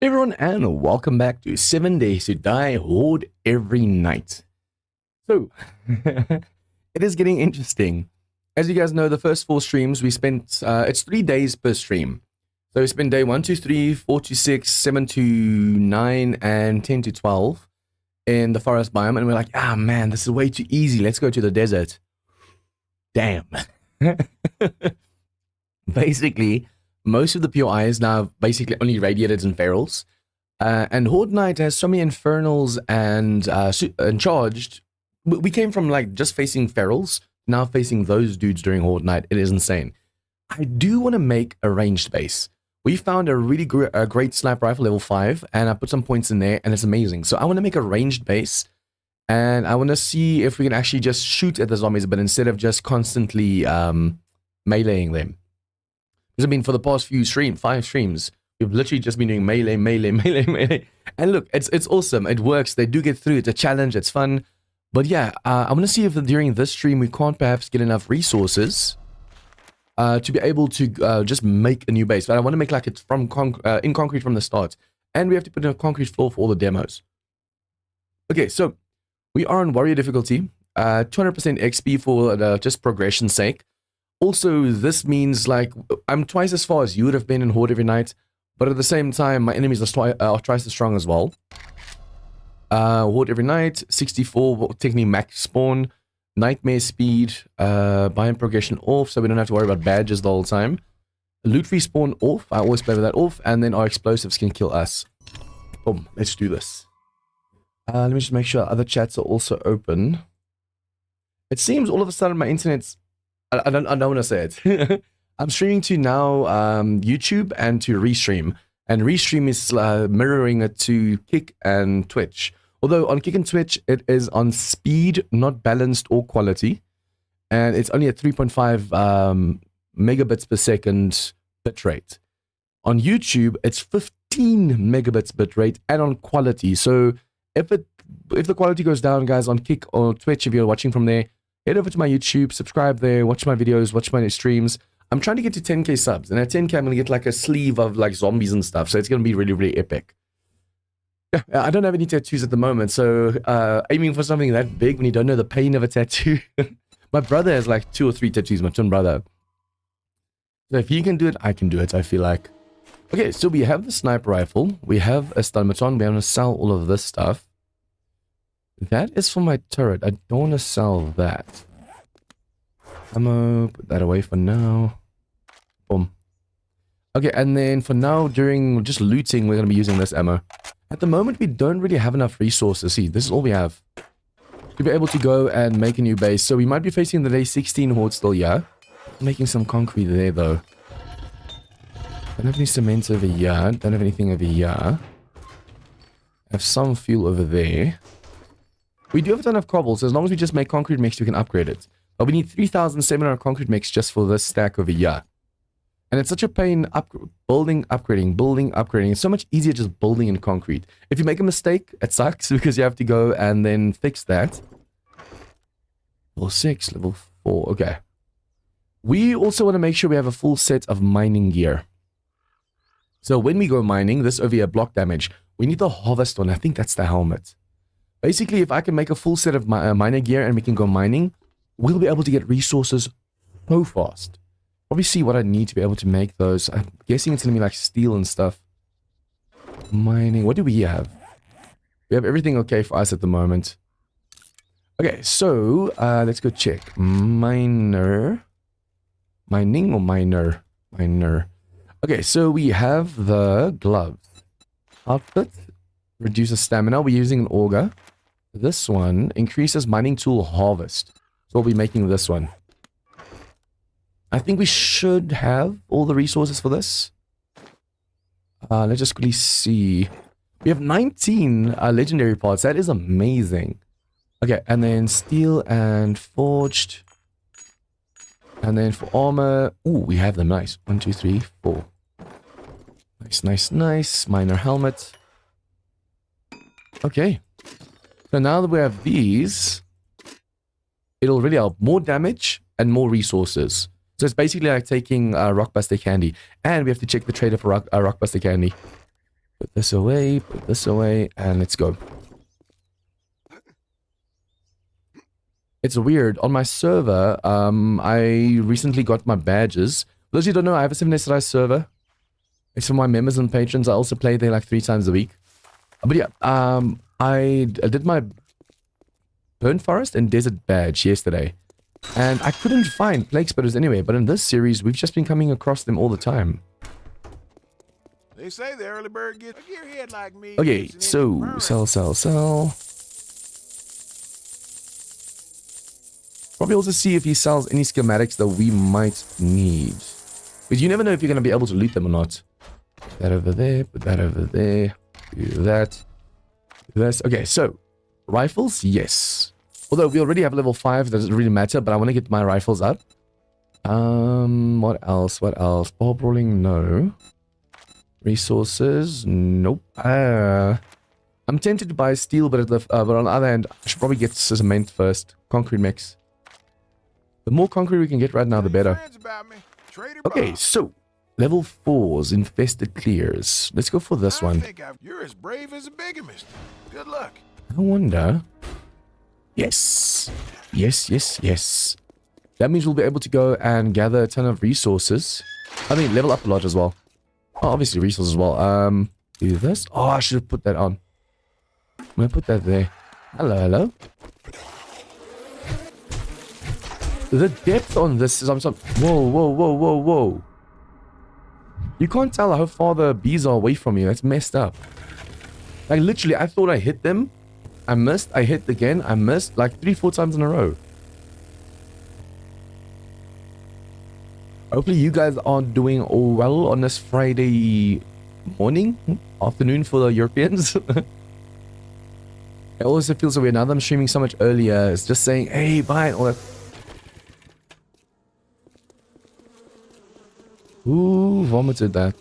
Hey everyone, and welcome back to 7 Days to Die Horde Every Night. So, it is getting interesting. As you guys know, the first 4 streams we spent, it's 3 days per stream. So we spent day 1 to 3, 4 to 6, 7 to 9, and 10 to 12 in the forest biome. And we're like, ah man, this is way too easy. Let's go to the desert. Damn. Basically, most of the POI is now basically only radiators and ferals. And Horde Night has so many infernals and charged. We came from like just facing ferals, now facing those dudes during Horde Night. It is insane. I do want to make a ranged base. We found a really great sniper rifle level 5, and I put some points in there, and it's amazing. So I want to make a ranged base, and I want to see if we can actually just shoot at the zombies, but instead of just constantly meleeing them. Because I mean, for the past 5 streams, we've literally just been doing melee. And look, it's awesome. It works. They do get through. It's a challenge. It's fun. But yeah, I want to see if during this stream we can't perhaps get enough resources to be able to just make a new base. But I want to make like it's from in concrete from the start. And we have to put in a concrete floor for all the demos. Okay, so we are on warrior difficulty. 200% XP for just progression's sake. Also, this means, like, I'm twice as far as you would have been in Horde Every Night, but at the same time, my enemies are twice as strong as well. Horde Every Night, 64, technically max spawn, nightmare speed, biome progression off, so we don't have to worry about badges the whole time. Loot respawn off, I always play with that off, and then our explosives can kill us. Boom, let's do this. Let me just make sure other chats are also open. It seems all of a sudden my internet's... I don't want to say it. I'm streaming to now YouTube and to Restream. And Restream is mirroring it to Kick and Twitch. Although on Kick and Twitch, it is on speed, not balanced or quality. And it's only at 3.5 megabits per second bitrate. On YouTube, it's 15 megabits bitrate and on quality. So if the quality goes down, guys, on Kick or Twitch, if you're watching from there, head over to my YouTube, subscribe there, watch my videos, watch my streams. I'm trying to get to 10k subs, and at 10k I'm going to get like a sleeve of like zombies and stuff, so it's going to be really, really epic. I don't have any tattoos at the moment, so aiming for something that big when you don't know the pain of a tattoo. My brother has like 2 or 3 tattoos, my twin brother. So if he can do it, I can do it, I feel like. Okay, so we have the sniper rifle, we have a stunmaton, we're going to sell all of this stuff. That is for my turret. I don't want to sell that. Ammo, put that away for now. Boom. Okay, and then for now, during just looting, we're going to be using this ammo. At the moment, we don't really have enough resources. See, this is all we have. To be able to go and make a new base. So we might be facing the day 16 horde still, yeah. Making some concrete there, though. Don't have any cement over here. Don't have anything over here. Have some fuel over there. We do have a ton of cobble, so as long as we just make concrete mix, we can upgrade it. But we need 3,700 concrete mix just for this stack over here. And it's such a pain building, upgrading. It's so much easier just building in concrete. If you make a mistake, it sucks because you have to go and then fix that. Level 6, level 4, okay. We also want to make sure we have a full set of mining gear. So when we go mining, this over here, block damage, we need the harvest one. I think that's the helmet. Basically, if I can make a full set of miner gear and we can go mining, we'll be able to get resources so fast. Probably see what I need to be able to make those. I'm guessing it's going to be like steel and stuff. Mining. What do we have? We have everything okay for us at the moment. Okay, so let's go check. Miner. Mining or miner? Miner. Okay, so we have the gloves. Outfit. Reduces stamina. We're using an auger. This one increases mining tool harvest. So we'll be making this one. I think we should have all the resources for this. Let's just quickly see. We have 19 legendary parts. That is amazing. Okay, and then steel and forged. And then for armor. Ooh, we have them. Nice. 1, 2, 3, 4. Nice. Miner helmet. Okay. So now that we have these, it'll really help. More damage and more resources. So it's basically like taking Rockbuster candy. And we have to check the trader for Rockbuster candy. put this away, and let's go. It's weird. On my server, I recently got my badges. For those of you who don't know, I have a 7-day Rise server. It's for my members and patrons. I also play there like 3 times a week. But yeah, I did my Burnt Forest and Desert badge yesterday. And I couldn't find Plague Spitters anyway, but in this series, we've just been coming across them all the time. They say the early bird gets a gearhead like me. Okay, so, sell. Probably also see if he sells any schematics that we might need. Because you never know if you're going to be able to loot them or not. Put that over there, put that over there. Do that. Do this. Okay, so, rifles, yes. Although we already have level 5, that doesn't really matter, but I want to get my rifles up. What else? Ball rolling, no. Resources, nope. I'm tempted to buy steel, but on the other hand, I should probably get cement first. Concrete mix. The more concrete we can get right now, the better. Okay, so level 4's infested clears. Let's go for this one. You're as brave as a bigamist. Good luck. I wonder. Yes. Yes. That means we'll be able to go and gather a ton of resources. I mean, level up a lot as well. Oh, obviously resources as well. Do this. Oh, I should have put that on. I'm gonna put that there. Hello. The depth on this is... Whoa. You can't tell how far the bees are away from you. That's messed up. Like, literally, I thought I hit them. I missed. I hit again. I missed. Like, 3-4 times in a row. Hopefully, you guys are doing well on this Friday morning? Afternoon for the Europeans. It also feels weird now that I'm streaming so much earlier. It's just saying, hey, bye, and all that. Who vomited that?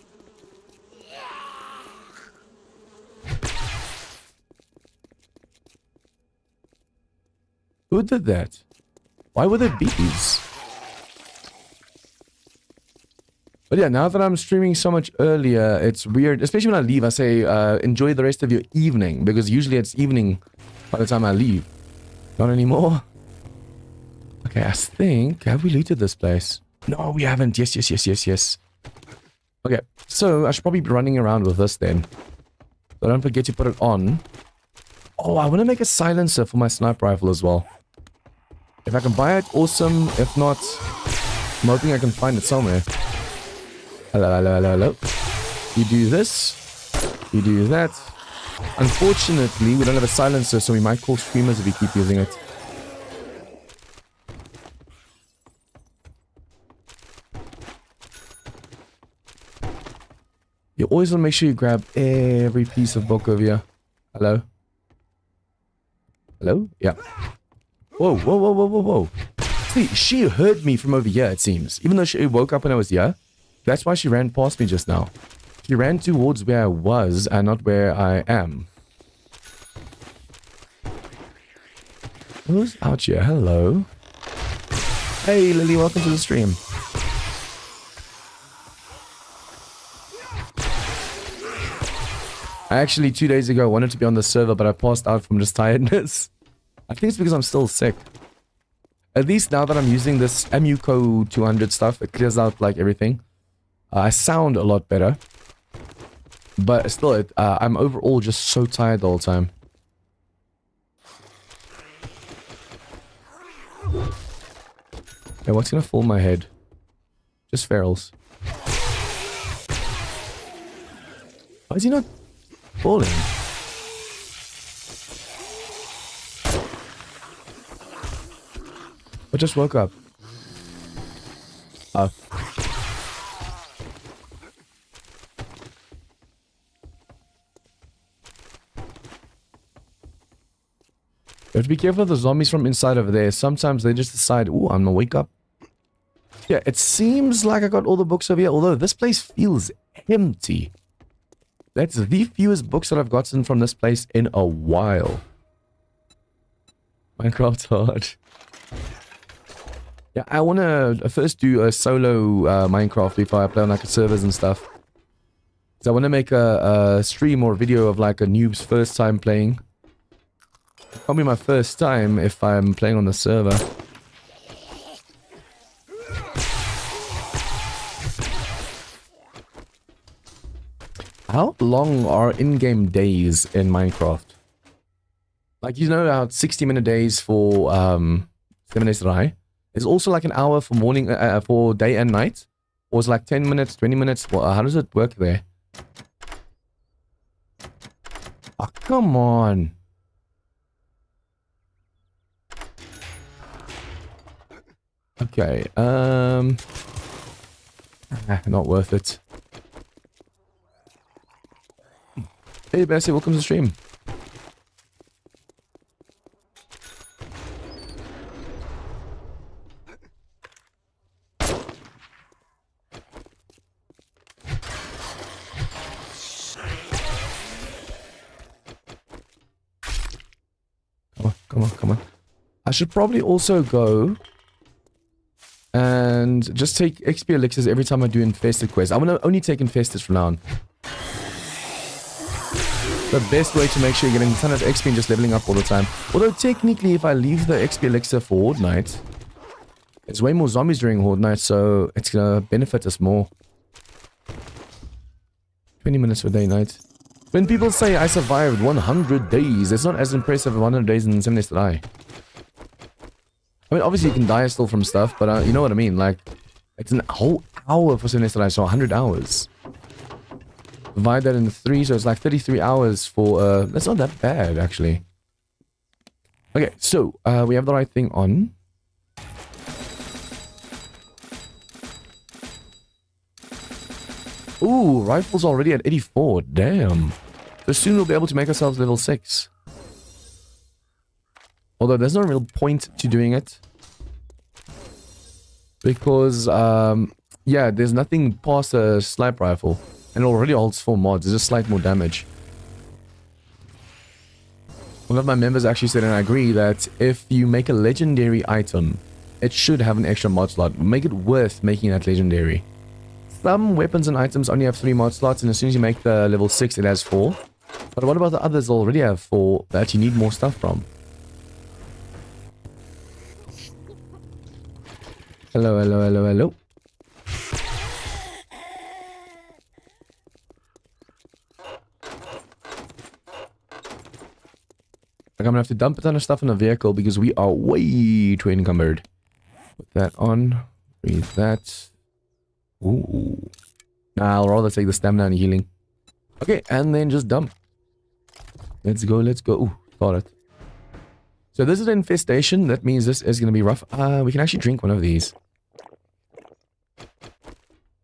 Who did that? Why were there bees? But yeah, now that I'm streaming so much earlier, it's weird. Especially when I leave, I say, enjoy the rest of your evening. Because usually it's evening by the time I leave. Not anymore. Okay, I think... Have we looted this place? No, we haven't. Yes. Okay, so I should probably be running around with this then. So don't forget to put it on. Oh, I want to make a silencer for my sniper rifle as well. If I can buy it, awesome. If not, I'm hoping I can find it somewhere. Hello. You do this. You do that. Unfortunately, we don't have a silencer, so we might call screamers if we keep using it. You always want to make sure you grab every piece of book over here. Hello? Hello? Yeah. Whoa. See, she heard me from over here, it seems. Even though she woke up when I was here. That's why she ran past me just now. She ran towards where I was and not where I am. Who's out here? Hello? Hey, Lily, welcome to the stream. I actually, 2 days ago, wanted to be on the server, but I passed out from just tiredness. I think it's because I'm still sick. At least now that I'm using this MU 200 stuff, it clears out, like, everything. I sound a lot better. But still, I'm overall just so tired the whole time. Hey, what's gonna fall my head? Just ferals. Why is he not falling? I just woke up. Oh. You have to be careful of the zombies from inside over there. Sometimes they just decide, ooh, I'm gonna wake up. Yeah, it seems like I got all the books over here, although this place feels empty. That's the fewest books that I've gotten from this place in a while. Minecraft's hard. Yeah, I want to first do a solo Minecraft before I play on like servers and stuff. So I want to make a stream or video of like a noob's first time playing. Probably my first time if I'm playing on the server. How long are in-game days in Minecraft? Like, you know how 60-minute days for 7 days to die? It's also like an hour for morning, for day and night? Or it's like 10 minutes, 20 minutes? Well, how does it work there? Oh, come on. Okay, not worth it. Hey, Bessie, welcome to the stream. Come on. I should probably also go and just take XP elixirs every time I do infested quests. I want to only take infested from now on. The best way to make sure you're getting a ton of XP and just leveling up all the time. Although technically if I leave the XP elixir for Horde Night, there's way more zombies during Horde Night, so it's gonna benefit us more. 20 minutes for day night. When people say I survived 100 days, it's not as impressive as 100 days in 7 days to die. I mean, obviously you can die still from stuff, but you know what I mean, like, it's a whole hour for 7 days to die, so 100 hours. Divide that into 3, so it's like 33 hours for, that's not that bad, actually. Okay, so, we have the right thing on. Ooh, rifle's already at 84, damn. So soon we'll be able to make ourselves level 6. Although there's no real point to doing it. Because, yeah, there's nothing past a sniper rifle. And it already holds 4 mods, it's just slight more damage. One of my members actually said, and I agree, that if you make a legendary item, it should have an extra mod slot. Make it worth making that legendary. Some weapons and items only have 3 mod slots, and as soon as you make the level 6, it has 4. But what about the others that already have 4 that you need more stuff from? Hello. Like, I'm gonna have to dump a ton of stuff in the vehicle because we are way too encumbered. Put that on. Breathe that. Ooh. Nah, I'll rather take the stamina and healing. Okay, and then just dump. Let's go. Ooh, got it. So this is an infestation. That means this is going to be rough. We can actually drink one of these.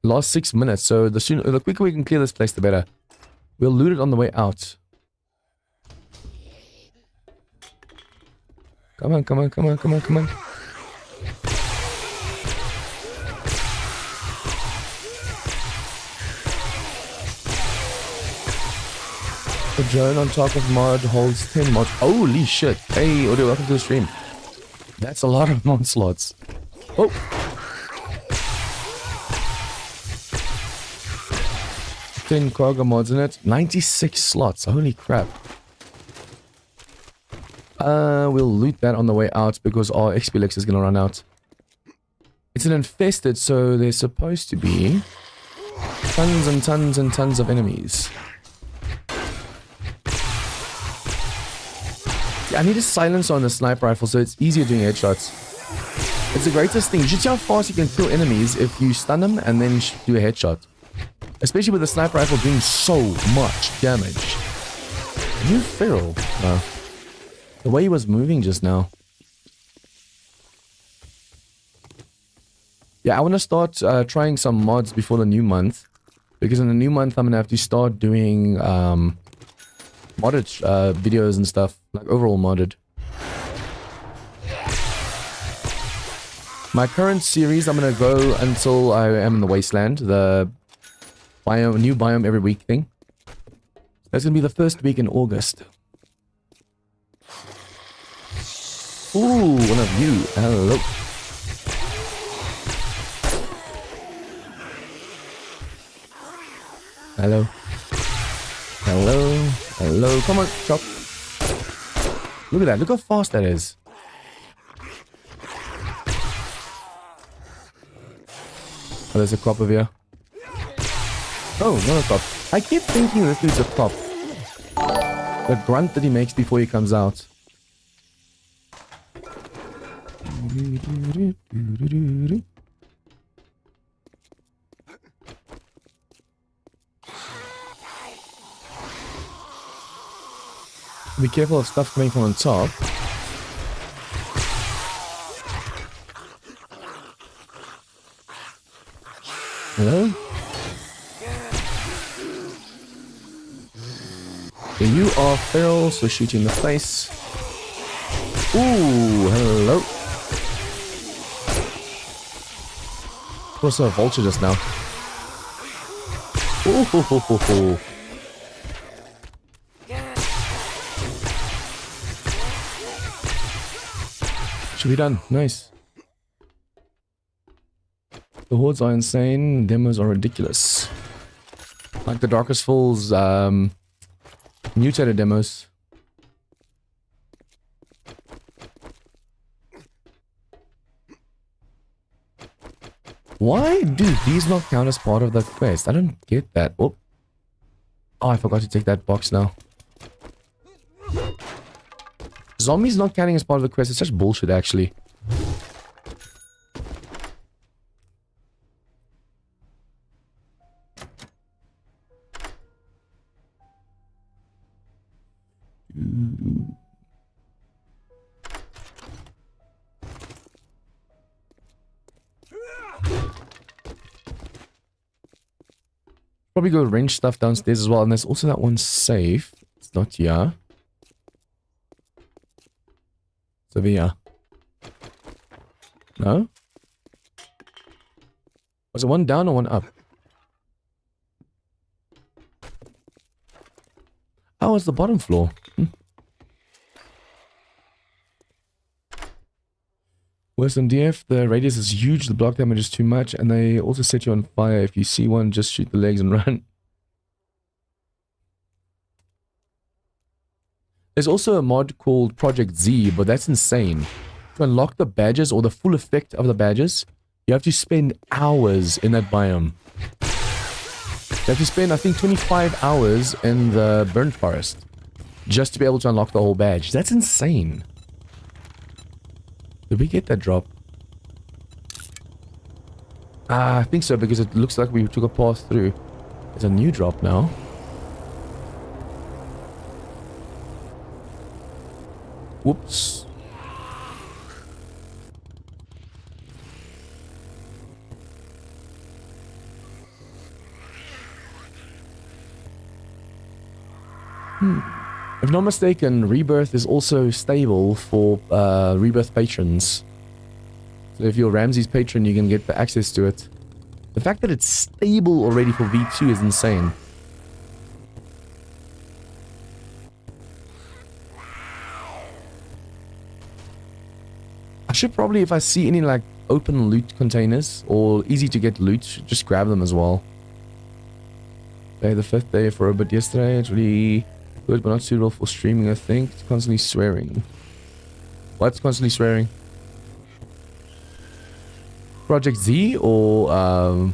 Last 6 minutes, so the quicker we can clear this place, the better. We'll loot it on the way out. Come on. The drone on top of mod holds 10 mods. Holy shit. Hey, Odo, welcome to the stream. That's a lot of mod slots. Oh. Ten cargo mods in it. 96 slots. Holy crap. We'll loot that on the way out because our XP elixir is going to run out. It's an infested, so there's supposed to be tons and tons and tons of enemies. I need a silencer on the sniper rifle so it's easier doing headshots. It's the greatest thing. You should see how fast you can kill enemies if you stun them and then do a headshot. Especially with the sniper rifle doing so much damage. Are you feral? No. The way he was moving just now. Yeah, I want to start trying some mods before the new month. Because in the new month I'm going to have to start doing modded videos and stuff. Like overall modded. My current series, I'm going to go until I am in the wasteland. The new biome every week thing. That's going to be the first week in August. Ooh, one of you. Hello. Hello. Hello. Hello. Come on, chop. Look at that. Look how fast that is. Oh, there's a crop over here. Oh, not a crop. I keep thinking this dude's a crop. The grunt that he makes before he comes out. Be careful of stuff coming from on top. Hello? Okay, you are feral, so shoot you in the face. Ooh, hello. Also a vulture just now. Ooh, ho, ho, ho, ho. Should be done. Nice. The hordes are insane. Demos are ridiculous. Like the Darkest Falls mutated demos. Why do these not count as part of the quest? I don't get that. Oh, I forgot to take that box now. Zombies not counting as part of the quest. It's such bullshit, actually. Probably go wrench stuff downstairs as well. And there's also that one safe. It's not here. It's over here. No? Was it one down or one up? Oh, it's the bottom floor. Worse than DF, the radius is huge, the block damage is too much, and they also set you on fire. If you see one, just shoot the legs and run. There's also a mod called Project Z, but that's insane. To unlock the badges or the full effect of the badges, you have to spend hours in that biome. You have to spend, I think, 25 hours in the burnt forest just to be able to unlock the whole badge. That's insane. Did we get that drop? I think so, because it looks like we took a path through. There's a new drop now. Whoops. If not mistaken, Rebirth is also stable for Rebirth patrons. So if you're Ramsey's patron, you can get the access to it. The fact that it's stable already for V2 is insane. I should probably, if I see any like open loot containers or easy to get loot, just grab them as well. Okay, the 5th day for a bit yesterday. It's really good, but not suitable for streaming, I think. It's constantly swearing. What's constantly swearing? Project Z or okay,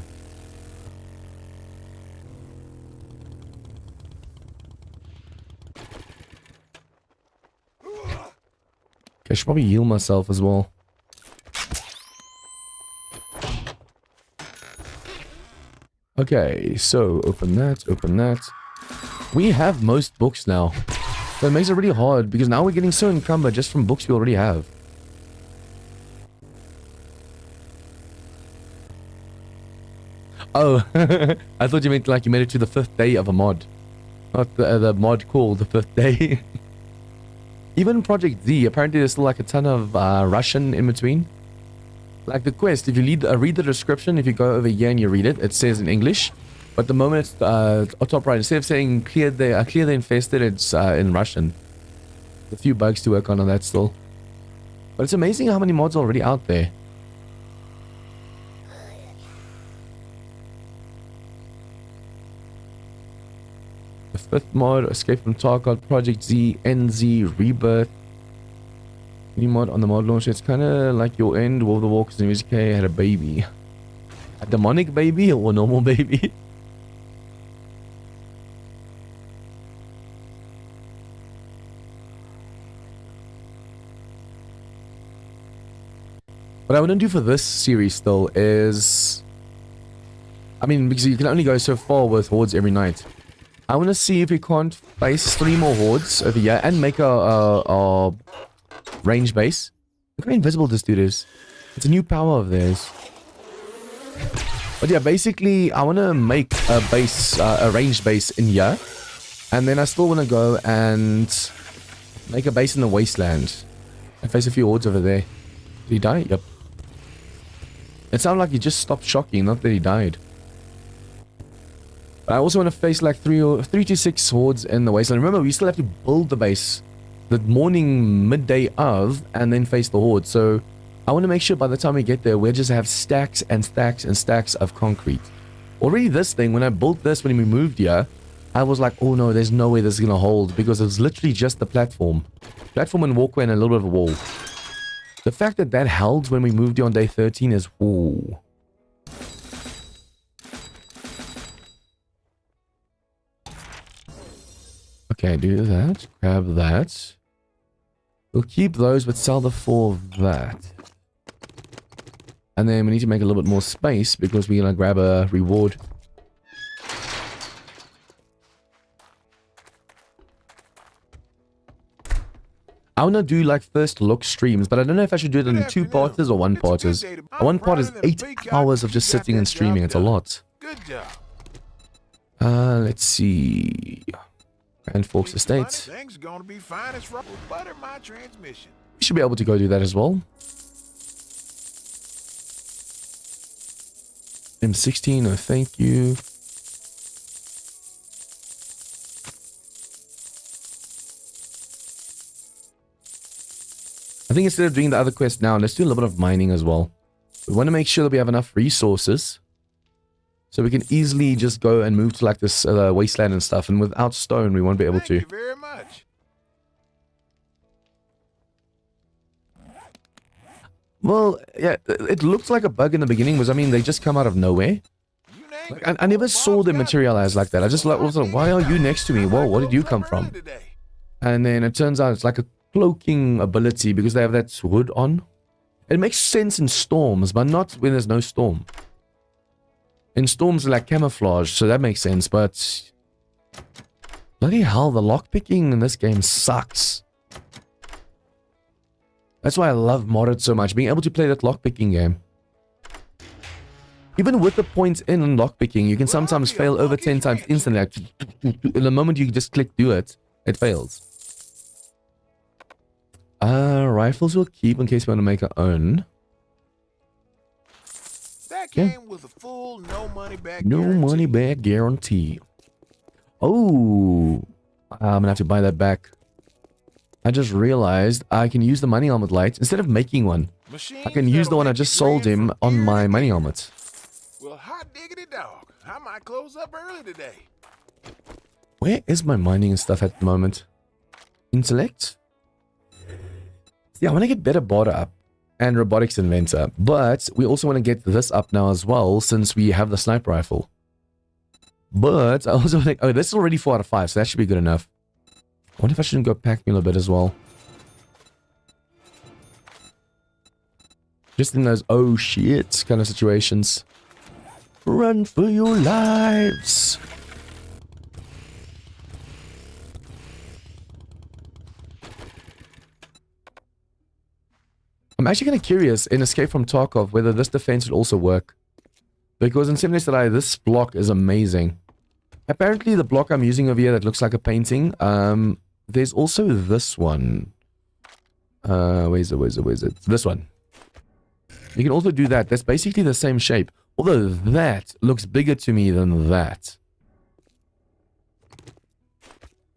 I should probably heal myself as well. Okay, so open that, open that. We have most books now. That makes it really hard because now we're getting so encumbered just from books we already have. Oh, I thought you meant like you made it to the 5th day of a mod. Not the mod called the 5th day. Even Project Z, apparently there's still like a ton of Russian in between. Like the quest, if you read the description, if you go over here and you read it, it says in English. But the moment it's top right, instead of saying clear the infested, it's in Russian. A few bugs to work on that still. But it's amazing how many mods are already out there. The 5th mod, Escape from Tarkov, Project Z, NZ, Rebirth. New mod on the mod launcher. It's kind of like your end. World of the Walkers and Music K had a baby. A demonic baby or a normal baby? What I want to do for this series still is... I mean, because you can only go so far with Hordes every night. I want to see if we can't face 3 more Hordes over here and make a range base. Look how invisible this dude is. It's a new power of theirs. But yeah, basically, I want to make a base, a ranged base in here. And then I still want to go and make a base in the wasteland. And face a few Hordes over there. Did he die? Yep. It sounded like he just stopped shocking, not that he died. But I also want to face like 3 to 6 Hordes in the wasteland. Remember, we still have to build the base the morning, midday of, and then face the Horde. So I want to make sure by the time we get there, we'll just have stacks and stacks and stacks of concrete. Already this thing, when I built this, when we moved here, I was like, oh no, there's no way this is going to hold, because it's literally just the platform. Platform and walkway and a little bit of a wall. The fact that that held when we moved here on day 13 is, ooh. Okay, do that. Grab that. We'll keep those, but sell the 4 of that. And then we need to make a little bit more space because we're going to grab a reward. I want to do like first look streams, but I don't know if I should do it in 2-parters or 1-parters. A 1-part is 8 hours of just sitting and streaming. It's a lot. Good job. Let's see. Grand Forks Estates. Things gonna be fine as rubber butter my transmission. We should be able to go do that as well. M16, oh thank you. I think instead of doing the other quest now, let's do a little bit of mining as well. We want to make sure that we have enough resources so we can easily just go and move to like this wasteland and stuff. And without stone, we won't be able to. Thank you very much. Well, yeah, it looked like a bug in the beginning. Was I mean, they just come out of nowhere. Like, I never saw them materialize like that. I just was like, why are you next to me? Whoa, where did you come from? And then it turns out it's like a cloaking ability because they have that hood on. It makes sense in storms, but not when there's no storm. In storms, they're like camouflage, so that makes sense, but... bloody hell, the lockpicking in this game sucks. That's why I love modded so much, being able to play that lockpicking game. Even with the points in lockpicking, you can sometimes fail over 10 times instantly. Like, in the moment you just click do it, it fails. Rifles we'll keep in case we want to make our own. That came with a full no money back No guarantee. money back guarantee. Oh, I'm gonna have to buy that back. I just realized I can use the money helmet light instead of making one. I can use the one I just sold him on my money helmet. Well, hot diggity dog. I might close up early today. Where is my mining and stuff at the moment? Intellect? Yeah, I want to get better border up and robotics inventor, but we also want to get this up now as well since we have the sniper rifle. But I also think, oh, this is already 4 out of 5, so that should be good enough. I wonder if I shouldn't go pack mule a bit as well. Just in those oh shit kind of situations. Run for your lives. I'm actually kind of curious in Escape from Tarkov whether this defense would also work. Because in Simulator Die, this block is amazing. Apparently the block I'm using over here that looks like a painting, there's also this one. Where is it? This one. You can also do that. That's basically the same shape. Although that looks bigger to me than that.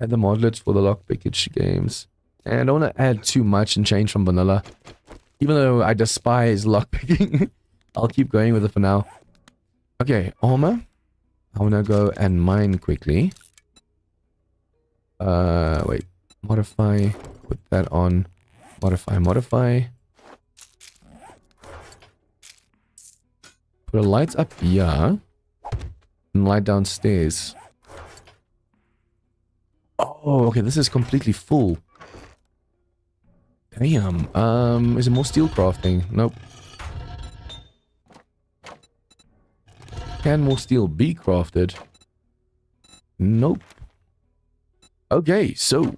Add the modlets for the lockpickage games. And I don't want to add too much and change from vanilla. Even though I despise lockpicking, I'll keep going with it for now. Okay, armor. I want to go and mine quickly. Wait. Modify. Put that on. Modify. Put a light up here. And light downstairs. Oh, okay, this is completely full. Damn. Is it more steel crafting? Nope. Can more steel be crafted? Nope. Okay, so,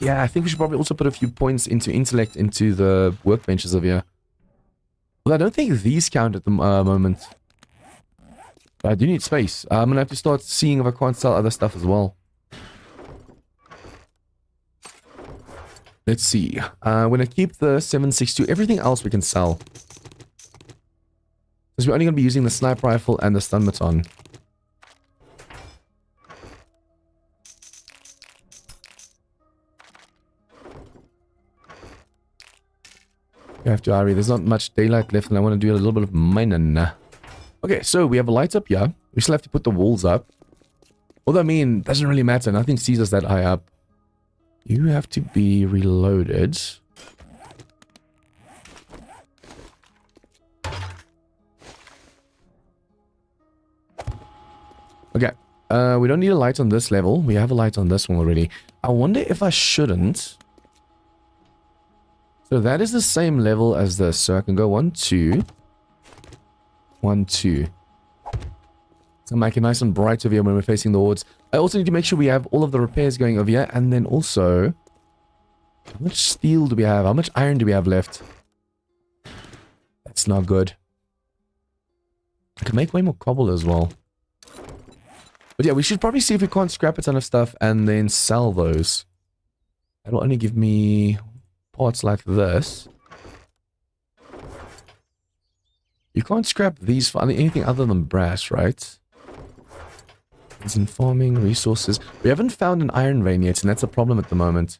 yeah, I think we should probably also put a few points into intellect into the workbenches over here. Well, I don't think these count at the moment. But I do need space. I'm gonna have to start seeing if I can't sell other stuff as well. Let's see. I'm gonna keep the 7.62. Everything else we can sell. Because we're only gonna be using the sniper rifle and the stun baton. You have to hurry. There's not much daylight left and I want to do a little bit of mining. Okay, so we have a light up here. We still have to put the walls up. Although, I mean, doesn't really matter. Nothing sees us that high up. You have to be reloaded. Okay. We don't need a light on this level. We have a light on this one already. I wonder if I shouldn't. So that is the same level as this. So I can go 1, 2. 1, 2. So make it nice and bright over here when we're facing the hordes. I also need to make sure we have all of the repairs going over here. And then also, how much steel do we have? How much iron do we have left? That's not good. I can make way more cobble as well. But yeah, we should probably see if we can't scrap a ton of stuff and then sell those. That'll only give me parts like this. You can't scrap these for anything other than brass, right? It's in farming, resources. We haven't found an iron vein yet, and that's a problem at the moment.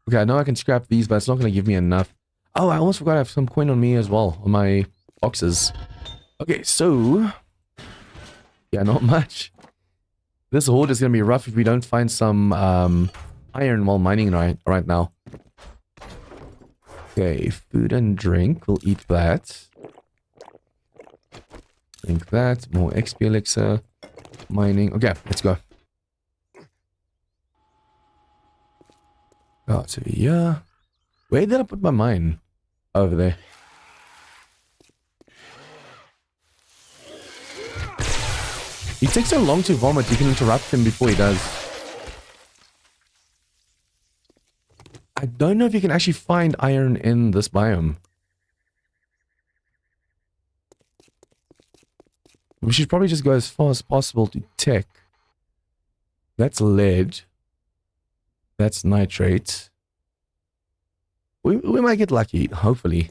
Okay, I know I can scrap these, but it's not going to give me enough. Oh, I almost forgot I have some coin on me as well, on my boxes. Okay, so... yeah, not much. This horde is going to be rough if we don't find some iron while mining right now. Okay, food and drink. We'll eat that. Drink that. More XP elixir. Mining. Okay, let's go. Oh, so yeah. Where did I put my mine? Over there. He takes so long to vomit, you can interrupt him before he does. I don't know if you can actually find iron in this biome. We should probably just go as far as possible to tech. That's lead. That's nitrate. We might get lucky, hopefully.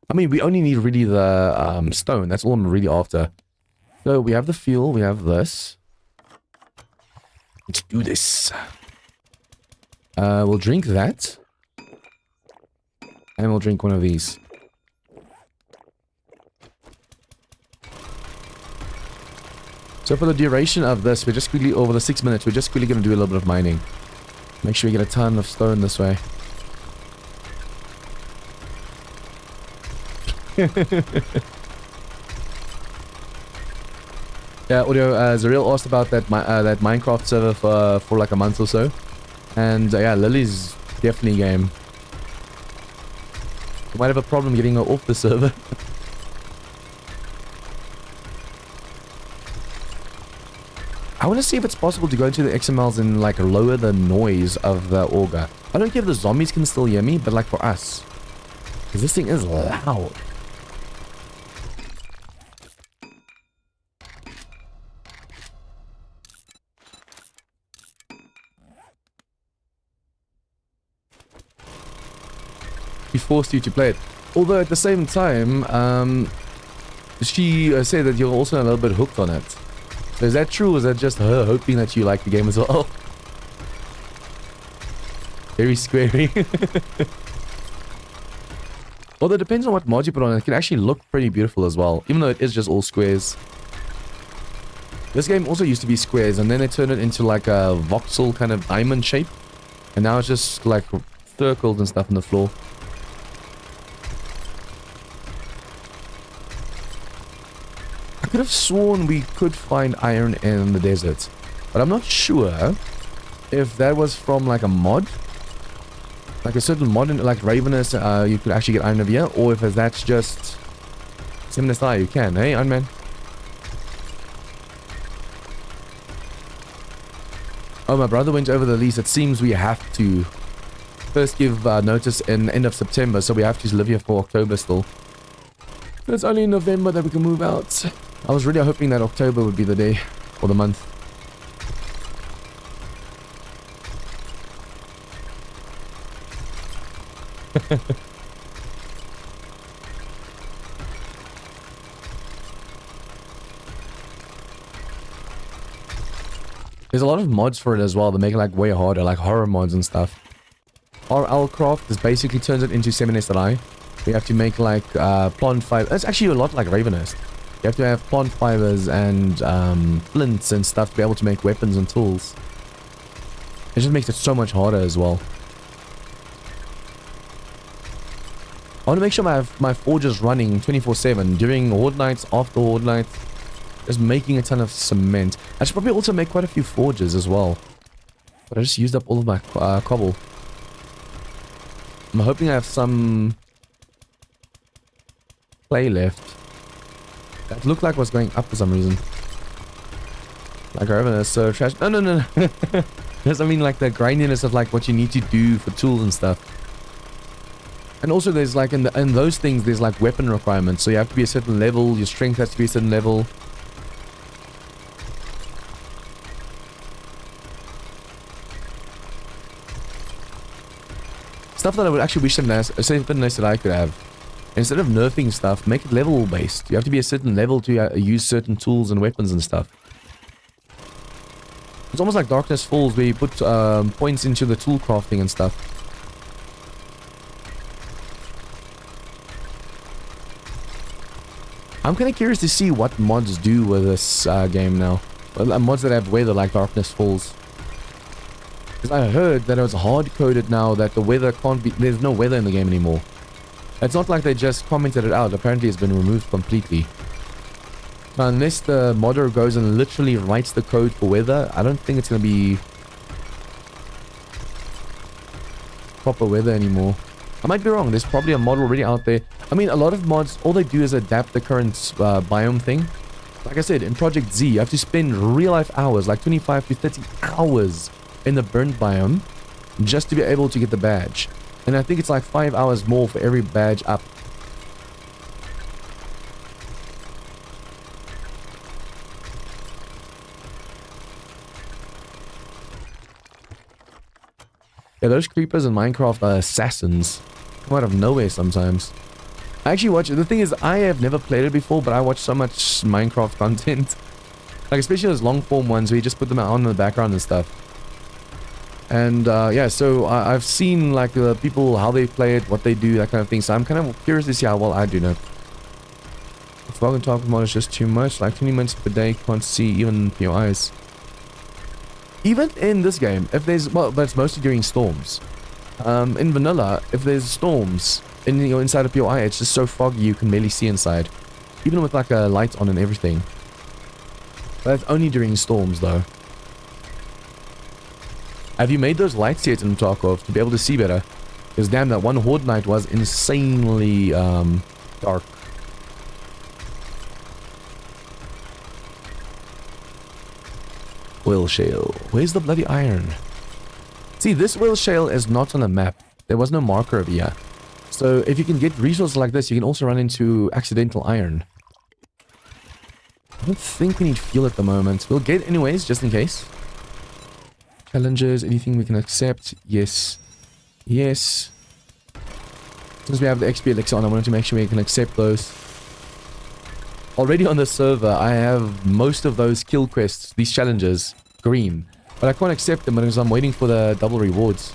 I mean, we only need really the stone. That's all I'm really after. So we have the fuel, we have this. Let's do this. We'll drink that. And we'll drink one of these. So for the duration of this, we're just quickly, over the 6 minutes, we're just quickly going to do a little bit of mining. Make sure we get a ton of stone this way. Yeah, Audio, Zariel asked about that that Minecraft server for like a month or so. And yeah, Lily's definitely game. We might have a problem getting her off the server. I want to see if it's possible to go into the XMLs and like lower the noise of the auger. I don't care if the zombies can still hear me, but like for us. Because this thing is loud. He forced you to play it. Although at the same time, she said that you're also a little bit hooked on it. So is that true, or is that just her hoping that you like the game as well? Very scary. Although it depends on what mod you put on, it can actually look pretty beautiful as well, even though it is just all squares. This game also used to be squares, and then they turned it into like a voxel kind of diamond shape. And now it's just like circles and stuff on the floor. I could have sworn we could find iron in the desert, but I'm not sure if that was from like a mod, like a certain mod, like Ravenous, you could actually get iron over here, or if that's just Seminous Die, you can. Hey, Iron Man. Oh, my brother went over the lease. It seems we have to first give notice in the end of September, so we have to live here for October still. It's only in November that we can move out. I was really hoping that October would be the day or the month. There's a lot of mods for it as well that make it like way harder, like horror mods and stuff. RL Craft is basically turns it into Seminous.I. You have to make like plant fiber. It's actually a lot like Ravenous. You have to have plant fibers and flints and stuff to be able to make weapons and tools. It just makes it so much harder as well. I want to make sure my forge is running 24/7 during Horde nights, after Horde nights. Just making a ton of cement. I should probably also make quite a few forges as well. But I just used up all of my cobble. I'm hoping I have some clay left. That looked like was going up for some reason. Like Ravenous, so trash. No, no, no. Because I mean like the grindiness of like what you need to do for tools and stuff. And also there's like in those things there's like weapon requirements. So you have to be a certain level, your strength has to be a certain level. Stuff that I would actually wish that I could have. Instead of nerfing stuff, make it level based. You have to be a certain level to use certain tools and weapons and stuff. It's almost like Darkness Falls where you put points into the tool crafting and stuff. I'm kind of curious to see what mods do with this game now. Mods that have weather like Darkness Falls. Because I heard that it was hard-coded now that the weather can't be... There's no weather in the game anymore. It's not like they just commented it out. Apparently it's been removed completely. Now, unless the modder goes and literally writes the code for weather, I don't think it's going to be proper weather anymore. I might be wrong. There's probably a mod already out there. I mean, a lot of mods, all they do is adapt the current biome thing. Like I said, in Project Z, you have to spend real-life hours, like 25 to 30 hours in the burnt biome just to be able to get the badge. And I think it's like 5 hours more for every badge up. Yeah, those creepers in Minecraft are assassins. Come out of nowhere sometimes. I actually watch... The thing is, I have never played it before, but I watch so much Minecraft content. Like, especially those long-form ones where you just put them on in the background and stuff. And, yeah, so I've seen, like, the people, how they play it, what they do, that kind of thing. So I'm kind of curious to see how well I do know. The fog and top mod is just too much. Like, 20 minutes per day, can't see even your eyes. Even in this game, if there's... Well, but it's mostly during storms. In vanilla, if there's storms inside of POI, it's just so foggy you can barely see inside. Even with, like, a light on and everything. But that's only during storms, though. Have you made those lights yet in Tarkov to be able to see better? Because damn, that one Horde night was insanely dark. Oil shale. Where's the bloody iron? See, this oil shale is not on the map. There was no marker over here. So if you can get resources like this, you can also run into accidental iron. I don't think we need fuel at the moment. We'll get anyways, just in case. Challenges, anything we can accept? Yes. Yes. Since we have the XP elixir on, I wanted to make sure we can accept those. Already on the server, I have most of those kill quests, these challenges, green. But I can't accept them because I'm waiting for the double rewards.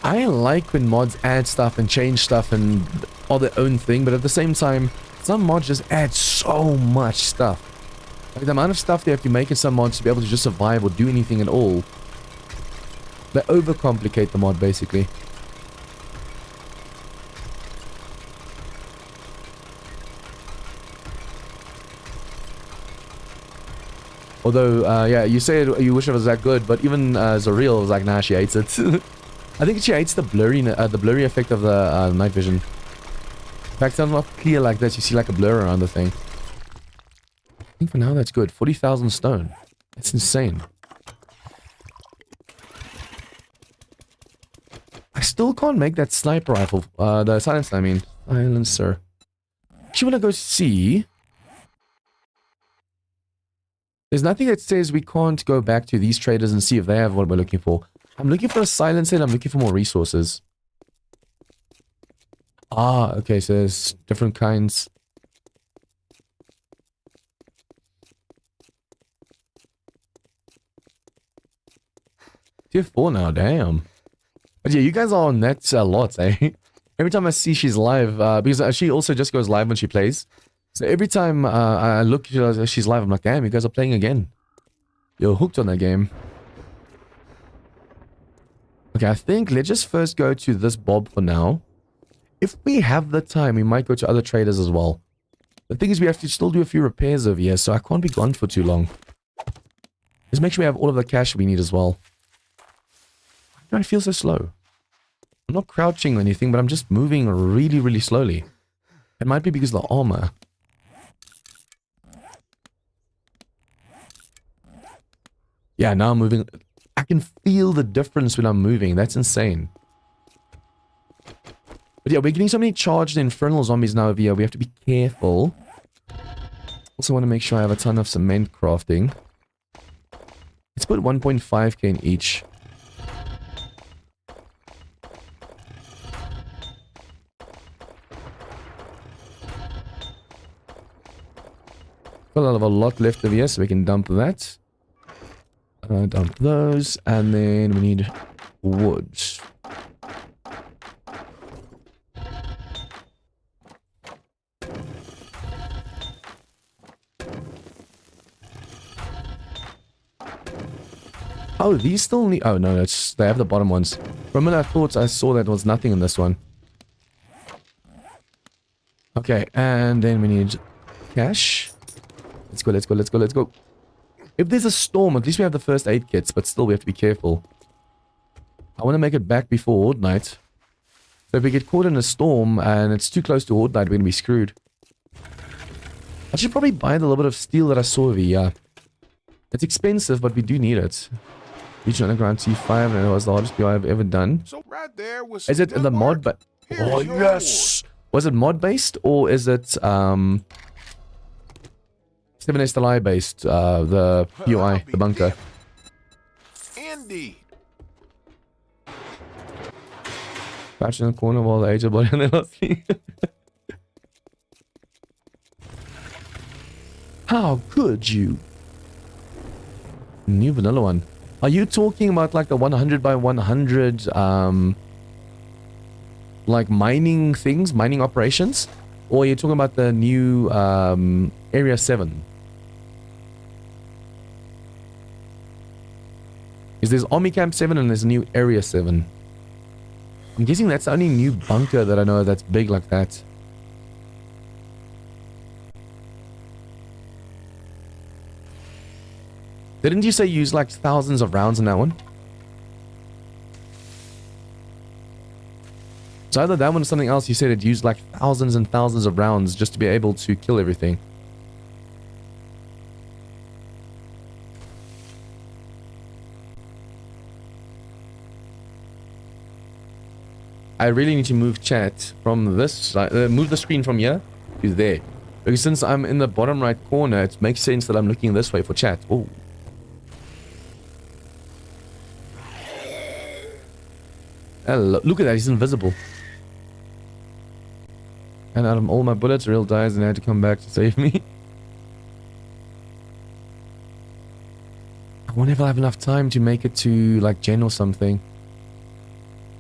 I like when mods add stuff and change stuff and are their own thing, but at the same time, some mods just add so much stuff. Like the amount of stuff they have to make in some mods to be able to just survive or do anything at all. They overcomplicate the mod, basically. Although, yeah, you say you wish it was that good, but even Zariel was like, nah, she hates it. I think she hates the blurry effect of the night vision. In fact, it's not clear like this. You see like a blur around the thing. I think for now that's good. 40,000 stone. That's insane. I still can't make that sniper rifle. The silencer, I mean. Silencer. Actually, want to go see. There's nothing that says we can't go back to these traders and see if they have what we're looking for. I'm looking for a silencer and I'm looking for more resources. Ah, okay, so there's different kinds. Tier 4 now, damn. But yeah, you guys are on that a lot, eh? Every time I see she's live, because she also just goes live when she plays. So every time I look, she's live, I'm like, damn, you guys are playing again. You're hooked on that game. Okay, I think let's just first go to this Bob for now. If we have the time, we might go to other traders as well. The thing is, we have to still do a few repairs over here, so I can't be gone for too long. Just make sure we have all of the cash we need as well. Why do I feel so slow? I'm not crouching or anything, but I'm just moving really, really slowly. It might be because of the armor. Yeah, now I'm moving. I can feel the difference when I'm moving. That's insane. But yeah, we're getting so many charged infernal zombies now over here. We have to be careful. Also want to make sure I have a ton of cement crafting. Let's put 1.5k in each. Got a lot left over here, so we can dump that. Dump those, and then we need wood. Oh, these still need... Oh, no, it's, they have the bottom ones. Remember, I thought I saw that was nothing in this one. Okay, and then we need cash. Let's go, let's go, let's go, let's go. If there's a storm, at least we have the first aid kits, but still we have to be careful. I want to make it back before Horde Night. So if we get caught in a storm and it's too close to Horde Night, we're going to be screwed. I should probably buy the little bit of steel that I saw over here. It's expensive, but we do need it. Reach underground T5, and it was the hardest BI I've ever done. So right there was Is it the mod? But oh yes! Was it mod based or is it 7S Lie based? The POI, the bunker. Indeed. Crouch in the corner while the aged body on the last How could you? New vanilla one. Are you talking about like the 100 by 100 like mining things, mining operations? Or are you talking about the new Area 7? Because there's Army Camp 7 and there's new Area 7. I'm guessing that's the only new bunker that I know that's big like that. Didn't you say use like thousands of rounds in that one? So either that one or something else, you said it used like thousands and thousands of rounds just to be able to kill everything. I really need to move chat from this side, move the screen from here to there. Because since I'm in the bottom right corner, it makes sense that I'm looking this way for chat. Oh. Hello. Look at that, he's invisible. And out of all my bullets, Real dies and I had to come back to save me. I wonder if I'll have enough time to make it to, like, Jen or something.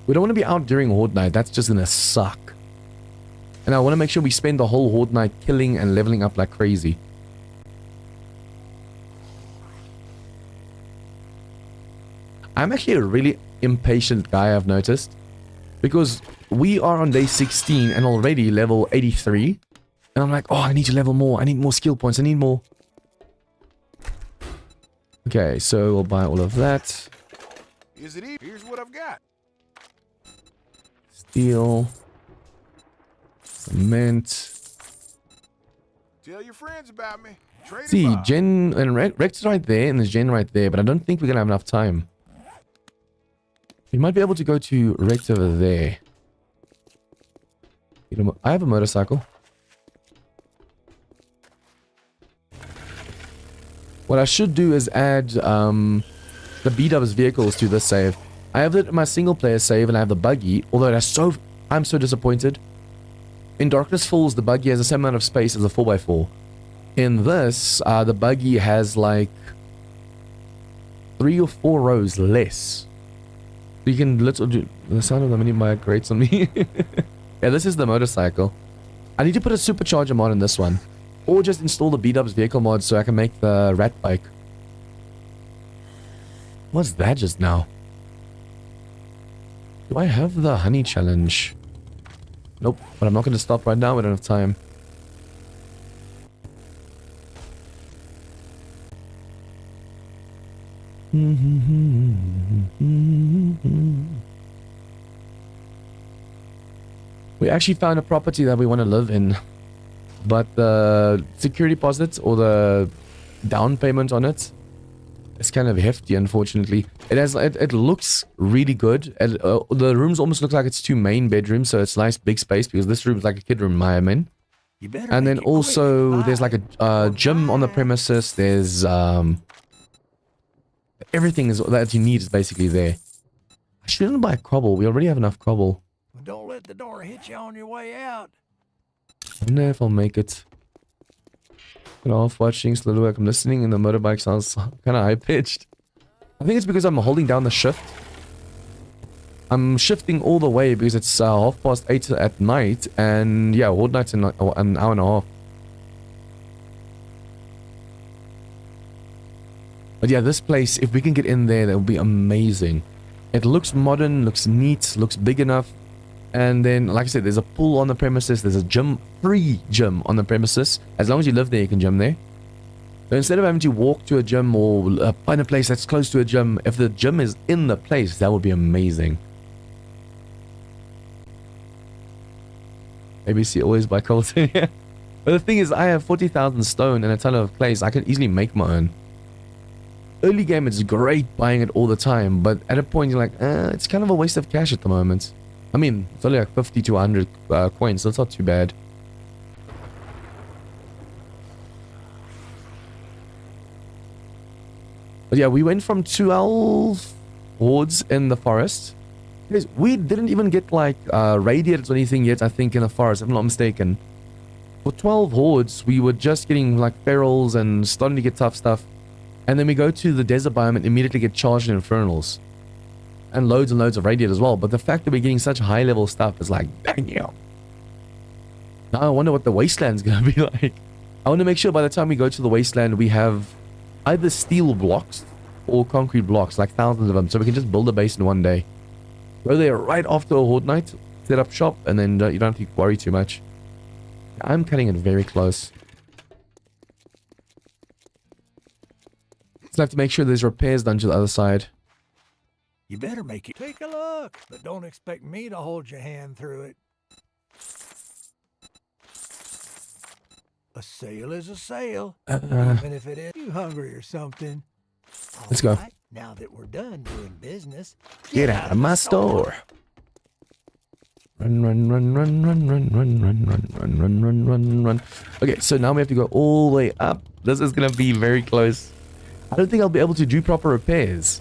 We don't want to be out during Horde Night. That's just gonna suck. And I want to make sure we spend the whole Horde Night killing and leveling up like crazy. I'm actually a really impatient guy, I've noticed. Because we are on day 16 and already level 83. And I'm like, oh, I need to level more. I need more skill points. I need more. Okay, so we'll buy all of that. Is it? Here's what I've got. Steel. Cement. Tell your friends about me. Trade See, him up. Gen and Rex is right there and there's Gen right there, but I don't think we're gonna have enough time. We might be able to go to Rex over there. I have a motorcycle. What I should do is add the B-dubs vehicles to this save. I have it in my single player save and I have the buggy, although I'm so disappointed. In Darkness Falls, the buggy has the same amount of space as a 4x4. In this, the buggy has like 3 or 4 rows less. You can literally do the sound of the mini bike grates on me. Yeah, this is the motorcycle. I need to put a supercharger mod in this one. Or just install the B-dubs vehicle mod so I can make the rat bike. What's that just now? Do I have the honey challenge? Nope, but I'm not going to stop right now. We don't have time. We actually found a property that we want to live in. But the security deposit or the down payment on it is kind of hefty, unfortunately. It looks really good. The rooms almost look like it's 2 main bedrooms, so it's nice big space because this room is like a kid room, I'm in. And then also there's like a gym on the premises. There's everything that you need is basically there. I shouldn't buy cobble. We already have enough cobble. Don't let the door hit you on your way out. I wonder if I'll make it. I'm off watching slow work. I'm listening and the motorbike sounds kind of high-pitched. I think it's because I'm holding down the shift. I'm shifting all the way because it's 8:30 at night. And yeah, Horde Night's in an hour and a half. But yeah, this place, if we can get in there, that would be amazing. It looks modern, looks neat, looks big enough. And then, like I said, there's a pool on the premises. There's a gym, free gym on the premises. As long as you live there, you can gym there. So instead of having to walk to a gym or find a place that's close to a gym, if the gym is in the place, that would be amazing. ABC always buy Colton. Yeah. But the thing is, I have 40,000 stone and a ton of clays. I can easily make my own. Early game, it's great buying it all the time. But at a point, you're like, it's kind of a waste of cash at the moment. I mean, it's only like 50 to 100 coins, so it's not too bad. But yeah, we went from 12 hordes in the forest. Guys, we didn't even get like radiators or anything yet, I think, in the forest, if I'm not mistaken. For 12 hordes, we were just getting like ferals and starting to get tough stuff. And then we go to the desert biome and immediately get charged in infernals. And loads of radiant as well. But the fact that we're getting such high level stuff is like, dang you. Now I wonder what the wasteland's gonna be like. I want to make sure by the time we go to the wasteland, we have either steel blocks or concrete blocks, like thousands of them, so we can just build a base in one day. Go there right after a Horde Night, set up shop, and then you don't have to worry too much. I'm cutting it very close. So I have to make sure there's repairs done to the other side. You better make it. Take a look, but don't expect me to hold your hand through it. A sale is a sale, even if it is you hungry or something. Let's go. Right, now that we're done doing business, Get out of my store. Run. Okay, so now we have to go all the way up. This is gonna be very close. I don't think I'll be able to do proper repairs.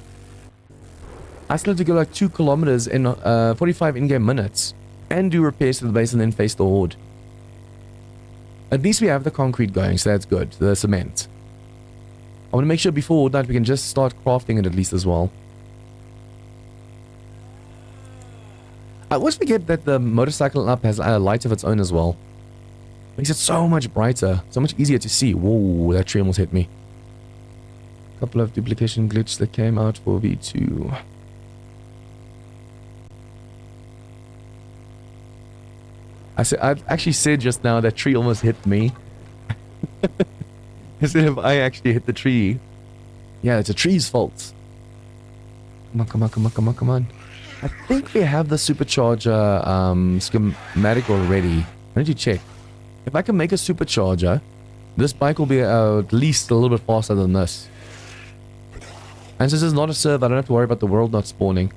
I still have to go like 2 kilometers in 45 in-game minutes and do repairs to the base and then face the horde. At least we have the concrete going, so that's good. The cement. I want to make sure before that we can just start crafting it at least as well. I always forget that the motorcycle up has a light of its own as well. Makes it so much brighter, so much easier to see. Whoa, that tree almost hit me. Couple of duplication glitch that came out for V2. I actually said just now that tree almost hit me. Instead of I actually hit the tree. Yeah, it's a tree's fault. Come on, come on, come on, come on, come on. I think we have the supercharger schematic already. I need to check. If I can make a supercharger, this bike will be at least a little bit faster than this. And since it's not a server, I don't have to worry about the world not spawning.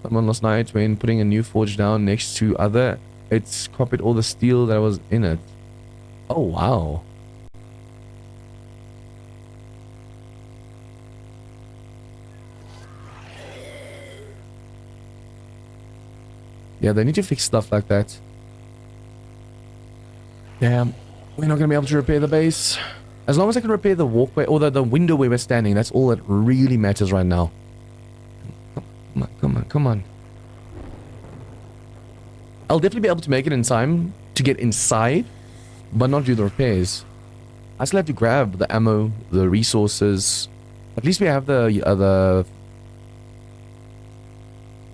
Someone last night when putting a new forge down next to other, it's copied all the steel that was in it. Oh, wow. Yeah, they need to fix stuff like that. Damn, we're not going to be able to repair the base. As long as I can repair the walkway, or the window where we're standing, that's all that really matters right now. Come on, come on, come on. I'll definitely be able to make it in time to get inside, but not do the repairs. I still have to grab the ammo, the resources. At least we have the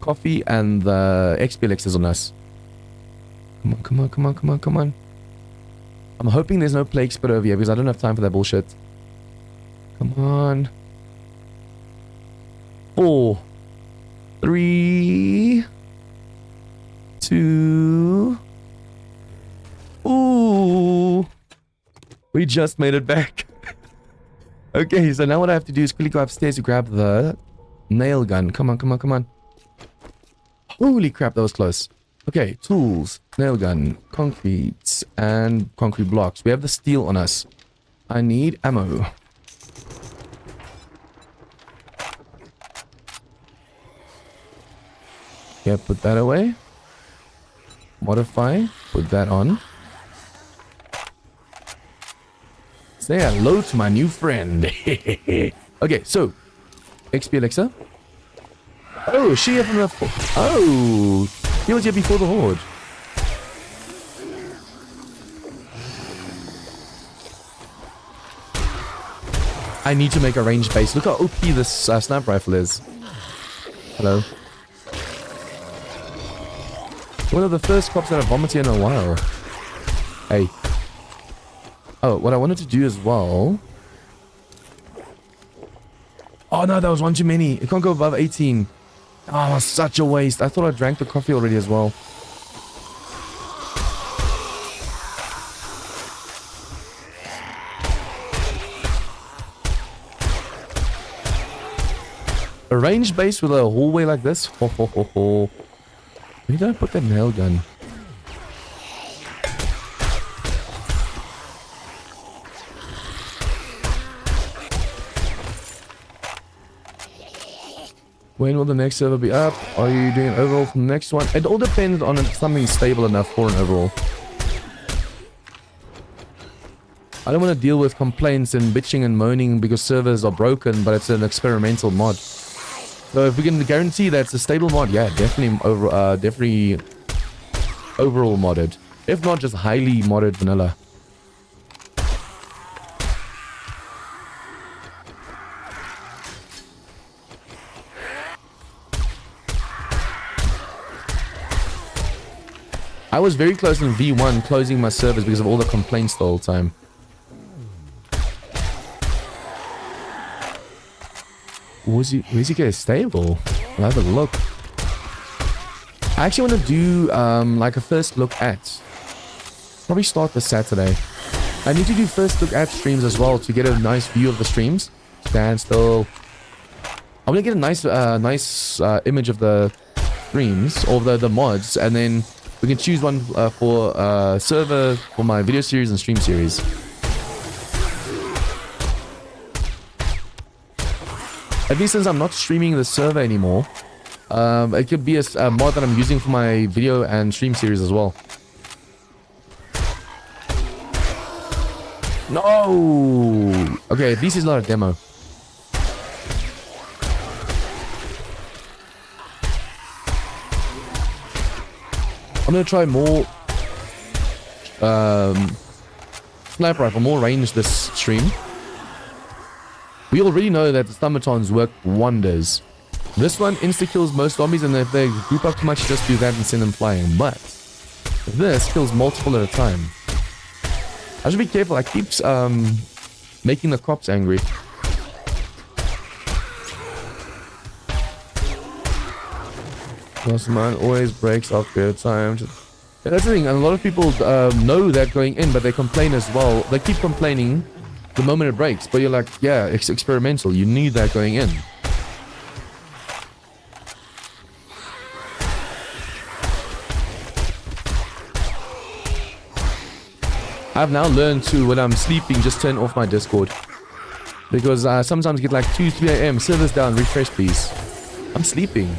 coffee and the XP elixirs on us. Come on, come on, come on, come on, come on. I'm hoping there's no plague spread over here because I don't have time for that bullshit. Come on. 4, 3, 2. Ooh. We just made it back. Okay, so now what I have to do is quickly go upstairs to grab the nail gun. Come on, come on, come on. Holy crap, that was close. Okay, tools, nail gun, concrete, and concrete blocks. We have the steel on us. I need ammo. Yeah, put that away. Modify, put that on. Say hello to my new friend. Okay, so, XP elixir. Oh, she here from the... Oh, he was here before the Horde. I need to make a ranged base. Look how OP this sniper rifle is. Hello. One of the first cops that I've vomited in a while. Hey. Oh, what I wanted to do as well... Oh no, that was one too many. It can't go above 18. Oh, such a waste. I thought I drank the coffee already as well. A ranged base with a hallway like this? Ho ho ho ho. Where did I put that nail gun? When will the next server be up? Are you doing an overall for the next one? It all depends on if something's stable enough for an overall. I don't want to deal with complaints and bitching and moaning because servers are broken, but it's an experimental mod. So if we can guarantee that it's a stable mod, yeah, definitely overall modded. If not, just highly modded vanilla. I was very close in V1 closing my servers because of all the complaints the whole time. Where's he get stable? I'll have a look. I actually want to do like a first look at. Probably start this Saturday. I need to do first look at streams as well to get a nice view of the streams. Stand still. I want to get a nice image of the streams or the mods, and then we can choose one for server for my video series and stream series. At least since I'm not streaming the server anymore, it could be a mod that I'm using for my video and stream series as well. No! Okay, at least it's not a demo. I'm gonna try more sniper rifle, more range this stream. We already know that the automatons work wonders. This one insta-kills most zombies, and if they group up too much, just do that and send them flying. But this kills multiple at a time. I should be careful. I keep making the cops angry. Plus mine always breaks after a time. Yeah, that's the thing. And a lot of people know that going in, but they complain as well. They keep complaining the moment it breaks. But you're like, yeah, it's experimental. You need that going in. I've now learned to, when I'm sleeping, just turn off my Discord. Because I sometimes get like 2, 3 a.m. Servers down, refresh please. I'm sleeping.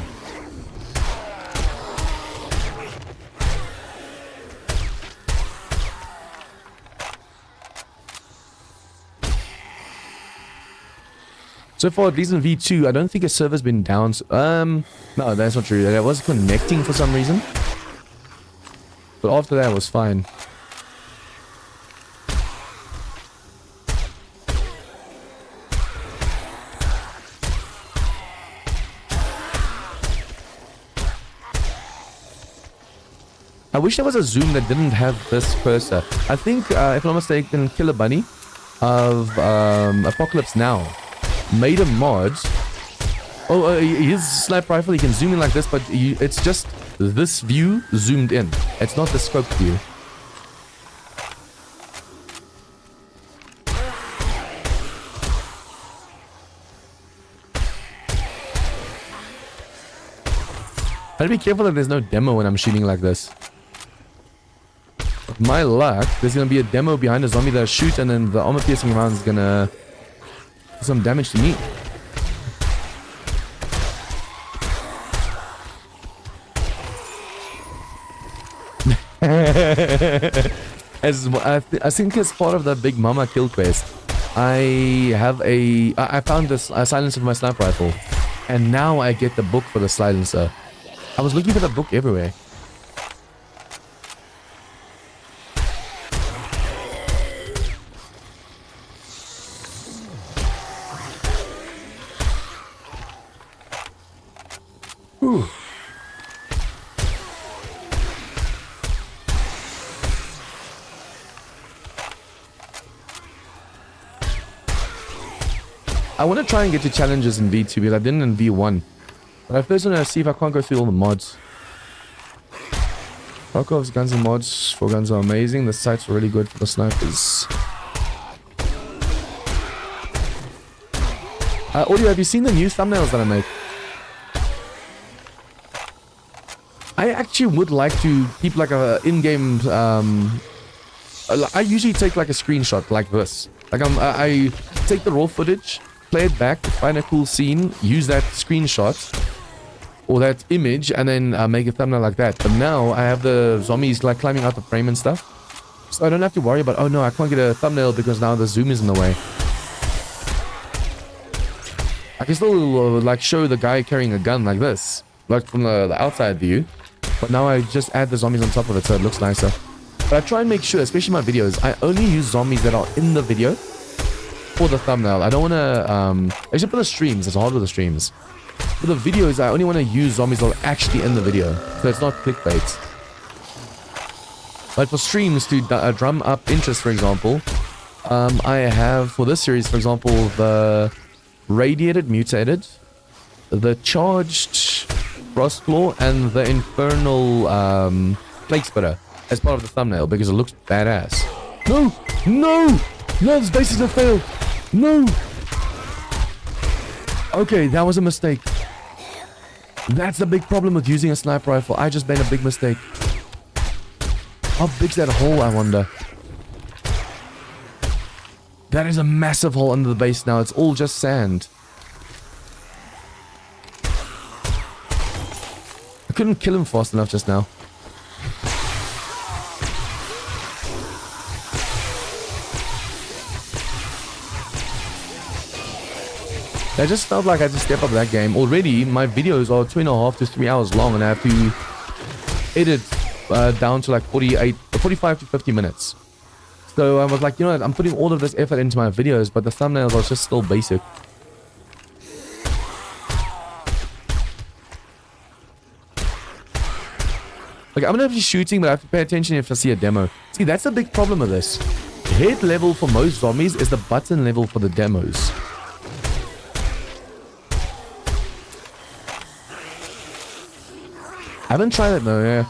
So far, at least in V2, I don't think a server's been down. No, that's not true. It was connecting for some reason. But after that, it was fine. I wish there was a zoom that didn't have this cursor. I think, if I'm not mistaken, Killer Bunny of Apocalypse Now made a mod. Oh, his sniper rifle, he can zoom in like this, but it's just this view zoomed in. It's not the scope view. I gotta be careful that there's no demo when I'm shooting like this. With my luck, there's gonna be a demo behind a zombie that I shoot, and then the armor piercing round is gonna do some damage to me. I think as part of the Big Mama kill quest, I found this silencer for my sniper rifle, and now I get the book for the silencer. I was looking for the book everywhere. Whew. I want to try and get to challenges in V2 because I didn't in V1. But I first want to see if I can't go through all the mods. Tarkov's guns and mods for guns are amazing. The sights are really good for the snipers. Audio, have you seen the new thumbnails that I make? I actually would like to keep like a in-game. I usually take like a screenshot like this. Like I take the raw footage, play it back, find a cool scene, use that screenshot or that image, and then make a thumbnail like that. But now I have the zombies like climbing out the frame and stuff, so I don't have to worry about, oh no, I can't get a thumbnail because now the zoom is in the way. I can still like show the guy carrying a gun like this, like from the outside view, but now I just add the zombies on top of it so it looks nicer. But I try and make sure, especially my videos, I only use zombies that are in the video for the thumbnail. I don't want to, except for the streams, it's hard with the streams. For the videos, I only want to use zombies that are actually in the video, so it's not clickbait. But for streams, to drum up interest, for example, I have, for this series, for example, the Radiated Mutated, the Charged Frostclaw, and the Infernal Plague Spitter as part of the thumbnail, because it looks badass. No! No! No, this base is a fail! No! Okay, that was a mistake. That's the big problem with using a sniper rifle. I just made a big mistake. How big's that hole, I wonder? That is a massive hole under the base now. It's all just sand. I couldn't kill him fast enough just now. I just felt like I had to step up that game. Already, my videos are 2.5 to 3 hours long, and I have to edit down to like 45 to 50 minutes. So I was like, you know what, I'm putting all of this effort into my videos, but the thumbnails are just still basic. Like, I'm gonna be shooting, but I have to pay attention if I see a demo. See, that's the big problem with this. Hit level for most zombies is the button level for the demos. I haven't tried it though, yeah.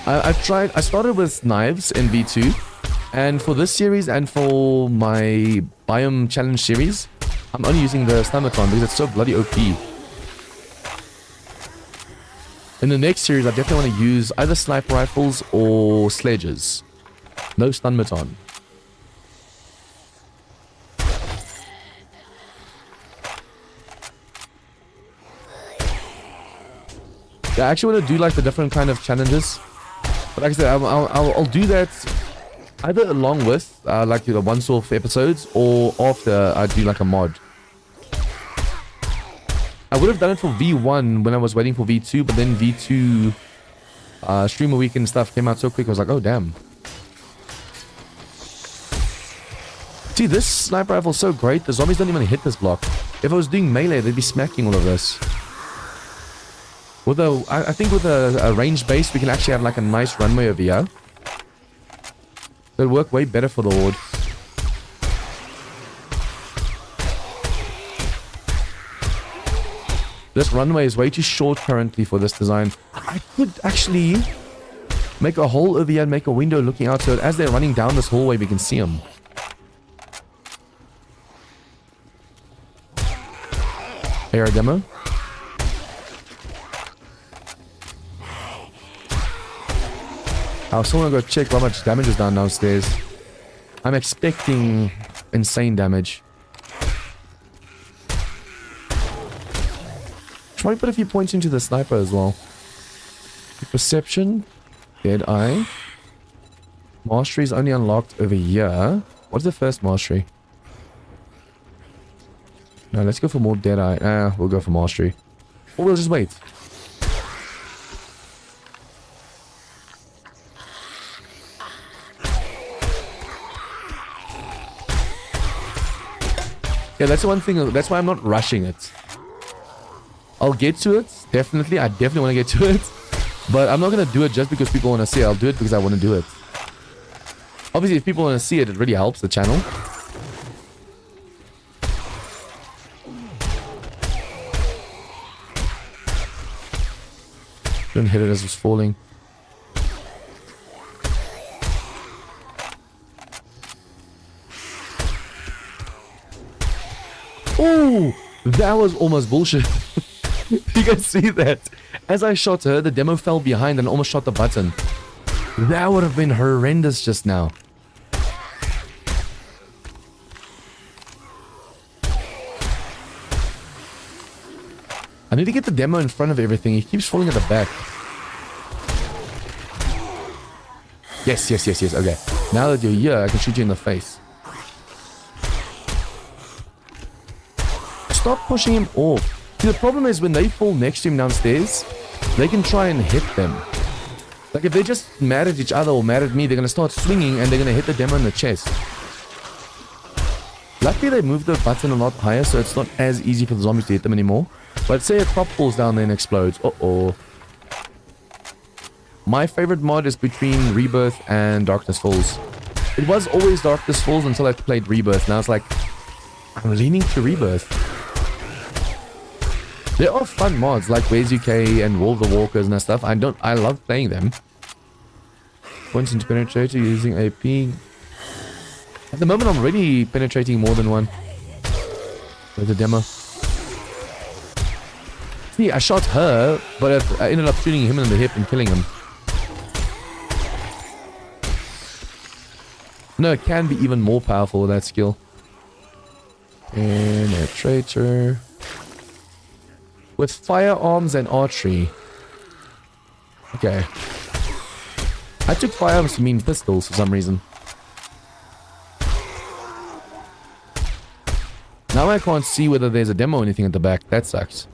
I started with knives in V2, and for this series and for my Biome challenge series, I'm only using the Stomachon because it's so bloody OP. In the next series, I definitely want to use either sniper rifles or sledges. No stun baton. Yeah, I actually want to do like the different kind of challenges. But like I said, I'll do that either along with like the once-off episodes or after I do like a mod. I would have done it for V1 when I was waiting for V2, but then V2 streamer weekend stuff came out so quick. I was like, oh damn. See, this sniper rifle is so great. The zombies don't even hit this block. If I was doing melee, they'd be smacking all of this. With I think with a range base, we can actually have like a nice runway over here. It'll work way better for the Horde. This runway is way too short currently for this design. I could actually make a hole over here and make a window looking out so that as they're running down this hallway, we can see them. AR demo. I also want to go check how much damage is done downstairs. I'm expecting insane damage. Should probably put a few points into the sniper as well. Perception. Dead eye. Mastery is only unlocked over here. What's the first mastery? No, let's go for more dead eye. We'll go for mastery. Or we'll just wait. Yeah, that's the one thing. That's why I'm not rushing it. I'll get to it. Definitely. I definitely want to get to it. But I'm not going to do it just because people want to see it. I'll do it because I want to do it. Obviously, if people want to see it, it really helps the channel. Don't hit it as it's falling. Oh, that was almost bullshit. You guys see that? As I shot her, the demo fell behind and almost shot the button. That would have been horrendous just now. I need to get the demo in front of everything. He keeps falling at the back. Yes, yes, yes, yes. Okay. Now that you're here, I can shoot you in the face. Stop pushing him off. See, the problem is when they fall next to him downstairs, they can try and hit them. Like if they're just mad at each other or mad at me, they're going to start swinging and they're going to hit the demo in the chest. Luckily they moved the button a lot higher, so it's not as easy for the zombies to hit them anymore. But say a prop falls down there and explodes. Uh-oh. My favorite mod is between Rebirth and Darkness Falls. It was always Darkness Falls until I played Rebirth. Now it's like, I'm leaning to Rebirth. There are fun mods like Where's UK and War of the Walkers and that stuff. I love playing them. Points into penetrator using AP. At the moment I'm already penetrating more than one. There's a demo. See, I shot her, but I ended up shooting him in the hip and killing him. No, it can be even more powerful with that skill. Penetrator. With firearms and archery. Okay. I took firearms to mean pistols for some reason. Now I can't see whether there's a demo or anything at the back. That sucks.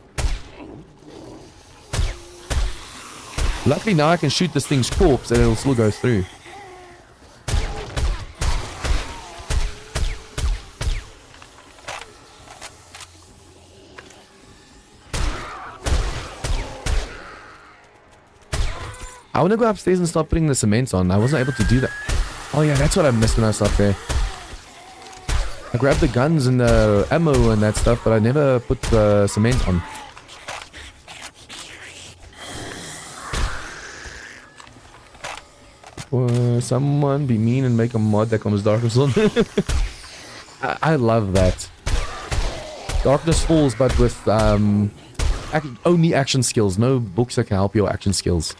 Luckily now I can shoot this thing's corpse and it'll still go through. I want to go upstairs and start putting the cement on. I wasn't able to do that. Oh yeah, that's what I missed when I was up there. I grabbed the guns and the ammo and that stuff, but I never put the cement on. Someone be mean and make a mod that comes Darkness on. I love that. Darkness Falls, but with only action skills. No books that can help your action skills.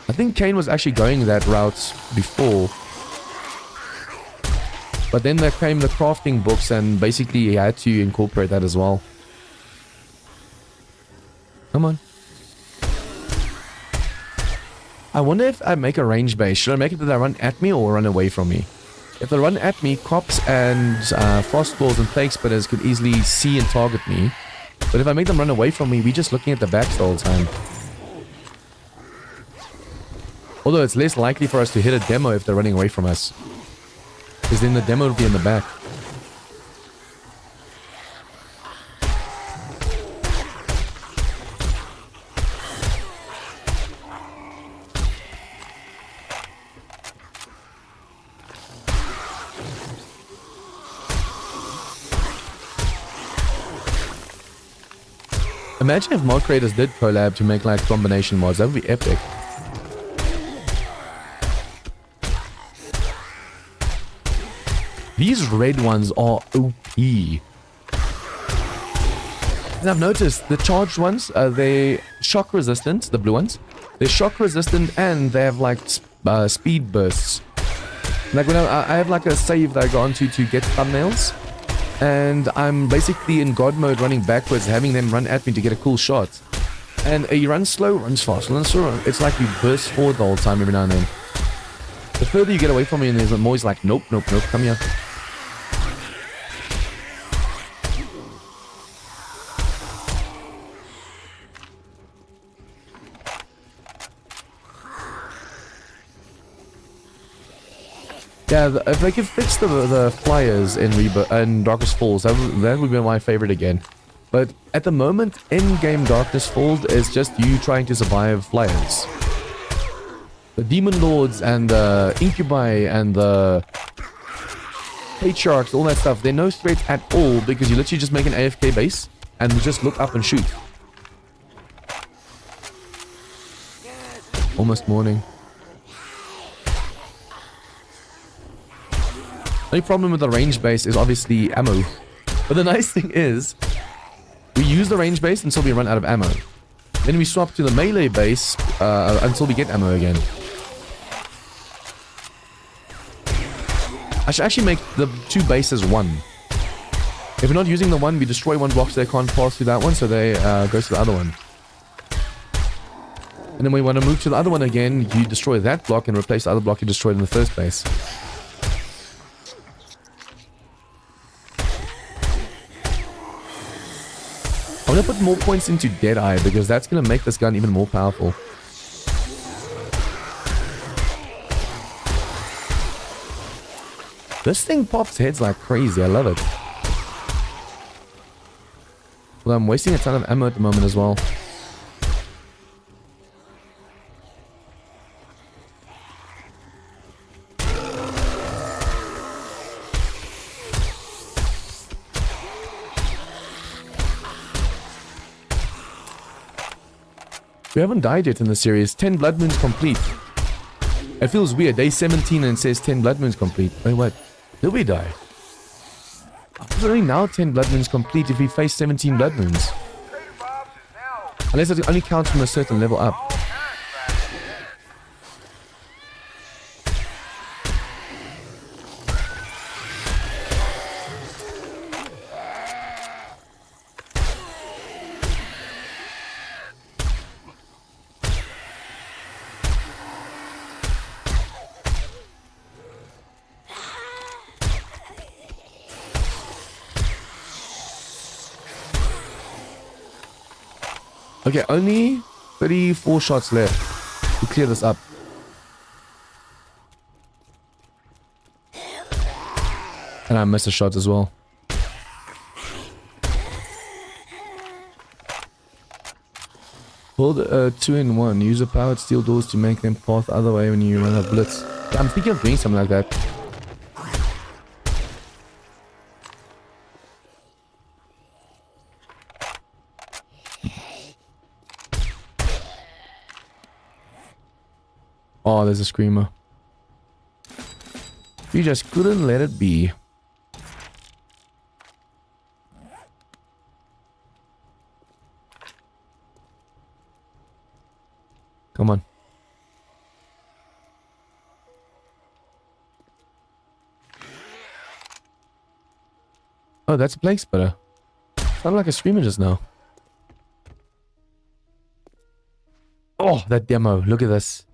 I think Kane was actually going that route before. But then there came the crafting books and basically he had to incorporate that as well. Come on. I wonder if I make a range base. Should I make it that they run at me or run away from me? If they run at me, cops and frostballs and plague spitters could easily see and target me. But if I make them run away from me, we're just looking at the backs the whole time. Although it's less likely for us to hit a demo if they're running away from us. Because then the demo will be in the back. Imagine if mod creators did collab to make like combination mods. That would be epic. These red ones are OP. And I've noticed the charged ones, they're shock resistant, the blue ones. They're shock resistant and they have like speed bursts. Like when I have like a save that I go onto to get thumbnails. And I'm basically in God mode running backwards, having them run at me to get a cool shot. And he runs slow, runs fast, runs slow. It's like you burst forward the whole time every now and then. The further you get away from me, and I'm always like, nope, nope, nope, come here. Yeah, if they could fix the flyers in Darkness Falls, that would be my favorite again. But at the moment, in-game Darkness Falls is just you trying to survive flyers. The Demon Lords and the Incubi and the Patriarchs, all that stuff, they're no threat at all because you literally just make an AFK base and you just look up and shoot. Almost morning. The only problem with the range base is obviously ammo. But the nice thing is, we use the range base until we run out of ammo. Then we swap to the melee base until we get ammo again. I should actually make the two bases one. If we're not using the one, we destroy one block so they can't pass through that one, so they go to the other one. And then when we want to move to the other one again, you destroy that block and replace the other block you destroyed in the first base. I'm going to put more points into Deadeye because that's going to make this gun even more powerful. This thing pops heads like crazy. I love it. Well, I'm wasting a ton of ammo at the moment as well. We haven't died yet in the series. 10 blood moons complete. It feels weird. Day 17 and it says 10 blood moons complete. Wait, what? Did we die? It's only now 10 blood moons complete if we face 17 blood moons. Unless it only counts from a certain level up. Okay, only 34 shots left to clear this up. And I missed a shot as well. Hold 2-in-1. Use a powered steel doors to make them path the other way when you run a blitz. Yeah, I'm thinking of doing something like that. Oh, there's a screamer. You just couldn't let it be. Come on. Oh, that's a plague spitter. Sounded like a screamer just now. Oh, that demo. Look at this.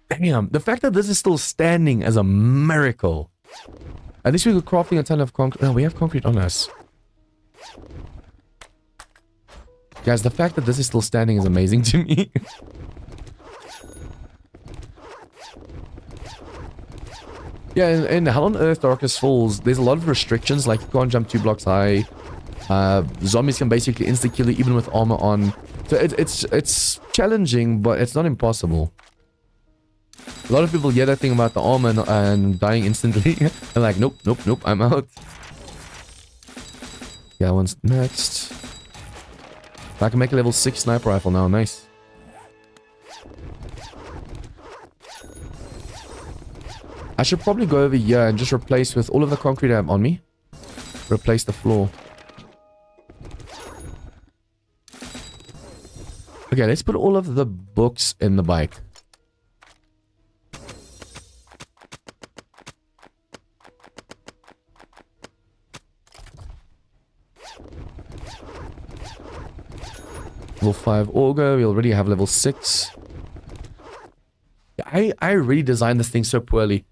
Damn. The fact that this is still standing is a miracle. At least we could crafting a ton of concrete. Oh, we have concrete on us. Guys, the fact that this is still standing is amazing to me. Yeah, in Hell on Earth Darkest Falls, there's a lot of restrictions, like you can't jump 2 blocks high. Zombies can basically insta-kill you even with armor on. So it's challenging, but it's not impossible. A lot of people hear that thing about the armor and dying instantly. They're like, nope, nope, nope, I'm out. Yeah, that one's next. I can make a level 6 sniper rifle now, nice. I should probably go over here and just replace with all of the concrete I have on me. Replace the floor. Okay, let's put all of the books in the bike. Level 5 auger, we already have level 6. I really designed this thing so poorly.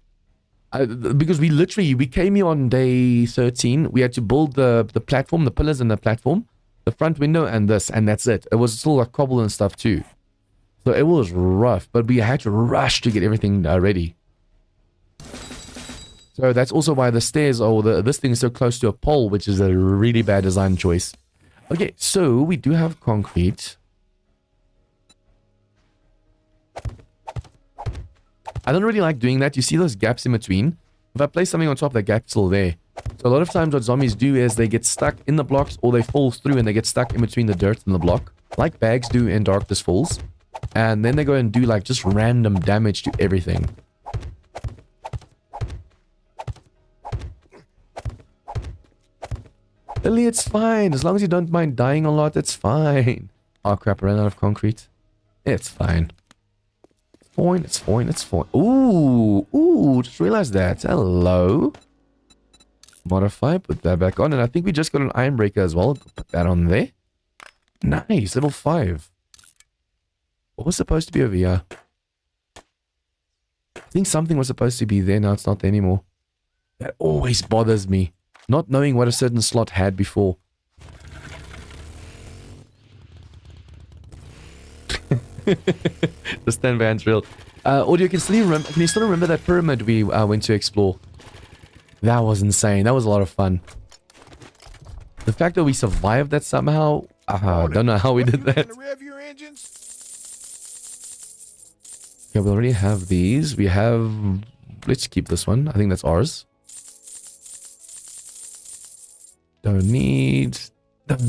Because we came here on day 13. We had to build the platform, the pillars in the platform, the front window, and this, and that's it. It was still like cobble and stuff too. So it was rough, but we had to rush to get everything ready. So that's also why the stairs, this thing is so close to a pole, which is a really bad design choice. Okay, so we do have concrete. I don't really like doing that. You see those gaps in between? If I place something on top, that gap's still there. So a lot of times what zombies do is they get stuck in the blocks or they fall through and they get stuck in between the dirt and the block. Like bags do in Darkest Falls. And then they go and do like just random damage to everything. Lily, it's fine. As long as you don't mind dying a lot, it's fine. Oh crap, I ran out of concrete. It's fine. It's fine, it's fine, it's fine. Ooh, just realized that. Hello. Modify, put that back on. And I think we just got an iron breaker as well. Put that on there. Nice, level 5. What was supposed to be over here? I think something was supposed to be there. Now it's not there anymore. That always bothers me. Not knowing what a certain slot had before. The stand van's real. Audio, can you still remember that pyramid we went to explore? That was insane. That was a lot of fun. The fact that we survived that somehow, I don't know how we did that. Yeah, we already have these. We have... Let's keep this one. I think that's ours. Don't need. Those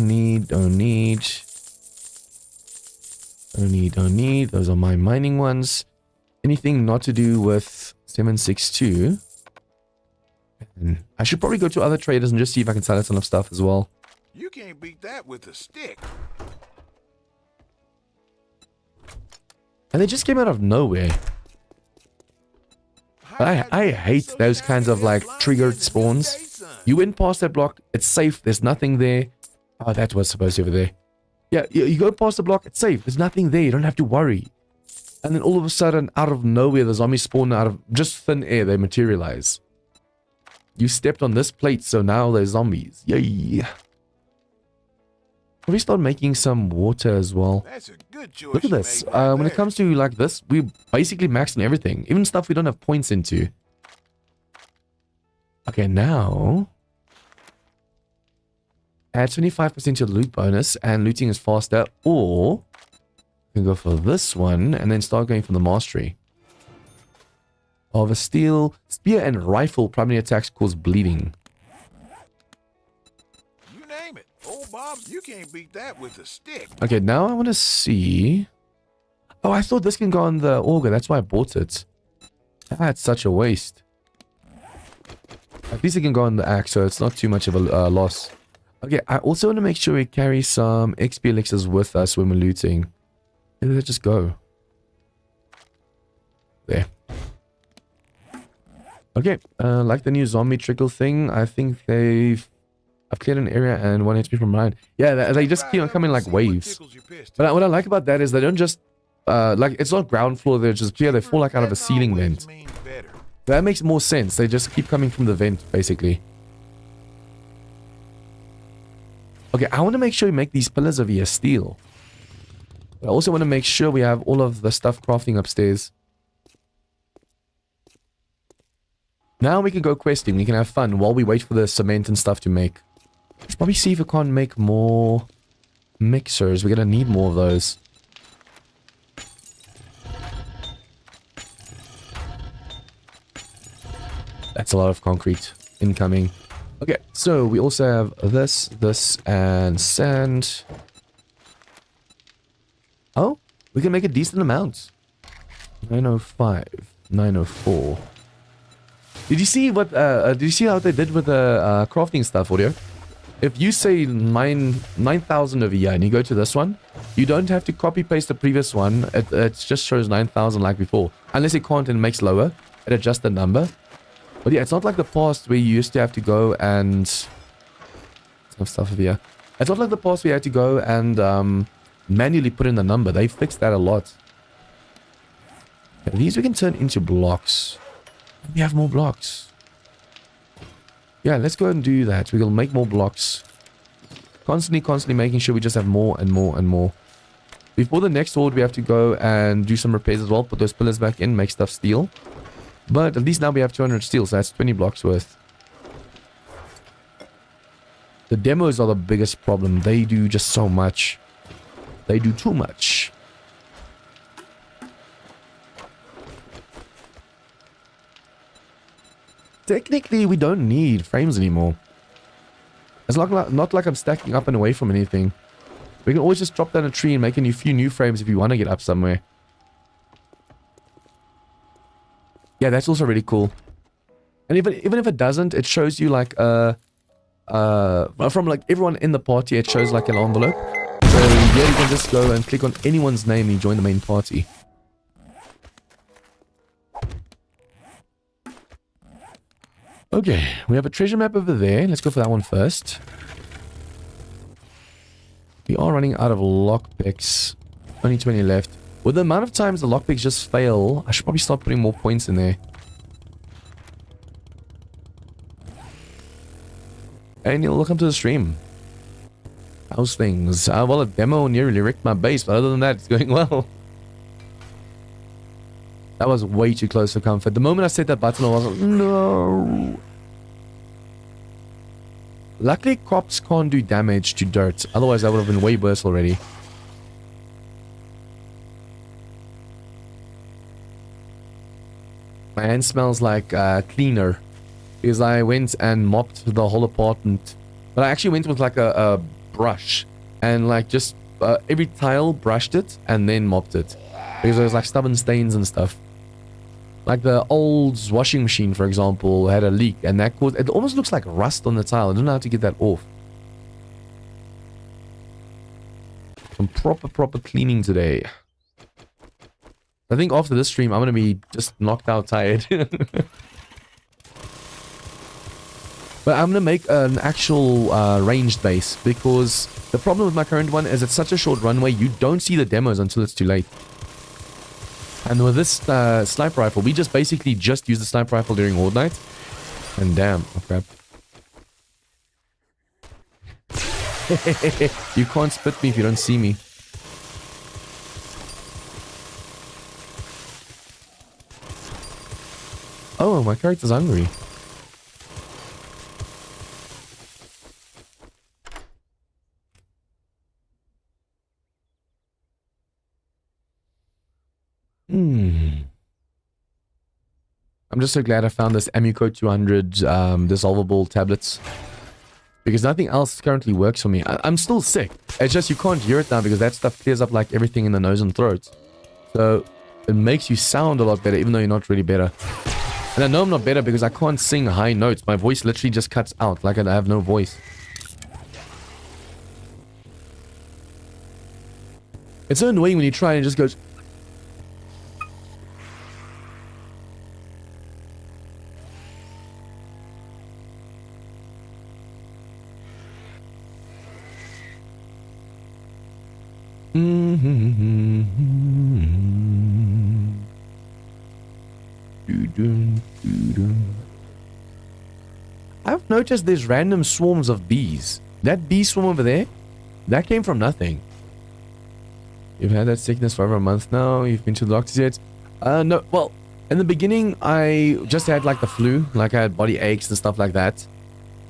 are my mining ones. Anything not to do with 762. And I should probably go to other traders and just see if I can sell some stuff as well. You can't beat that with a stick. And they just came out of nowhere. I hate those kinds of like triggered spawns. You went past that block, it's safe, there's nothing there. Oh, that was supposed to be over there. Yeah, you go past the block, it's safe, there's nothing there, you don't have to worry. And then all of a sudden, out of nowhere, the zombies spawn out of just thin air, they materialize. You stepped on this plate, so now they're zombies. Yay! Probably start making some water as well. That's a good choice. Look at you this. made right When it there. comes to like this, we basically maxed on everything. Even stuff we don't have points into. Okay, now... add 25% to the loot bonus, and looting is faster. Or... we can go for this one, and then start going for the mastery. Of a steel, spear, and rifle primary attacks cause bleeding. You name it. Old Bob, you can't beat that with a stick. Okay, now I want to see... oh, I thought this can go on the auger. That's why I bought it. That's such a waste. At least it can go on the axe, so it's not too much of a loss. Okay, I also want to make sure we carry some XP elixirs with us when we're looting. Where did it just go? There. Okay, like the new zombie trickle thing, I think I've cleared an area and 1 HP from mine. Yeah, they just keep on coming like waves. But what I like about that is they don't just, like, it's not ground floor, they're just clear, they fall like out of a ceiling vent. That makes more sense, they just keep coming from the vent, basically. Okay, I want to make sure we make these pillars of here steel. I also want to make sure we have all of the stuff crafting upstairs. Now we can go questing, we can have fun while we wait for the cement and stuff to make. Let's probably see if we can't make more mixers. We're going to need more of those. That's a lot of concrete incoming. Okay, so we also have this, and sand. Oh, we can make a decent amount. 905, 904. Did you see what? Did you see how they did with the crafting stuff, Audio? If you say 9,000 over here and you go to this one, you don't have to copy paste the previous one. It just shows 9,000 like before, unless it can't and makes lower. It adjusts the number. But yeah, it's not like the past where you used to have to go and some stuff over here. It's not like the past where you had to go and manually put in the number. They fixed that a lot. Okay, these we can turn into blocks. We have more blocks. Yeah, let's go and do that. We'll make more blocks. Constantly making sure we just have more and more and more. Before the next horde, we have to go and do some repairs as well. Put those pillars back in, make stuff steel. But at least now we have 200 steel, so that's 20 blocks worth. The demos are the biggest problem. They do just so much. They do too much. Technically, we don't need frames anymore. It's not like I'm stacking up and away from anything. We can always just drop down a tree and make a few new frames if you want to get up somewhere. Yeah, that's also really cool. And even if it doesn't, it shows you like from like everyone in the party, it shows like an envelope. So yeah, you can just go and click on anyone's name and you join the main party. Okay, we have a treasure map over there. Let's go for that one first. We are running out of lockpicks. Only 20 left. With the amount of times the lockpicks just fail, I should probably start putting more points in there. Hey Neil, welcome to the stream. How's things? Well, a demo nearly wrecked my base, but other than that, it's going well. That was way too close for comfort. The moment I set that button, I was like, no. Luckily, crops can't do damage to dirt. Otherwise, that would have been way worse already. My hand smells like cleaner. Because I went and mopped the whole apartment. But I actually went with like a brush. And like just every tile brushed it and then mopped it. Because there was like stubborn stains and stuff. Like the old washing machine, for example, had a leak. And that caused... it almost looks like rust on the tile. I don't know how to get that off. Some proper cleaning today. I think after this stream, I'm going to be just knocked out tired. But I'm going to make an actual ranged base. Because the problem with my current one is it's such a short runway, you don't see the demos until it's too late. And with this sniper rifle, we just basically use the sniper rifle during Horde Night. And damn, oh crap. You can't spit me if you don't see me. Oh, my character's hungry. I'm just so glad I found this M.2 dissolvable tablets. Because nothing else currently works for me. I'm still sick. It's just you can't hear it now because that stuff clears up like everything in the nose and throat. So it makes you sound a lot better even though you're not really better. And I know I'm not better because I can't sing high notes. My voice literally just cuts out like I have no voice. It's so annoying when you try and it just goes... I've noticed there's random swarms of bees. That bee swarm over there, that came from nothing. You've had that sickness for over a month now. You've been to the doctors yet? No. Well, in the beginning, I just had like the flu. Like I had body aches and stuff like that.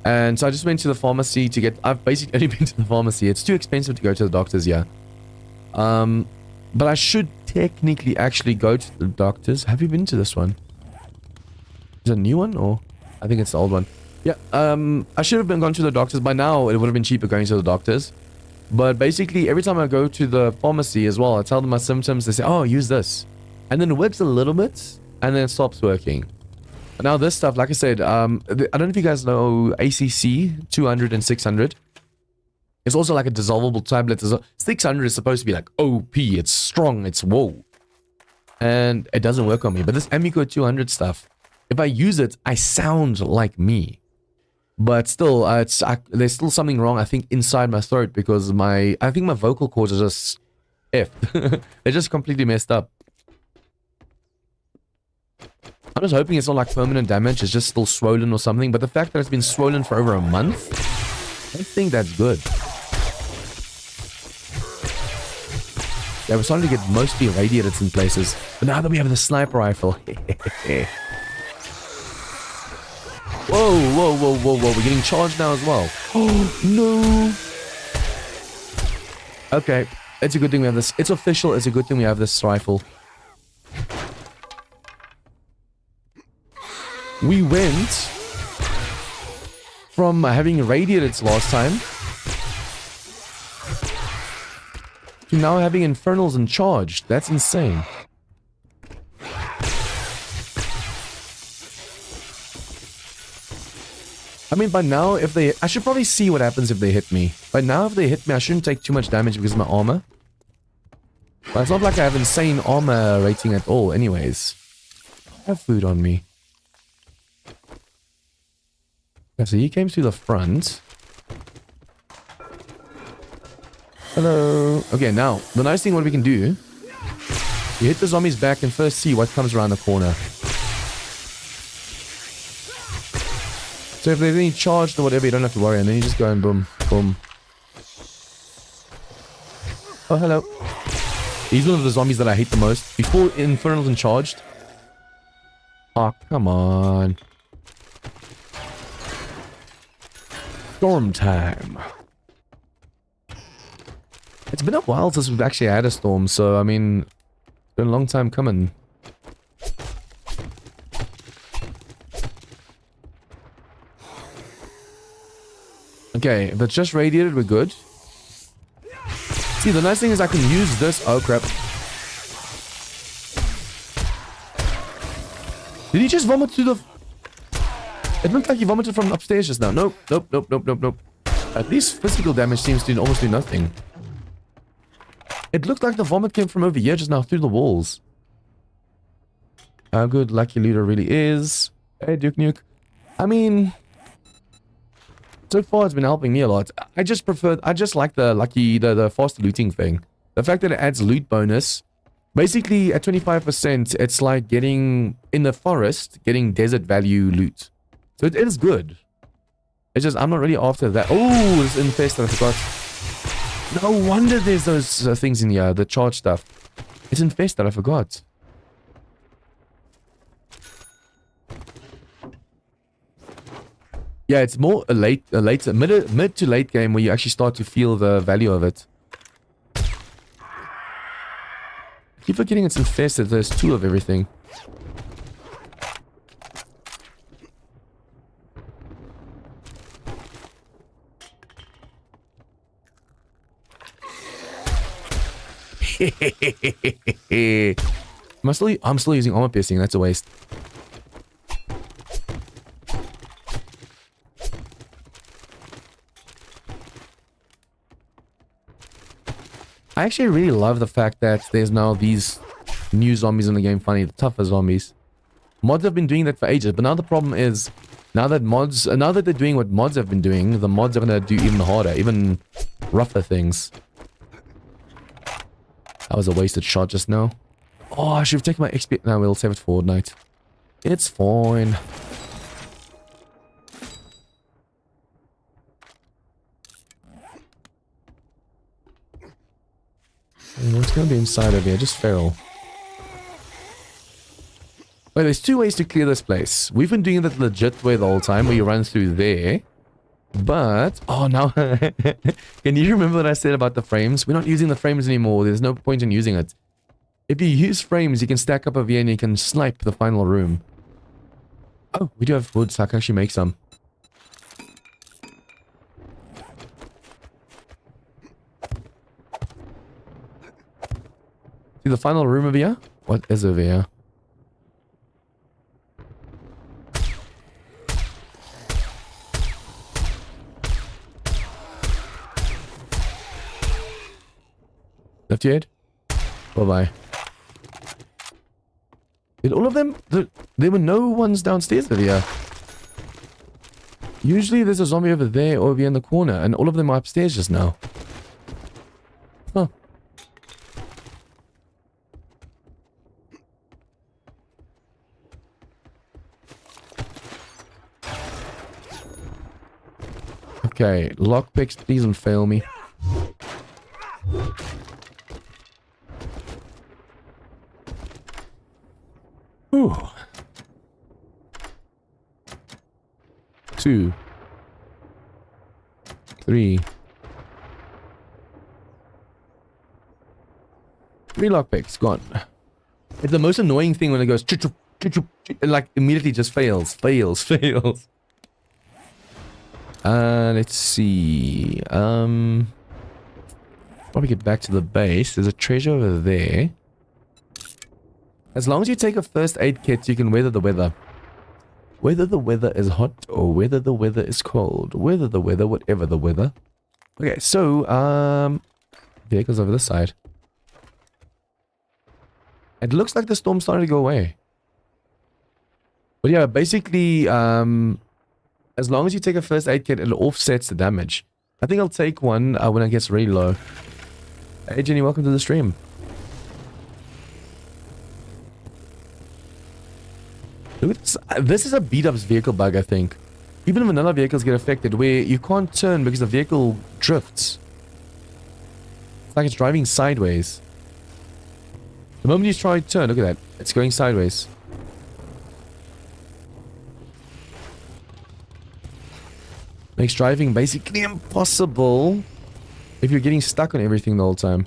And so I just went to the pharmacy to get... I've basically only been to the pharmacy. It's too expensive to go to the doctors, yeah. But I should technically actually go to the doctors. Have you been to this one? Is it a new one or... I think it's the old one. Yeah, I should have been gone to the doctors. By now, it would have been cheaper going to the doctors. But basically, every time I go to the pharmacy as well, I tell them my symptoms. They say, oh, use this. And then it works a little bit, and then it stops working. But now this stuff, like I said, I don't know if you guys know ACC 200 and 600. It's also like a dissolvable tablet. 600 is supposed to be like OP. It's strong. It's whoa. And it doesn't work on me. But this Amico 200 stuff, if I use it, I sound like me. But still, there's still something wrong, I think, inside my throat because I think my vocal cords are just effed. They're just completely messed up. I'm just hoping it's not like permanent damage. It's just still swollen or something. But the fact that it's been swollen for over a month, I think that's good. Yeah, we're starting to get mostly radiators in places. But now that we have the sniper rifle. Whoa, whoa, whoa, whoa, whoa. We're getting charged now as well. Oh, no. Okay. It's a good thing we have this. It's official. It's a good thing we have this rifle. We went from having radiators last time to now having infernals and charged. That's insane. I mean, by now, if they... I should probably see what happens if they hit me. By now, if they hit me, I shouldn't take too much damage because of my armor. But it's not like I have insane armor rating at all, anyways. I have food on me. Okay, so he came to the front. Hello. Okay, now, the nice thing what we can do... You hit the zombies back and first see what comes around the corner. So if they've been charged or whatever, you don't have to worry, and then you just go and boom, boom. Oh, hello. He's one of the zombies that I hate the most. Before Infernals and charged. Oh, come on. Storm time. It's been a while since we've actually had a storm, so I mean, it's been a long time coming. Okay, if it's just radiated, we're good. See, the nice thing is I can use this. Oh, crap. Did he just vomit through the... It looked like he vomited from upstairs just now. Nope, nope, nope, nope, nope, nope. At least physical damage seems to almost do nothing. It looked like the vomit came from over here just now through the walls. How good Lucky Looter really is. Hey, Duke Nuke. I mean... So far, it's been helping me a lot. I just like the fast looting thing. The fact that it adds loot bonus. Basically, at 25%, it's like getting, in the forest, getting desert value loot. So it is good. It's just, I'm not really after that. Oh, it's infested, I forgot. No wonder there's those things in here, the charge stuff. It's infested, I forgot. Yeah, it's more a mid to late game where you actually start to feel the value of it. I keep forgetting it's infested. There's 2 of everything. I'm still using armor piercing. That's a waste. I actually really love the fact that there's now these new zombies in the game, the tougher zombies. Mods have been doing that for ages, but now the problem is, now that they're doing what mods have been doing, the mods are gonna do even harder, even rougher things. That was a wasted shot just now. Oh, I should have taken my XP. No, we'll save it for Horde Night. It's fine. What's going to be inside of here? Just feral. Wait, there's 2 ways to clear this place. We've been doing that legit way the whole time, where you run through there. But, oh, now, can you remember what I said about the frames? We're not using the frames anymore. There's no point in using it. If you use frames, you can stack up over here and you can snipe the final room. Oh, we do have wood, so I can actually make some. See the final room over here? What is over here? Left your head? Bye-bye. Did all of them? There were no ones downstairs over here. Usually there's a zombie over there or over here in the corner, and all of them are upstairs just now. Huh. Okay, lockpicks, please don't fail me. Ooh. 2. 3. 3 lockpicks, gone. It's the most annoying thing when it goes choo-choo, choo-choo, and like immediately just fails. Let's see. Probably get back to the base. There's a treasure over there. As long as you take a first aid kit, you can weather the weather. Whether the weather is hot or whether the weather is cold. Whether the weather, whatever the weather. Okay, so, vehicles over this side. It looks like the storm's starting to go away. But yeah, basically, as long as you take a first aid kit, it offsets the damage. I think I'll take one when it gets really low. Hey Jenny, welcome to the stream. Look at this. This is a beat-ups vehicle bug, I think. Even vanilla vehicles get affected, where you can't turn because the vehicle drifts. It's like it's driving sideways. The moment you try to turn, look at that. It's going sideways. Makes driving basically impossible if you're getting stuck on everything the whole time.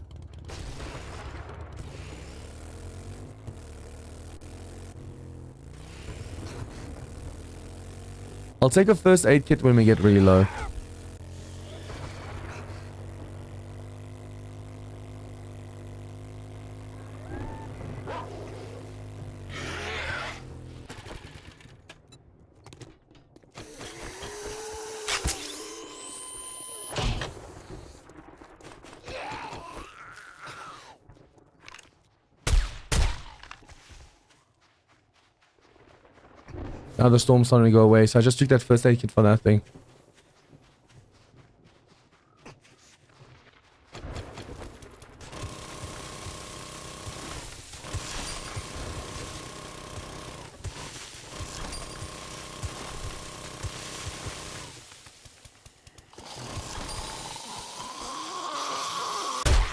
I'll take a first aid kit when we get really low. Now the storm's starting to go away, so I just took that first aid kit for that thing.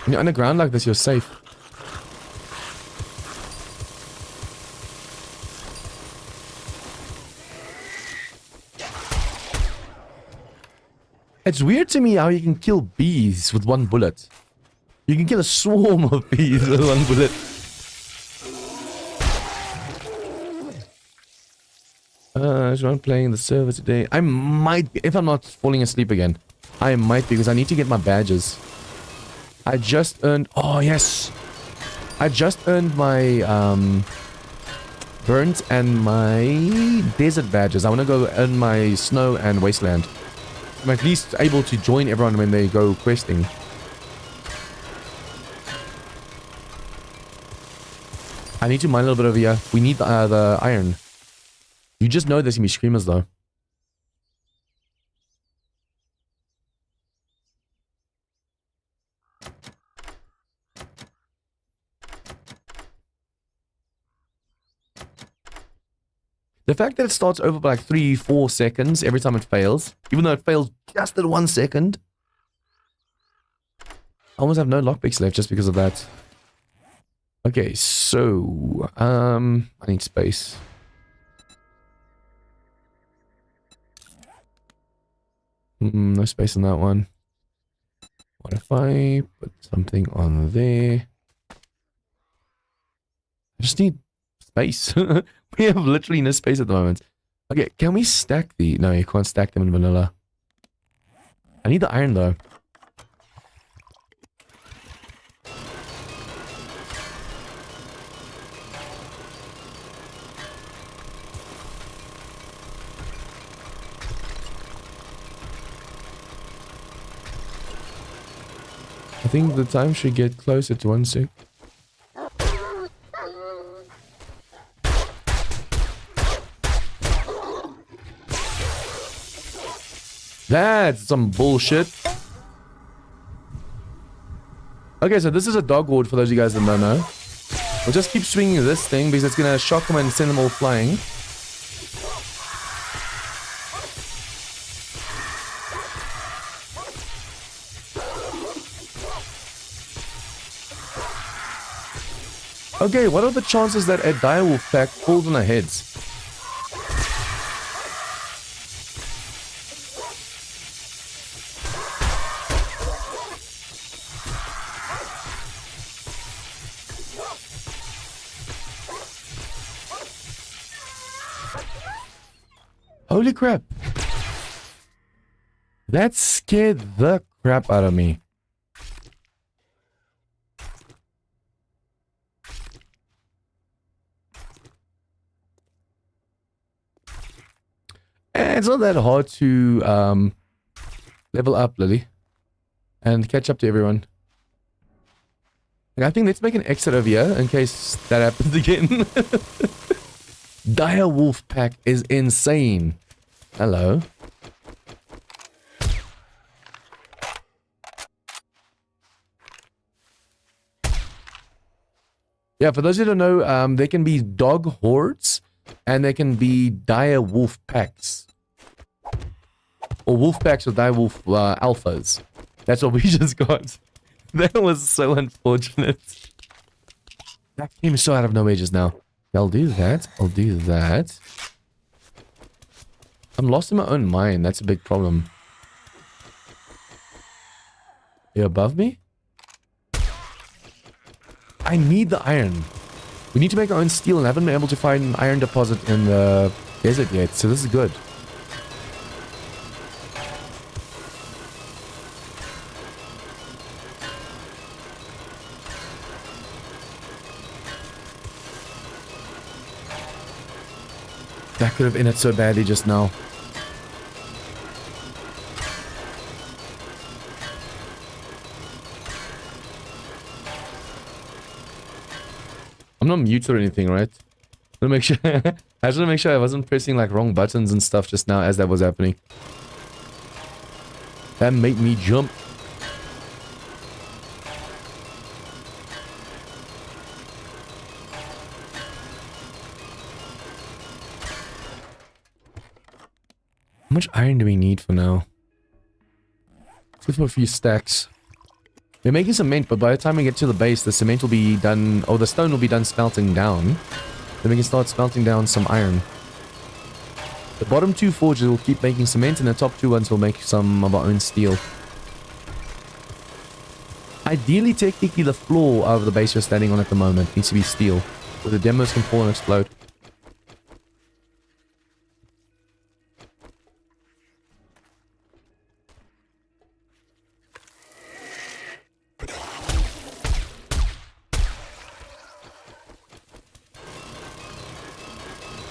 When you're underground like this, you're safe. It's weird to me how you can kill bees with one bullet. You can kill a swarm of bees with one bullet. Is Ron playing the server today? I might be, if I'm not falling asleep again. I might be, because I need to get my badges. I just earned... Oh, yes! I just earned my, burnt and my desert badges. I want to go earn my snow and wasteland. I'm at least able to join everyone when they go questing. I need to mine a little bit over here. We need the iron. You just know there's gonna be screamers though. The fact that it starts over by like 3-4 seconds every time it fails, even though it fails just at 1 second. I almost have no lockpicks left just because of that. Okay, so I need space. No space on that one. What if I put something on there? I just need space. We have literally no space at the moment. Okay, can we stack the... No, you can't stack them in vanilla. I need the iron though. I think the time should get closer to 1 sec. That's some bullshit. Okay, so this is a dog ward for those of you guys that don't know. We'll just keep swinging this thing because it's gonna shock them and send them all flying. Okay, what are the chances that a direwolf pack falls on our heads? Holy crap. That scared the crap out of me. And it's not that hard to level up, Lily. And catch up to everyone. Like, I think let's make an exit over here in case that happens again. Dire Wolf Pack is insane. Hello. Yeah, for those who don't know, there can be dog hordes and there can be dire wolf packs. Or wolf packs or dire wolf alphas. That's what we just got. That was so unfortunate. That came so out of nowhere just now. I'll do that. I'll do that. I'm lost in my own mind. That's a big problem. You're above me? I need the iron. We need to make our own steel and I haven't been able to find an iron deposit in the desert yet. So this is good. That could have ended so badly just now. I'm not mute or anything, right? I make sure I just want to make sure I wasn't pressing like wrong buttons and stuff just now as that was happening. That made me jump. How much iron do we need for now? Let's go for a few stacks. We're making cement, but by the time we get to the base, the cement will be done, or the stone will be done smelting down. Then we can start smelting down some iron. The bottom 2 forges will keep making cement, and the top 2 ones will make some of our own steel. Ideally, technically, the floor of the base we're standing on at the moment needs to be steel, where the demos can fall and explode.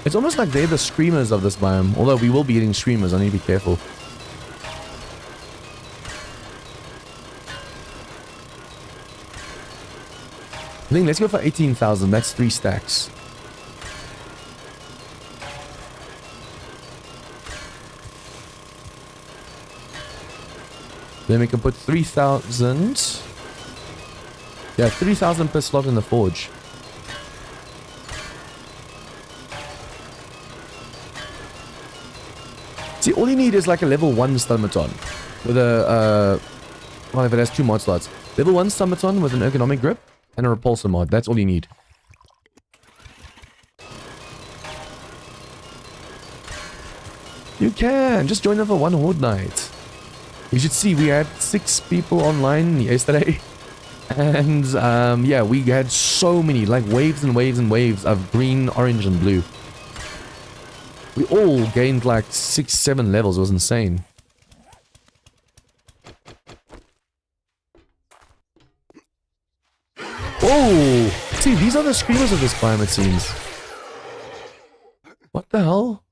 It's almost like they're the screamers of this biome, although we will be eating screamers, I need to be careful. I think let's go for 18,000, that's 3 stacks. Then we can put 3,000. Yeah, 3,000 per slot in the forge. See, all you need is like a level 1 stomaton with a, well, if it has 2 mod slots. Level 1 stomaton with an ergonomic grip and a repulsor mod. That's all you need. You can! Just join them for one Horde night. You should see, we had 6 people online yesterday. And, yeah, we had so many, like waves and waves and waves of green, orange, and blue. We all gained like 6-7 levels. It was insane. Oh! See, these are the screamers of this biome, it seems. What the hell?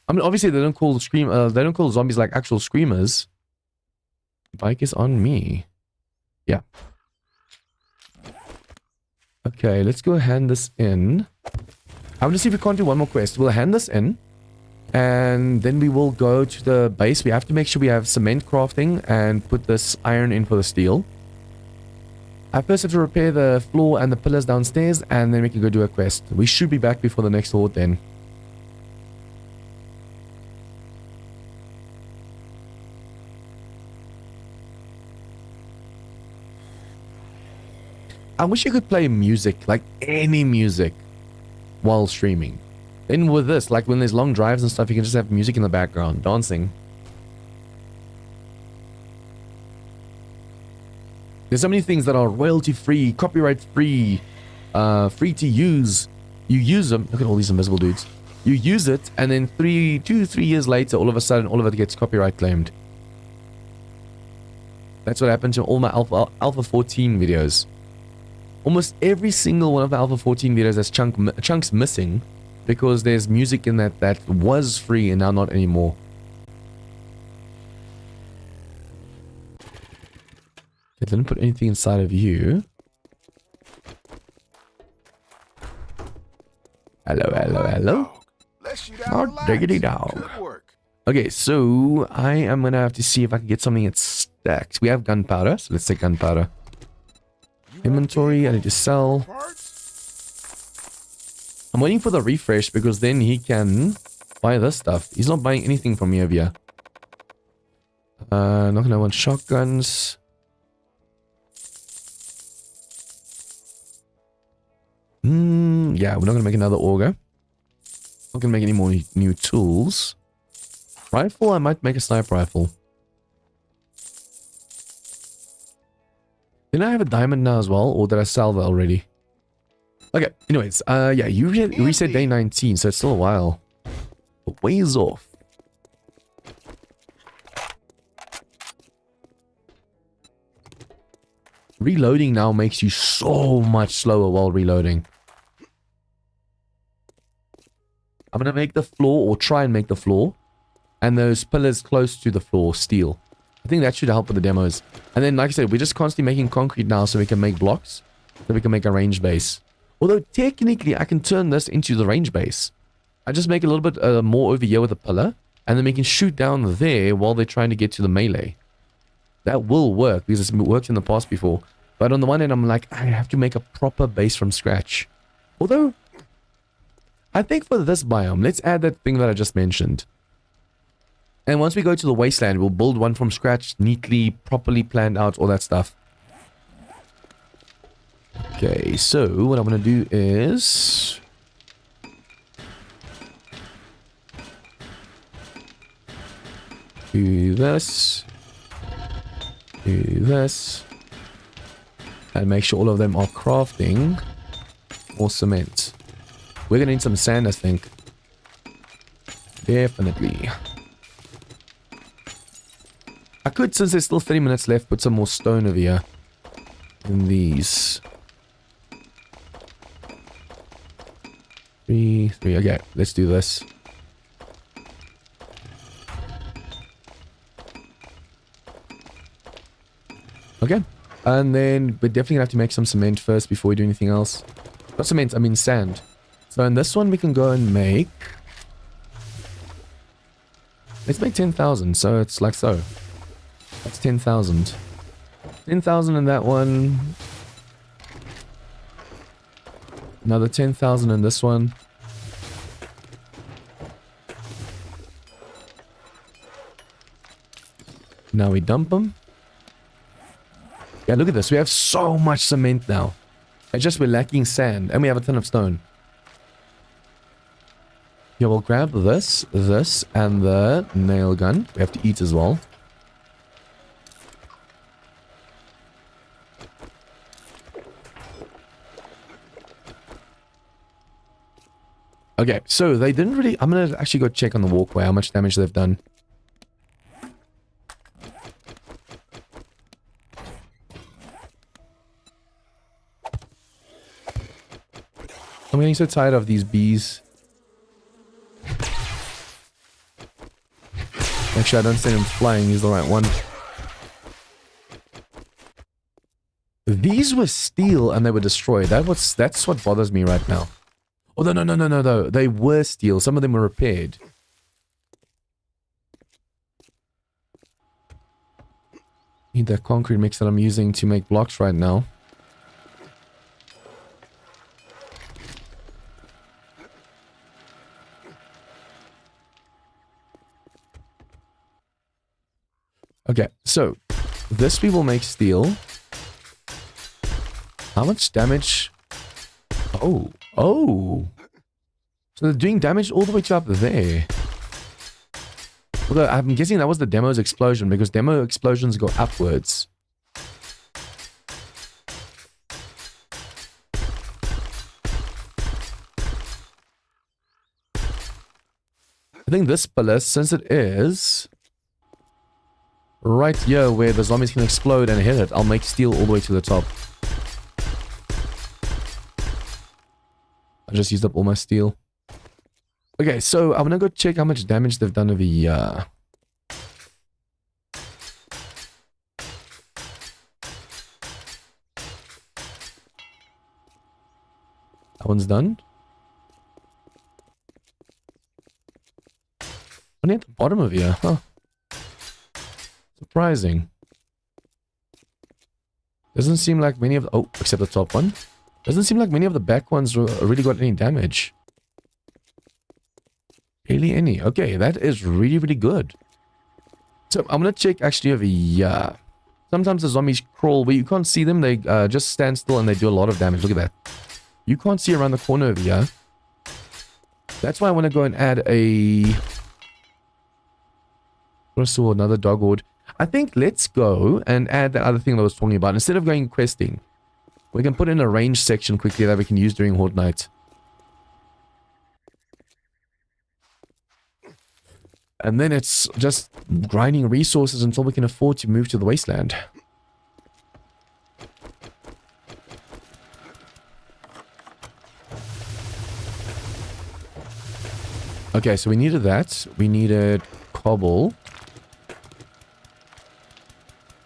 I mean, obviously they don't call they don't call zombies like actual screamers. Bike is on me. Yeah. Okay, let's go hand this in. I want to see if we can't do one more quest. We'll hand this in. And then we will go to the base. We have to make sure we have cement crafting and put this iron in for the steel. I first have to repair the floor and the pillars downstairs, and then we can go do a quest. We should be back before the next horde then. I wish you could play music, like any music, while streaming. Then with this, like when there's long drives and stuff, you can just have music in the background, dancing. There's so many things that are royalty-free, copyright-free, free to use. You use them. Look at all these invisible dudes. You use it, and then 2-3 years later, all of a sudden, all of it gets copyright claimed. That's what happened to all my Alpha 14 videos. Almost every single one of the Alpha 14 videos has chunks missing because there's music in that was free and now not anymore. I didn't put anything inside of you. Hello, hello, hello. Oh, diggity dog. Okay, so I am gonna have to see if I can get something that stacks. We have gunpowder, so let's take gunpowder. Inventory, I need to sell. I'm waiting for the refresh because then he can buy this stuff. He's not buying anything from me over here. Not gonna want shotguns. Yeah, we're not gonna make another auger. Not gonna make any more new tools. Rifle, I might make a sniper rifle. Didn't I have a diamond now as well, or did I sell that already? Okay, anyways, yeah, you reset day 19, so it's still a while. A ways off. Reloading now makes you so much slower while reloading. I'm gonna make the floor, or try and make the floor, and those pillars close to the floor steel. I think that should help with the demos. And then, like I said, we're just constantly making concrete now so we can make blocks, so we can make a range base. Although, technically, I can turn this into the range base. I just make a little bit more over here with a pillar, and then we can shoot down there while they're trying to get to the melee. That will work, because it's worked in the past before. But on the one hand, I'm like, I have to make a proper base from scratch. Although, I think for this biome, let's add that thing that I just mentioned. And once we go to the wasteland, we'll build one from scratch, neatly, properly planned out, all that stuff. Okay, so what I'm going to do is... do this. Do this. And make sure all of them are crafting more cement. We're going to need some sand, I think. Definitely. I could, since there's still 30 minutes left, put some more stone over here. In these. 3. Okay, let's do this. Okay. And then we're definitely going to have to make some cement first before we do anything else. Not cement, I mean sand. So in this one we can go and make... let's make 10,000, so it's like so. That's 10,000. 10,000 in that one. Another 10,000 in this one. Now we dump them. Yeah, look at this. We have so much cement now. It's just we're lacking sand. And we have a ton of stone. Yeah, we'll grab this, and the nail gun. We have to eat as well. Okay, so they didn't really... I'm going to actually go check on the walkway how much damage they've done. I'm getting so tired of these bees. Actually, I don't send him flying. He's the right one. These were steel and they were destroyed. That's what bothers me right now. Oh, no. They were steel. Some of them were repaired. Need that concrete mix that I'm using to make blocks right now. Okay, so this we will make steel. How much damage? Oh. So they're doing damage all the way to up there. Although I'm guessing that was the demo's explosion, because demo explosions go upwards. I think this pillar, since it is... right here where the zombies can explode and hit it, I'll make steel all the way to the top. I just used up all my steel. Okay, so I'm gonna go check how much damage they've done over here. That one's done. Only at the bottom of here, huh? Surprising. Doesn't seem like many of the... oh, except the top one. Doesn't seem like many of the back ones really got any damage. Barely any. Okay, that is really, really good. So, I'm gonna check actually over here. Sometimes the zombies crawl where you can't see them. They just stand still and they do a lot of damage. Look at that. You can't see around the corner over here. That's why I want to go and add a... I saw another dog horde. I think let's go and add that other thing that I was talking about. Instead of going questing, we can put in a range section quickly that we can use during Horde Night. And then it's just grinding resources until we can afford to move to the wasteland. Okay, so we needed that. We needed cobble.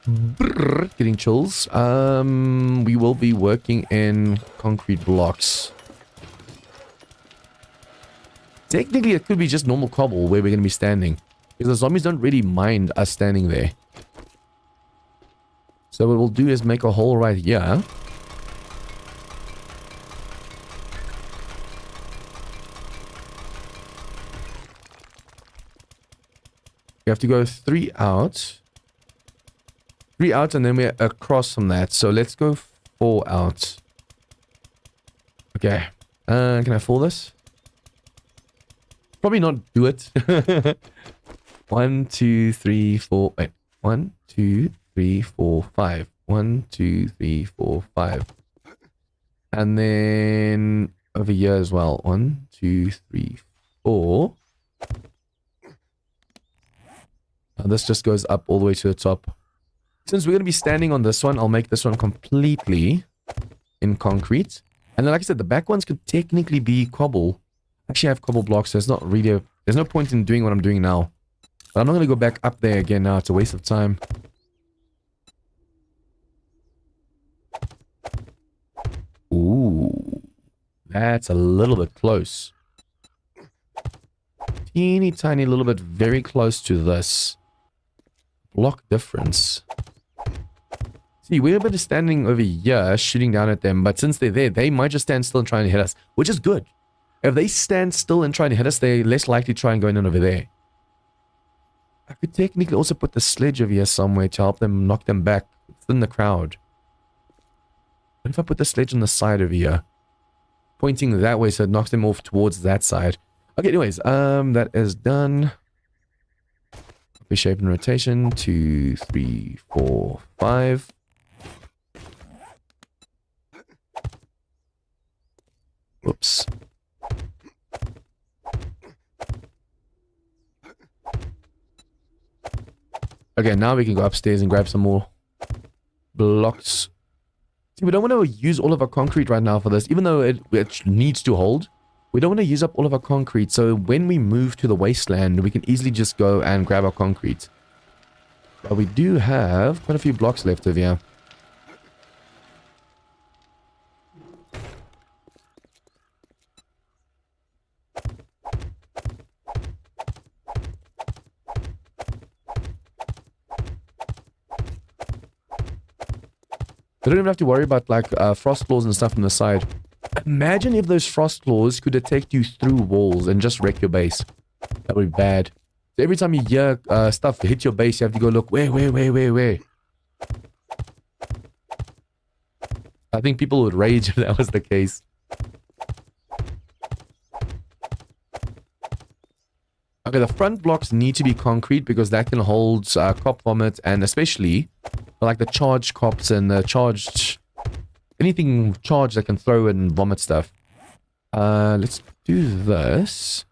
Brrr, getting chills. We will be working in concrete blocks. Technically, it could be just normal cobble where we're going to be standing. Because the zombies don't really mind us standing there. So what we'll do is make a hole right here. We have to go 3 out. 3 out, and then we're across from that. So let's go 4 out. Okay. Can I fall this? Probably not do it. 1, 2, 3, 4. Wait. 1, 2, 3, 4, 5. 1, 2, 3, 4, 5. And then over here as well. 1, 2, 3, 4. And this just goes up all the way to the top. Since we're going to be standing on this one, I'll make this one completely in concrete. And then, like I said, the back ones could technically be cobble. Actually, I have cobble blocks, so it's not really there's no point in doing what I'm doing now. But I'm not going to go back up there again now. It's a waste of time. Ooh. That's a little bit close. Teeny tiny little bit very close to this. Block difference. See, we're a bit standing over here, shooting down at them, but since they're there, they might just stand still and try and hit us, which is good. If they stand still and try and hit us, they're less likely to try and go in over there. I could technically also put the sledge over here somewhere to help them knock them back within the crowd. What if I put the sledge on the side over here? Pointing that way so it knocks them off towards that side. Okay, anyways, that is done. Copy shape and rotation. 2, 3, 4, 5. Whoops. Okay, now we can go upstairs and grab some more blocks. See, we don't want to use all of our concrete right now for this, even though it needs to hold. We don't want to use up all of our concrete, so when we move to the wasteland, we can easily just go and grab our concrete. But we do have quite a few blocks left over here. We don't even have to worry about like frost claws and stuff on the side. Imagine if those frost claws could detect you through walls and just wreck your base. That would be bad. So every time you hear stuff hit your base, you have to go look, where? I think people would rage if that was the case. Okay, the front blocks need to be concrete because that can hold cop vomit, and especially like the charged cops and the charged... anything charged that can throw and vomit stuff. Let's do this.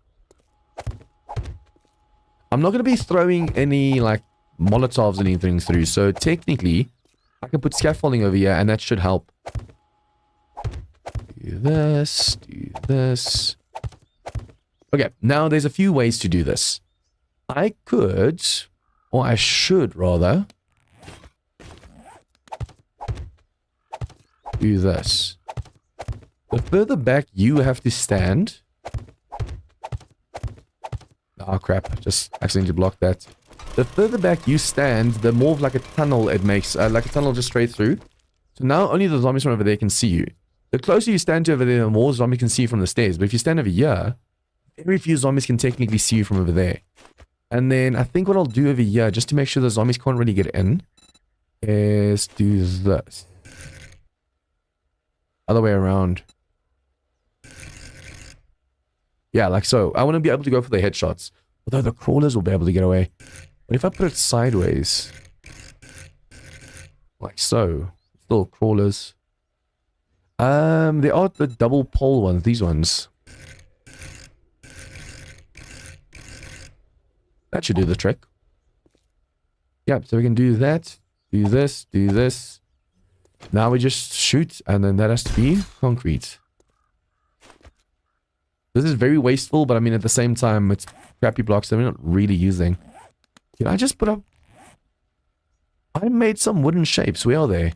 I'm not going to be throwing any, like, Molotovs or anything through, so technically, I can put scaffolding over here, and that should help. Do this, do this. Okay, now there's a few ways to do this. I could, or I should rather, do this. The further back you have to stand... oh crap, just accidentally blocked that. The further back you stand, the more of like a tunnel it makes, like a tunnel just straight through. So now only the zombies from over there can see you. The closer you stand to over there, the more zombies can see you from the stairs. But if you stand over here, very few zombies can technically see you from over there. And then I think what I'll do over here, just to make sure the zombies can't really get in, is do this. Other way around. Yeah, like so. I want to be able to go for the headshots. Although the crawlers will be able to get away. But if I put it sideways, like so, still crawlers. They are the double pole ones, these ones. That should do the trick. Yeah, so we can do that, do this, do this. Now we just shoot, and then that has to be concrete. This is very wasteful, but I mean, at the same time, it's crappy blocks that we're not really using. Did I just put up... I made some wooden shapes. Where are they?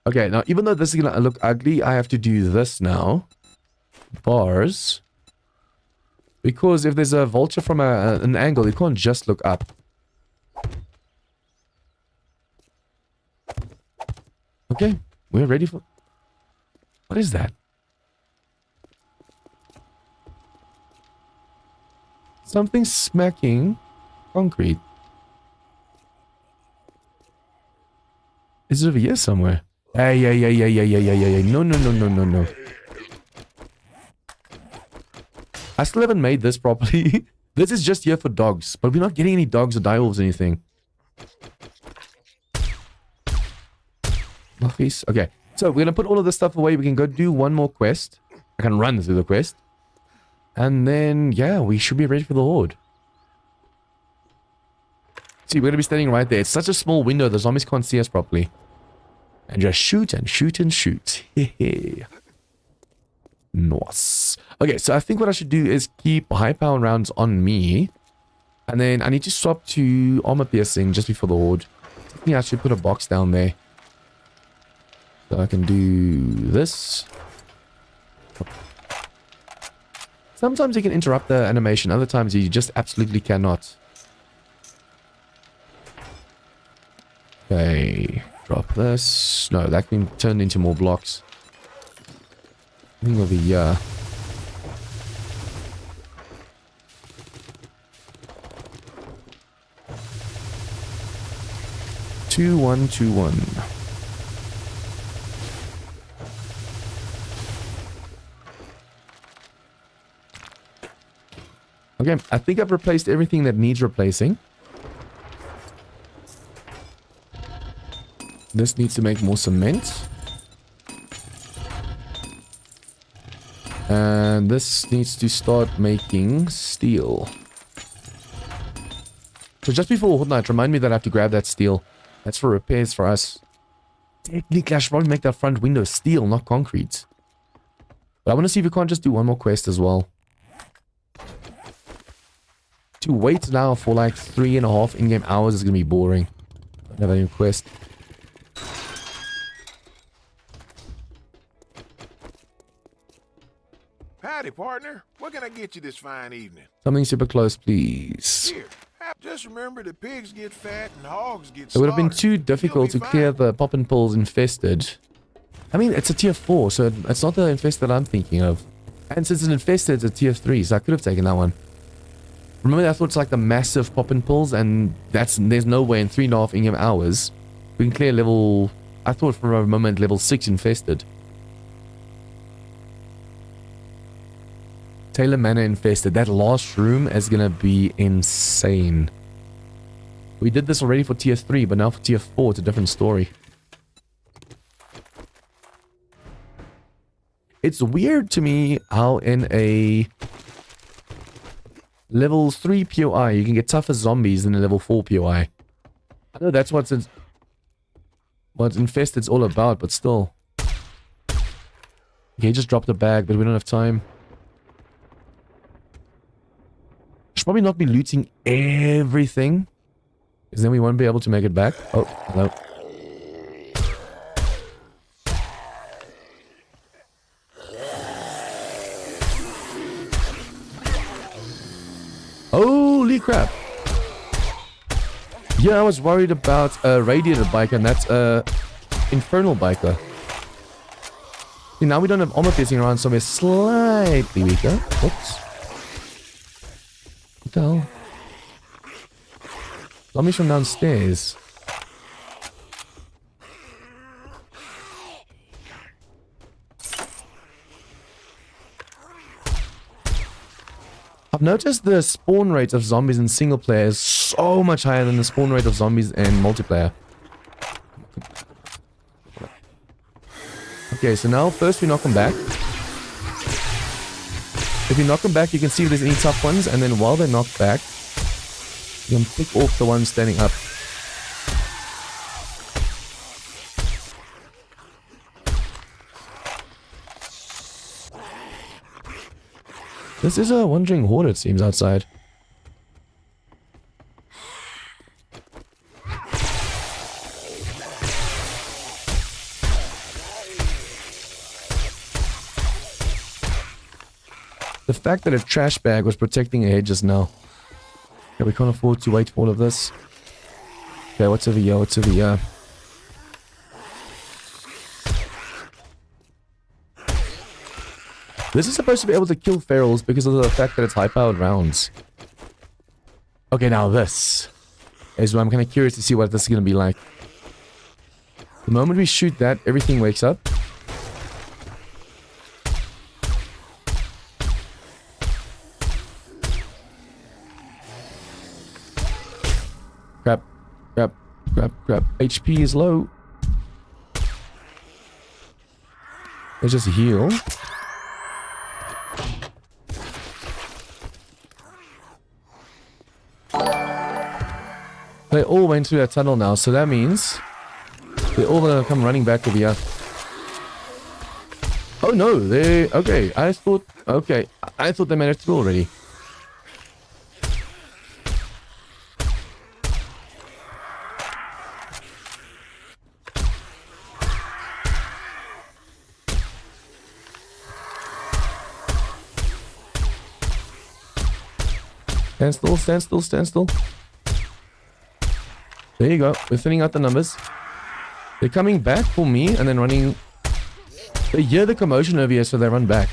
Okay, now, even though this is going to look ugly, I have to do this now. Bars. Because if there's a vulture from an angle, it can't just look up. Okay, we're ready for... what is that? Something smacking concrete. Is it over here somewhere? Hey, yeah, yeah, yeah, yeah, yeah, yeah, yeah, yeah. No, no, no, no, no, no. I still haven't made this properly. This is just here for dogs, but we're not getting any dogs or direwolves or anything. Okay, so we're gonna put all of this stuff away. We can go do one more quest. I can run through the quest. And then, yeah, we should be ready for the Horde. See, we're gonna be standing right there. It's such a small window, the zombies can't see us properly. And just shoot and shoot and shoot. Hehe. Nice. Okay, so I think what I should do is keep high power rounds on me. And then I need to swap to armor piercing just before the Horde. I think I should put a box down there. So I can do this. Sometimes you can interrupt the animation, other times you just absolutely cannot. Okay, drop this. No, that can turn into more blocks. I think over here. Two, 1, 2, 1. Okay, I think I've replaced everything that needs replacing. This needs to make more cement. And this needs to start making steel. So just before Horde Night, remind me that I have to grab that steel. That's for repairs for us. Technically, I should probably make that front window steel, not concrete. But I want to see if we can't just do one more quest as well. To wait now for like 3.5 in-game hours is going to be boring. I don't have any quest. Howdy, partner. What can I get you this fine evening? Something super close, please. Here, just remember the pigs get fat and hogs get It would have been slaughtered. too difficult to You'll be clear fine. the poppin' pulls infested. I mean, it's a tier 4, so it's not the infested I'm thinking of. And since it's infested, it's a tier 3, so I could have taken that one. Remember, I thought it's like the massive poppin' pulls, and there's no way in 3.5 in-game hours we can clear level... I thought for a moment level 6 infested. Taylor Manor infested. That last room is gonna be insane. We did this already for tier 3, but now for tier 4, it's a different story. It's weird to me how in a level 3 POI you can get tougher zombies than a level 4 POI. I know that's what infested's all about, but still. Okay, just dropped the bag, but we don't have time. Should probably not be looting everything, because then we won't be able to make it back. Oh, hello. Holy crap. Yeah, I was worried about a radiator biker, and that's a infernal biker. See, now we don't have armor piercing around, so we're slightly weaker. Oops. What the hell? Zombies from downstairs. I've noticed the spawn rate of zombies in single player is so much higher than the spawn rate of zombies in multiplayer. Okay, so now first we knock them back. If you knock them back, you can see if there's any tough ones, and then while they're knocked back, you can pick off the ones standing up. This is a wandering horde, it seems, outside. The fact that a trash bag was protecting a head just now. Okay, we can't afford to wait for all of this. Okay, what's over here? What's over here? This is supposed to be able to kill ferals because of the fact that it's high-powered rounds. Okay, now this is where I'm kind of curious to see what this is going to be like. The moment we shoot that, everything wakes up. Crap, crap, crap, crap. HP is low. Let's just heal. They all went through that tunnel now, so that means they're all gonna come running back over here. Oh no, they... Okay, I thought... Okay, I thought they made it through already. Stand still, stand still, stand still. There you go. We're thinning out the numbers. They're coming back for me and then running. They hear the commotion over here, so they run back.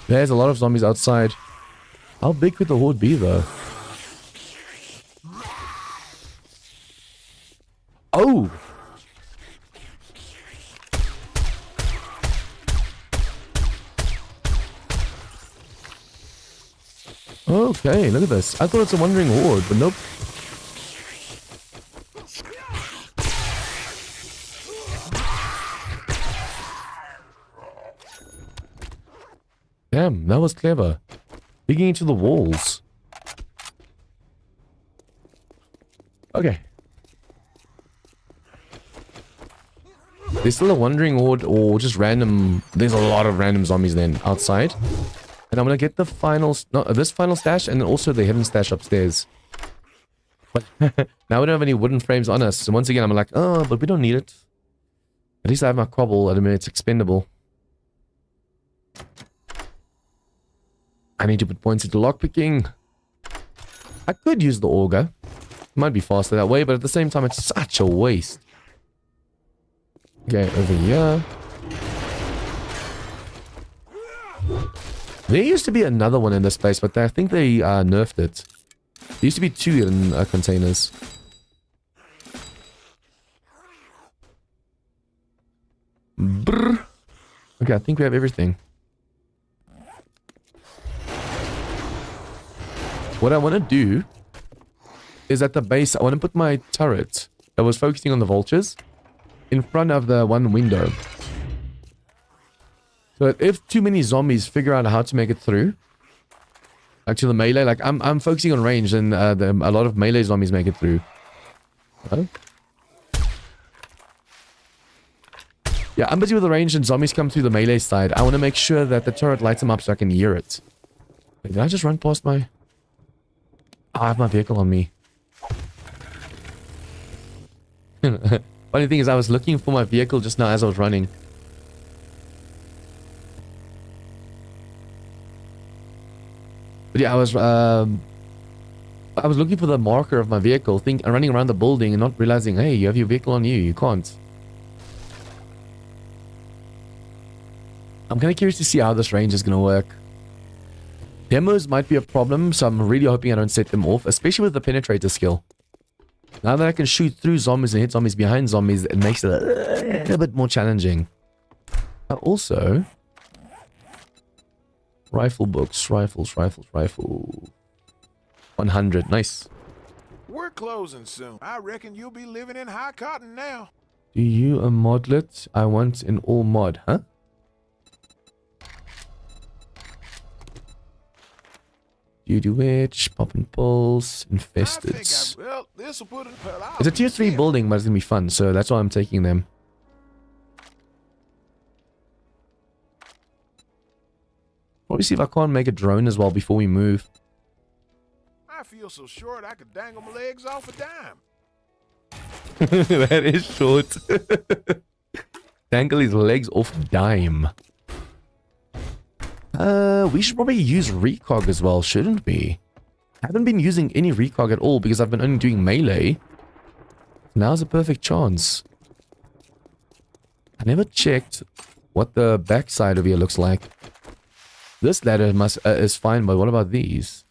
There's a lot of zombies outside. How big could the horde be, though? Oh! Okay, look at this. I thought it's a wandering horde, but nope. Damn, that was clever. Digging into the walls. Okay. There's still a wandering horde or just random... There's a lot of random zombies then outside. And I'm gonna get the final, no, this final stash and then also the hidden stash upstairs. But now we don't have any wooden frames on us. So once again, I'm like, oh, but we don't need it. At least I have my cobble. I mean, it's expendable. I need to put points into lockpicking. I could use the auger. Might be faster that way, but at the same time, it's such a waste. Okay, over here. There used to be another one in this place, but I think they nerfed it. There used to be 2 in containers. Brr. Okay, I think we have everything. What I want to do is at the base, I want to put my turret that was focusing on the vultures in front of the one window. So if too many zombies figure out how to make it through, like to the melee, like I'm focusing on range, and a lot of melee zombies make it through. Hello? Yeah, I'm busy with the range and zombies come through the melee side. I want to make sure that the turret lights them up so I can hear it. Wait, did I just run past my... Oh, I have my vehicle on me. Funny thing is, I was looking for my vehicle just now as I was running. But yeah, I was looking for the marker of my vehicle, running around the building and not realizing, hey, you have your vehicle on you. You can't. I'm kind of curious to see how this range is going to work. Demos might be a problem, so I'm really hoping I don't set them off, especially with the penetrator skill. Now that I can shoot through zombies and hit zombies behind zombies, it makes it a little bit more challenging. Also... Rifle books, rifles. 100, nice. We're closing soon. I reckon you'll be living in high cotton now. Do you a modlet? I want an all mod, huh? You do witch, pop and pulse, infested. Well, this'll put it, it's a tier 3 building, but it's gonna be fun, so that's why I'm taking them. Probably see if I can't make a drone as well before we move. I feel so short I could dangle my legs off a dime. That is short. Dangle his legs off a dime. We should probably use recog as well, shouldn't we? I haven't been using any recog at all because I've been only doing melee. Now's a perfect chance. I never checked what the backside of here looks like. This ladder is fine, but what about these?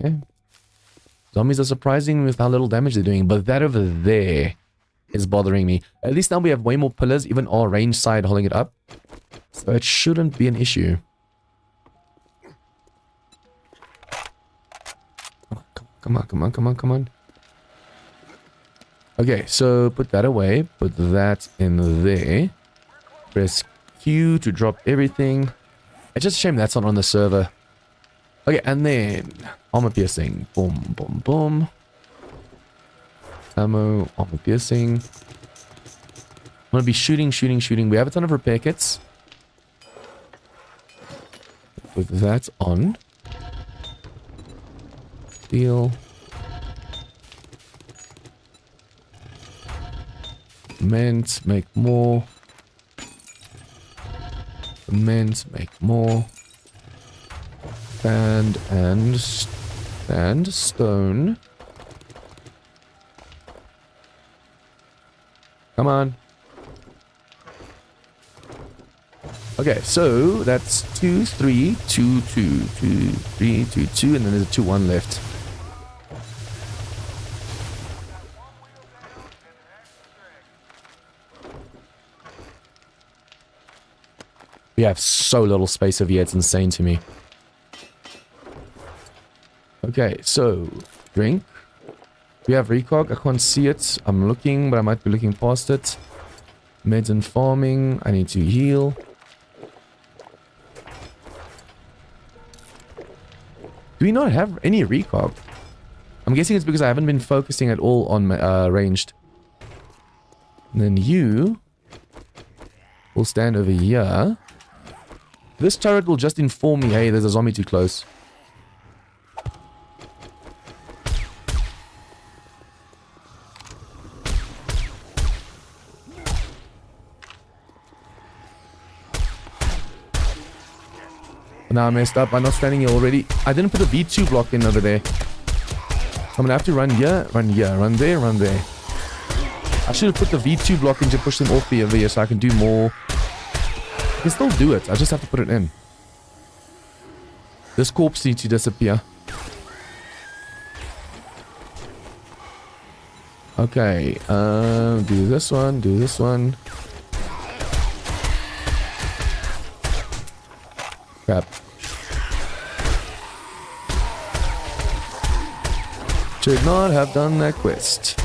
Okay. Zombies are surprising with how little damage they're doing, but that over there is bothering me. At least now we have way more pillars, even our range side holding it up. So it shouldn't be an issue. Come on, come on, come on, come on. Okay, so put that away. Put that in there. Press Q to drop everything. It's just a shame that's not on the server. Okay, and then armor piercing. Boom, boom, boom. Ammo, armor piercing. I'm gonna be shooting, shooting, shooting. We have a ton of repair kits. Put that on. Steel. Cement, make more. Cement, make more. Sand and stone. Come on. Okay, so that's 2, 3, 2, 2, 2, 3, 2, 2, and then there's a 2, 1 left. We have so little space over here, it's insane to me. Okay, so, drink. We have recog, I can't see it. I'm looking, but I might be looking past it. Meds and farming, I need to heal. Do we not have any recog? I'm guessing it's because I haven't been focusing at all on my, ranged. And then you will stand over here. This turret will just inform me, hey, there's a zombie too close. Now I messed up. I'm not standing here already. I didn't put a V2 block in over there. I'm gonna have to run here, run here, run there, run there. I should have put the V2 block in to push them off over here so I can do more. I can still do it. I just have to put it in. This corpse needs to disappear. Okay. Do this one, do this one. Crap. Should not have done that quest.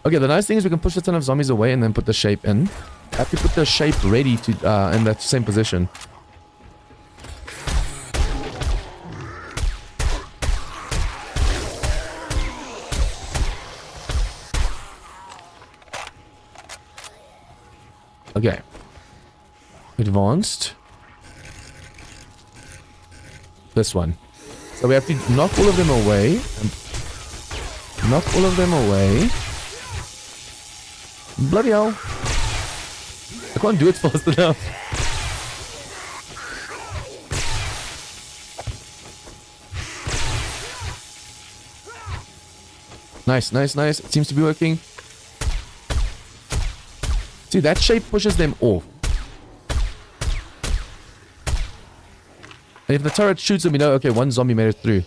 Okay, the nice thing is we can push a ton of zombies away and then put the shape in. I have to put the shape ready to in that same position. Okay. Advanced. This one. So we have to knock all of them away. And knock all of them away. Bloody hell. I can't do it fast enough. Nice, nice, nice. It seems to be working. See, that shape pushes them off. And if the turret shoots them, we know, okay, one zombie made it through.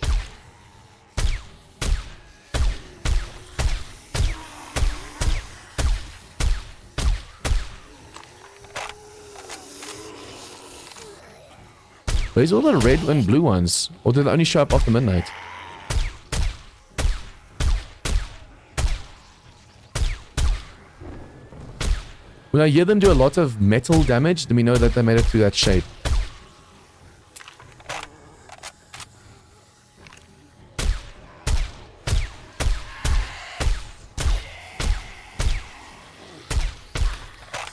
Where's all the red and blue ones? Or do they only show up after midnight? When I hear them do a lot of metal damage, then we know that they made it through that shape.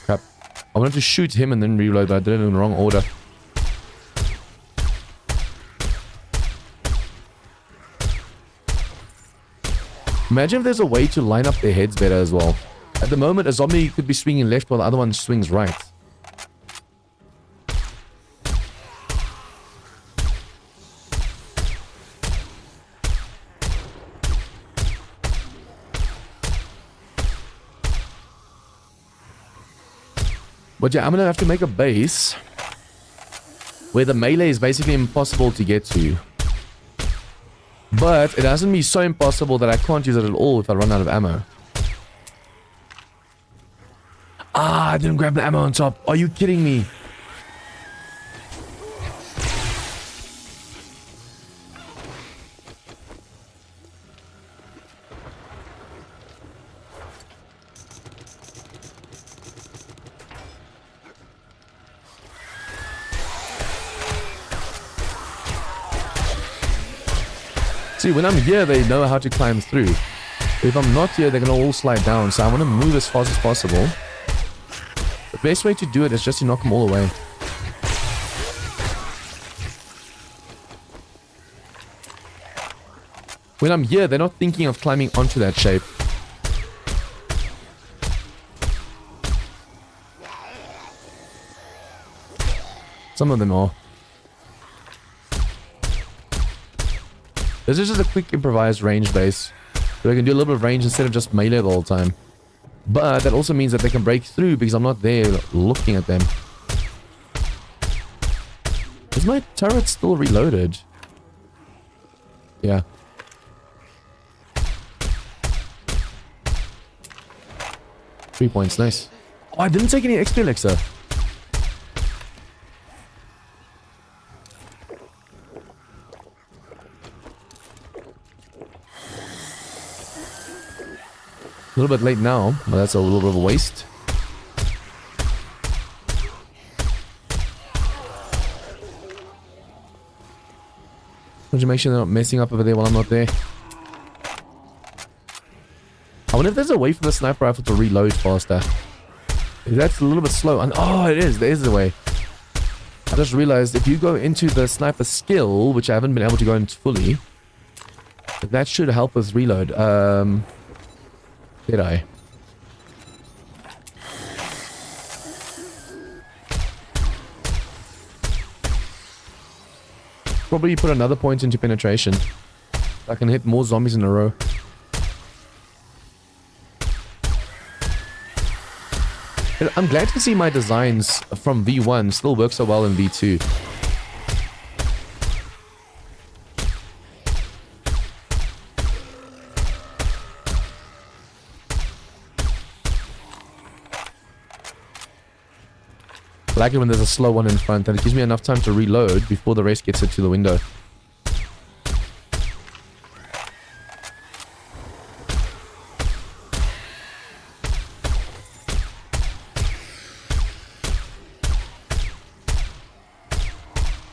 Crap. I wanted to shoot him and then reload, but I did it in the wrong order. Imagine if there's a way to line up their heads better as well. At the moment, a zombie could be swinging left while the other one swings right. But yeah, I'm gonna have to make a base where the melee is basically impossible to get to. But it hasn't been so impossible that I can't use it at all if I run out of ammo. Ah, I didn't grab the ammo on top. Are you kidding me? See, when I'm here, they know how to climb through. If I'm not here, they're going to all slide down. So I want to move as fast as possible. The best way to do it is just to knock them all away. When I'm here, they're not thinking of climbing onto that shape. Some of them are. This is just a quick improvised range base. So I can do a little bit of range instead of just melee the whole time. But that also means that they can break through because I'm not there looking at them. Is my turret still reloaded? Yeah. Three points, nice. Oh, I didn't take any XP elixir. A little bit late now, but that's a little bit of a waste. Would you make sure they're not messing up over there while I'm not there? I wonder if there's a way for the sniper rifle to reload faster. That's a little bit slow. And oh, it is. There is a way. I just realized if you go into the sniper skill, which I haven't been able to go into fully, that should help us reload. Did I? Probably put another point into penetration. I can hit more zombies in a row. I'm glad to see my designs from V1 still work so well in V2. I like it when there's a slow one in front and it gives me enough time to reload before the rest gets it to the window.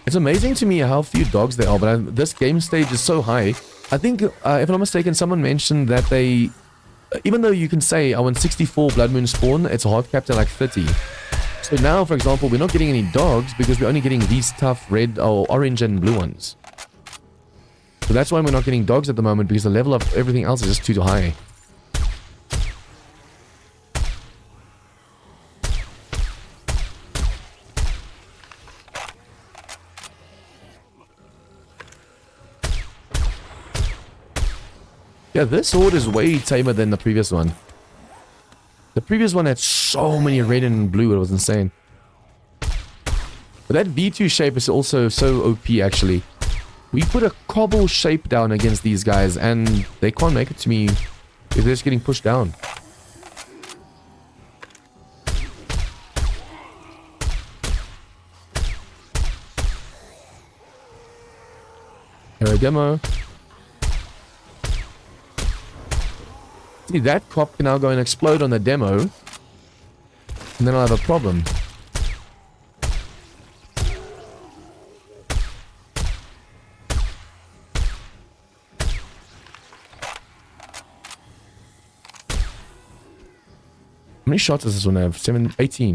It's amazing to me how few dogs there are, but this game stage is so high. I think, if I'm not mistaken, someone mentioned that they... Even though you can say, I want 64 Blood Moon spawn, it's hard capped at like 30. So now, for example, we're not getting any dogs because we're only getting these tough red or orange and blue ones. So that's why we're not getting dogs at the moment, because the level of everything else is just too high. Yeah, this horde is way tamer than the previous one. The previous one had so many red and blue, it was insane. But that V2 shape is also so OP, actually. We put a cobble shape down against these guys, and they can't make it to me if they're just getting pushed down. Hero demo. See, that cop can now go and explode on the demo, and then I'll have a problem. How many shots does this one have? 18.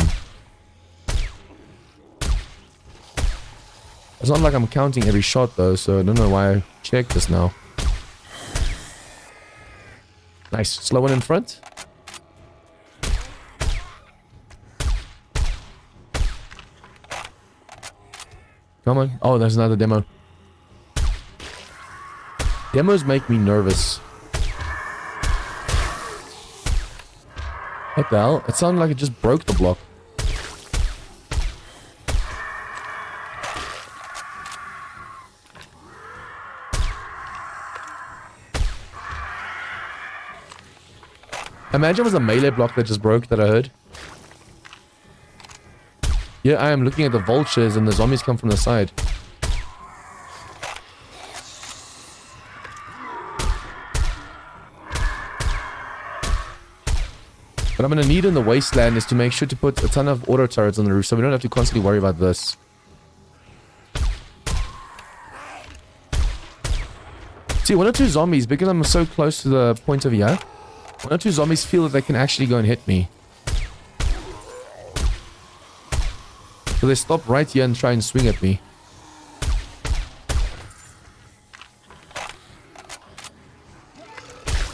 It's not like I'm counting every shot though, so I don't know why I checked this now. Nice. Slow one in front. Come on. Oh, there's another demo. Demos make me nervous. What the hell? It sounded like it just broke the block. Imagine it was a melee block that just broke that I heard. Yeah, I am looking at the vultures and the zombies come from the side. What I'm going to need in the wasteland is to make sure to put a ton of auto turrets on the roof so we don't have to constantly worry about this. See, 1 or 2 zombies, because I'm so close to the point over here, 1 or 2 zombies feel that they can actually go and hit me. So they stop right here and try and swing at me.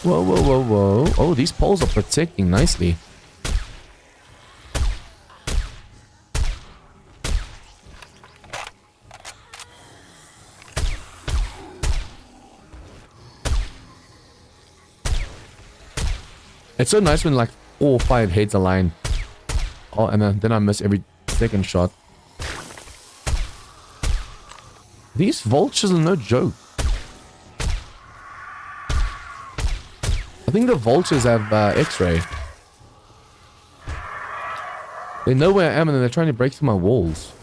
Whoa, whoa, whoa, whoa. Oh, these poles are protecting nicely. It's so nice when like 4 or 5 heads align. Oh, and then I miss every second shot. These vultures are no joke. I think the vultures have X-ray. They know where I am and they're trying to break through my walls.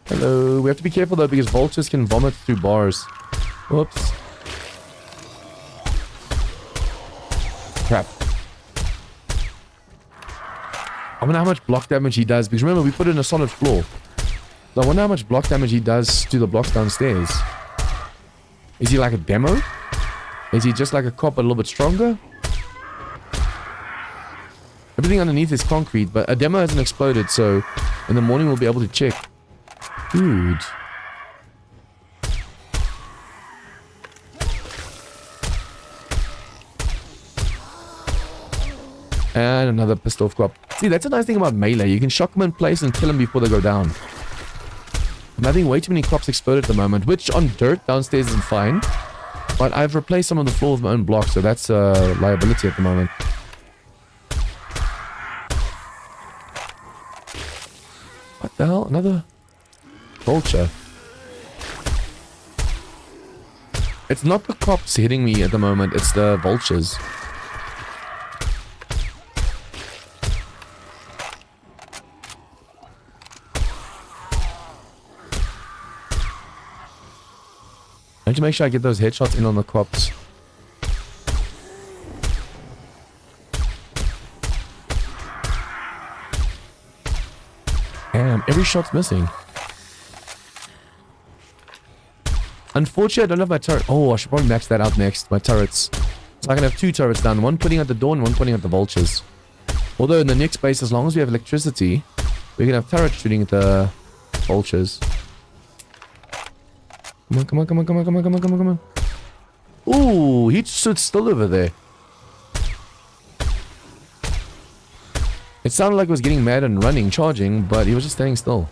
Hello. We have to be careful though because vultures can vomit through bars. Whoops. Crap. I wonder how much block damage he does because remember we put in a solid floor. So I wonder how much block damage he does to the blocks downstairs. Is he like a demo? Is he just like a cop but a little bit stronger? Everything underneath is concrete, but a demo hasn't exploded, so in the morning we'll be able to check. Dude. And another pissed off cop. See, that's a nice thing about melee. You can shock them in place and kill them before they go down. I'm having way too many crops explode at the moment, which on dirt downstairs is fine. But I've replaced some of the floor with my own blocks, so that's a liability at the moment. What the hell? Another vulture. It's not the cops hitting me at the moment, it's the vultures. I need to make sure I get those headshots in on the cops. Damn, every shot's missing. Unfortunately, I don't have my turret. Oh, I should probably max that out next. My turrets. So I can have 2 turrets down. One pointing at the door and one pointing at the vultures. Although in the next base, as long as we have electricity, we can have turrets shooting at the vultures. Come on, come on, come on, come on, come on, come on, come on, come on. Ooh, he stood still over there. It sounded like he was getting mad and running, charging, but he was just staying still.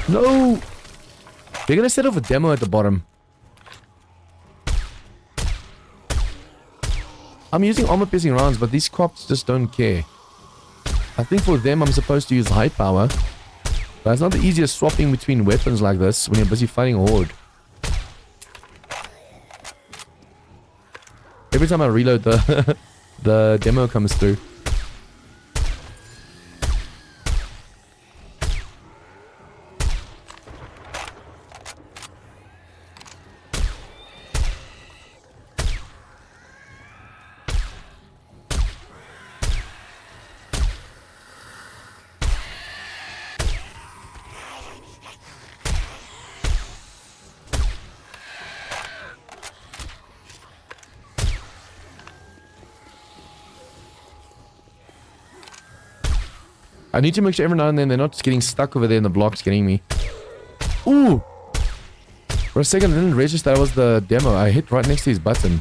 No! They're gonna set off a demo at the bottom. I'm using armor-piercing rounds, but these cops just don't care. I think for them, I'm supposed to use high power. But it's not the easiest swapping between weapons like this when you're busy fighting a horde. Every time I reload, the demo comes through. I need to make sure every now and then they're not just getting stuck over there in the blocks getting me. Ooh! For a second I didn't register that was the demo. I hit right next to his button.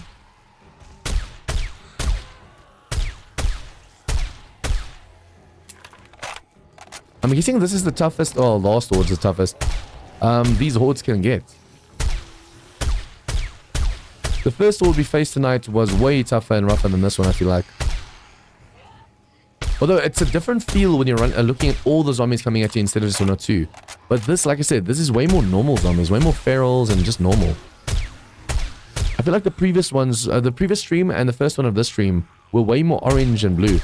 I'm guessing this is the toughest, oh, last horde's the toughest. These hordes can get. The first horde we faced tonight was way tougher and rougher than this one, I feel like. Although it's a different feel when you're looking at all the zombies coming at you instead of just one or two. But this, like I said, this is way more normal zombies, way more ferals and just normal. I feel like the previous ones, the previous stream and the first one of this stream were way more orange and blue.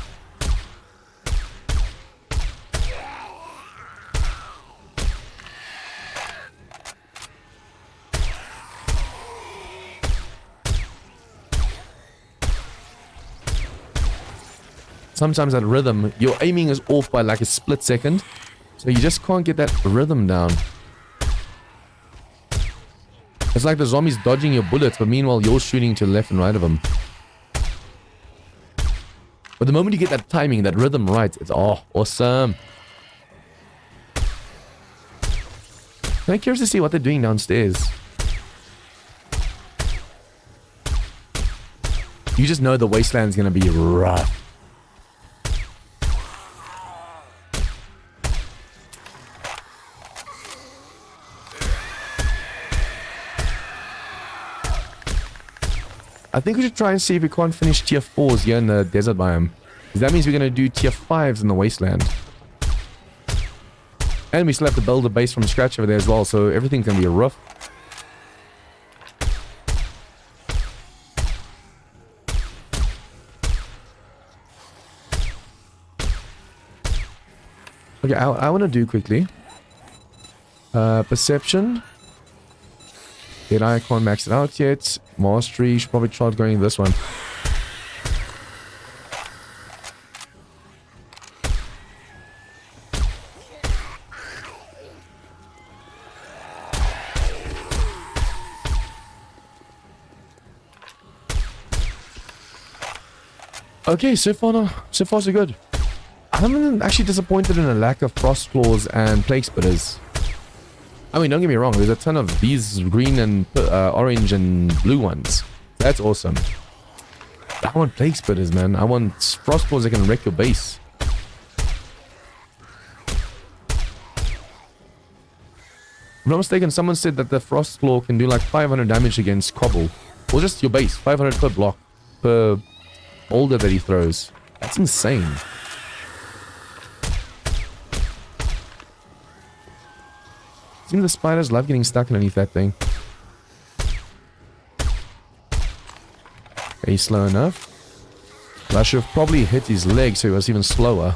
Sometimes that rhythm, your aiming is off by like a split second. So you just can't get that rhythm down. It's like the zombies dodging your bullets, but meanwhile you're shooting to the left and right of them. But the moment you get that timing, that rhythm right, it's awesome. I'm curious to see what they're doing downstairs. You just know the wasteland's gonna be rough. I think we should try and see if we can't finish tier 4s here in the desert biome. Because that means we're going to do tier 5s in the wasteland. And we still have to build a base from scratch over there as well, so everything's going to be rough. Okay, I want to do quickly. Perception. Did I can't max it out yet? Mastery, should probably try going this one. Okay, so far so good. I'm actually disappointed in a lack of frost claws and plague spitters. I mean, don't get me wrong, there's a ton of these green and orange and blue ones. That's awesome. I want plague spitters, man. I want frost claws that can wreck your base. If I'm not mistaken, someone said that the frost claw can do like 500 damage against cobble. Or just your base, 500 per block, per boulder that he throws. That's insane. Seems the spiders love getting stuck underneath that thing. Okay, he's slow enough. But I should have probably hit his leg so he was even slower.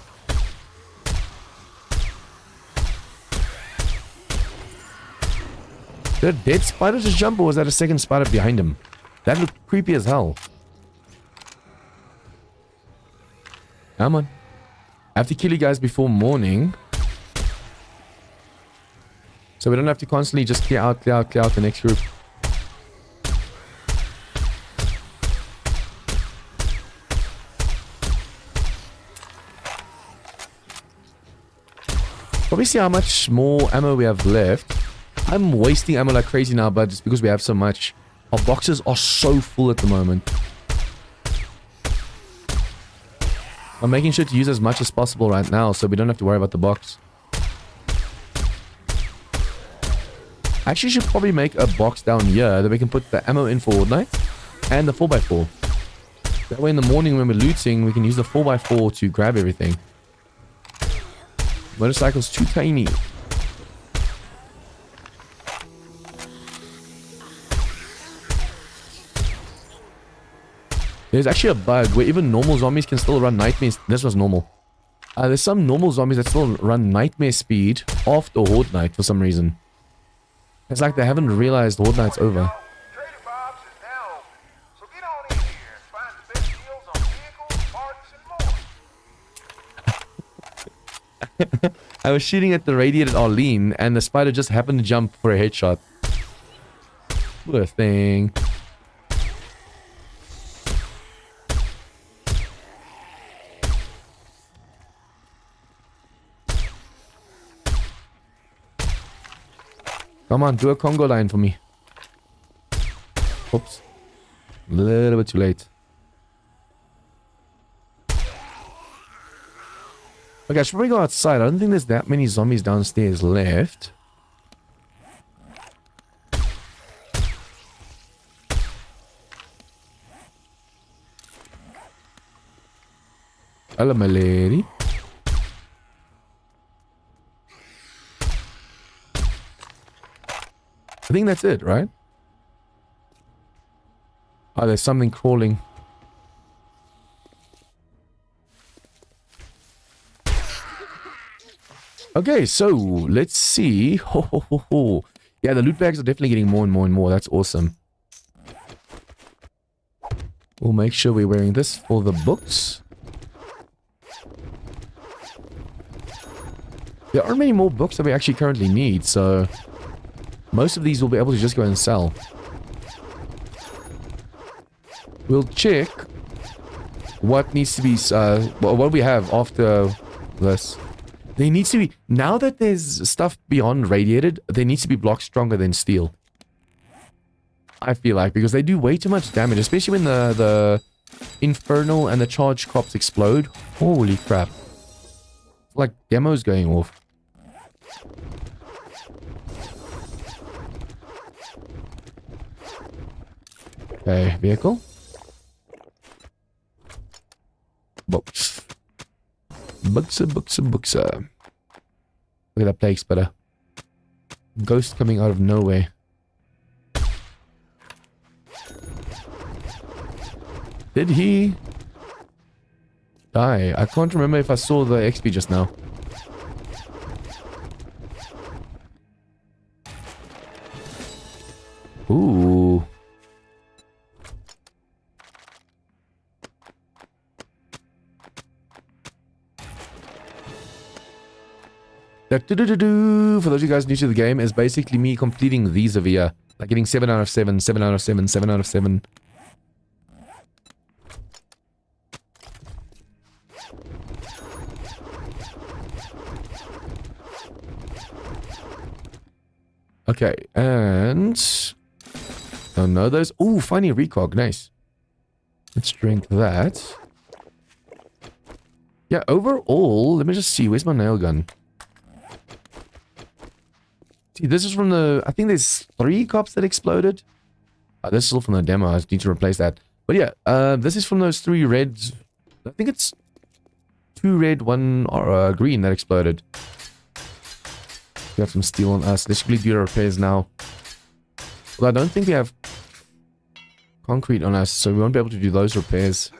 Did a dead spider just jump, or was that a second spider behind him? That looked creepy as hell. Come on. I have to kill you guys before morning. So we don't have to constantly just clear out the next group. Probably see how much more ammo we have left. I'm wasting ammo like crazy now, but it's because we have so much. Our boxes are so full at the moment. I'm making sure to use as much as possible right now so we don't have to worry about the box. I actually should probably make a box down here that we can put the ammo in for Horde Night and the 4x4. That way in the morning when we're looting, we can use the 4x4 to grab everything. Motorcycle's too tiny. There's actually a bug where even normal zombies can still run nightmare. This was normal. There's some normal zombies that still run nightmare speed after Horde Night for some reason. It's like they haven't realized Horde Night's over. I was shooting at the radiated Arlene and the spider just happened to jump for a headshot. Poor thing. Come on, do a Congo line for me. Oops. A little bit too late. Okay, I should probably go outside. I don't think there's that many zombies downstairs left. Hello, my lady. I think that's it, right? Oh, there's something crawling. Okay, so let's see. Ho, ho, ho, ho. Yeah, the loot bags are definitely getting more and more and more. That's awesome. We'll make sure we're wearing this for the books. There aren't many more books that we actually currently need, so most of these we'll be able to just go and sell. We'll check what needs to be, what we have after this. There needs to be, now that there's stuff beyond radiated, there needs to be blocks stronger than steel. I feel like, because they do way too much damage, especially when the infernal and the charged crops explode. Holy crap. It's like demos going off. Okay, vehicle. Books. Booksa. Look at that place, better. Ghost coming out of nowhere. Did he die? I can't remember if I saw the XP just now. Ooh. That do-do-do-do, for those of you guys new to the game, is basically me completing these over here. Like getting 7 out of 7, 7 out of 7, 7 out of 7. Okay, and... oh no, those... ooh, finally recog, nice. Let's drink that. Yeah, overall, let me just see, where's my nail gun? See, this is from the... I think there's 3 cops that exploded. This is all from the demo. I need to replace that. But yeah, this is from those 3 reds. I think it's 2 red, 1 green that exploded. We have some steel on us. Let's quickly do the repairs now. Well, I don't think we have concrete on us, so we won't be able to do those repairs.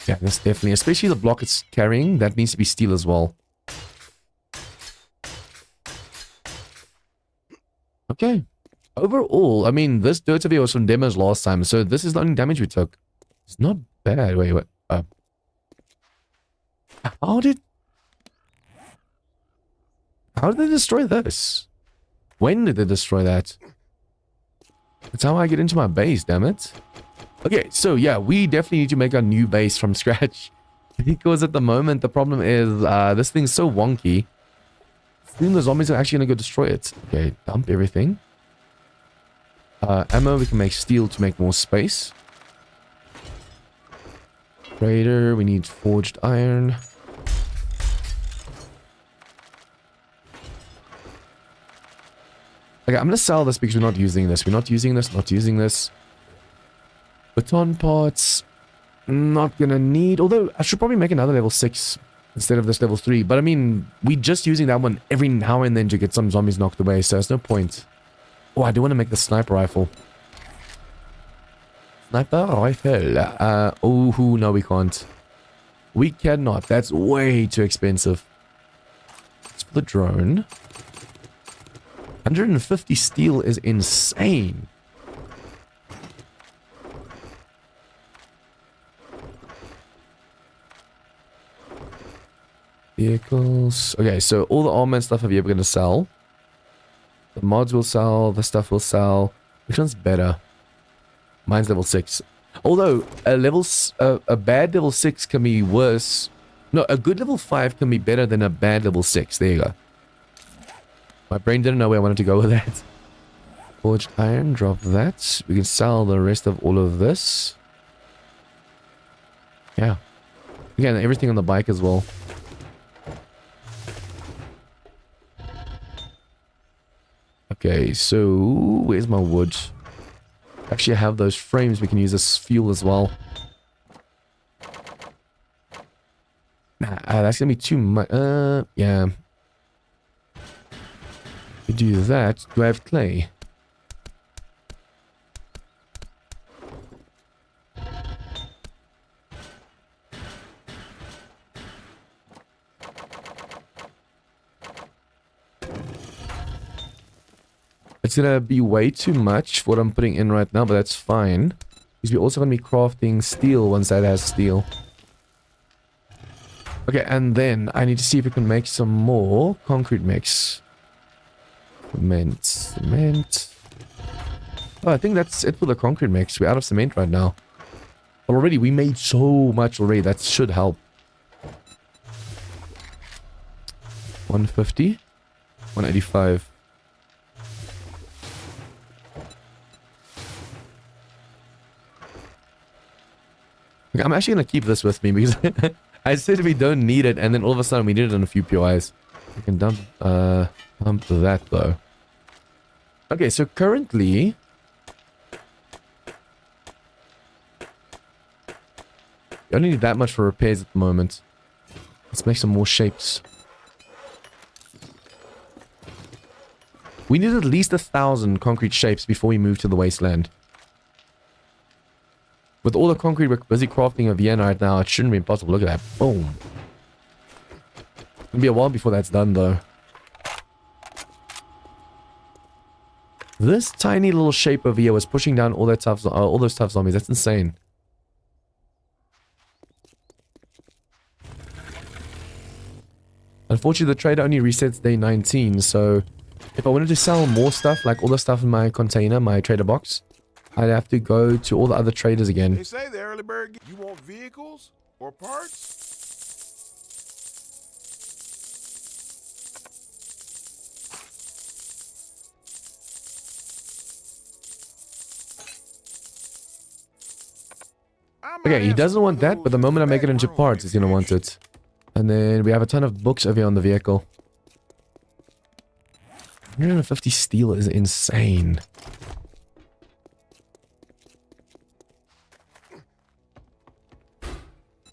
Yeah, that's definitely, especially the block it's carrying, that needs to be steel as well. Okay. Overall, I mean, this dirt over here was from demos last time, so this is the only damage we took. It's not bad. Wait, what? How did they destroy this? When did they destroy that? That's how I get into my base, damn it. Okay, so yeah, we definitely need to make a new base from scratch. Because at the moment, the problem is, this thing's so wonky. Soon the zombies are actually going to go destroy it. Okay, dump everything. Ammo, we can make steel to make more space. Trader, we need forged iron. Okay, I'm going to sell this because we're not using this. We're not using this, not using this. Baton parts, not gonna need, although I should probably make another level 6 instead of this level 3, but I mean, we're just using that one every now and then to get some zombies knocked away, so there's no point. Oh, I do want to make the sniper rifle. Sniper rifle, oh, no we can't. We cannot, that's way too expensive. It's for the drone. 150 steel is insane. Vehicles. Okay, so all the armor and stuff are we going to sell. The mods will sell. The stuff will sell. Which one's better? Mine's level 6. Although, a bad level 6 can be worse. No, a good level 5 can be better than a bad level 6. There you go. My brain didn't know where I wanted to go with that. Forged iron, drop that. We can sell the rest of all of this. Yeah. Again, everything on the bike as well. Okay, so where's my wood? Actually, I have those frames. We can use as fuel as well. Nah, that's gonna be too much. Yeah. To do that, do I have clay? It's gonna be way too much for what I'm putting in right now, but that's fine. Because we're also gonna be crafting steel once that has steel. Okay, and then I need to see if we can make some more concrete mix. Cement. Oh, I think that's it for the concrete mix. We're out of cement right now. But already, we made so much already. That should help. 150. 185. Okay, I'm actually going to keep this with me because I said we don't need it, and then all of a sudden we need it in a few POIs. We can dump that though. Okay, so currently you only need that much for repairs at the moment. Let's make some more shapes. We need at least 1,000 concrete shapes before we move to the wasteland. With all the concrete we're busy crafting of Vienna right now, it shouldn't be impossible. Look at that. Boom. It'll be a while before that's done, though. This tiny little shape over here was pushing down all those tough zombies. That's insane. Unfortunately, the trader only resets day 19, so if I wanted to sell more stuff, like all the stuff in my container, my trader box, I'd have to go to all the other traders again. They say the early bird. You want vehicles or parts? Okay, he doesn't want that, but the moment I make it into parts, he's gonna want it. And then we have a ton of books over here on the vehicle. 150 steel is insane.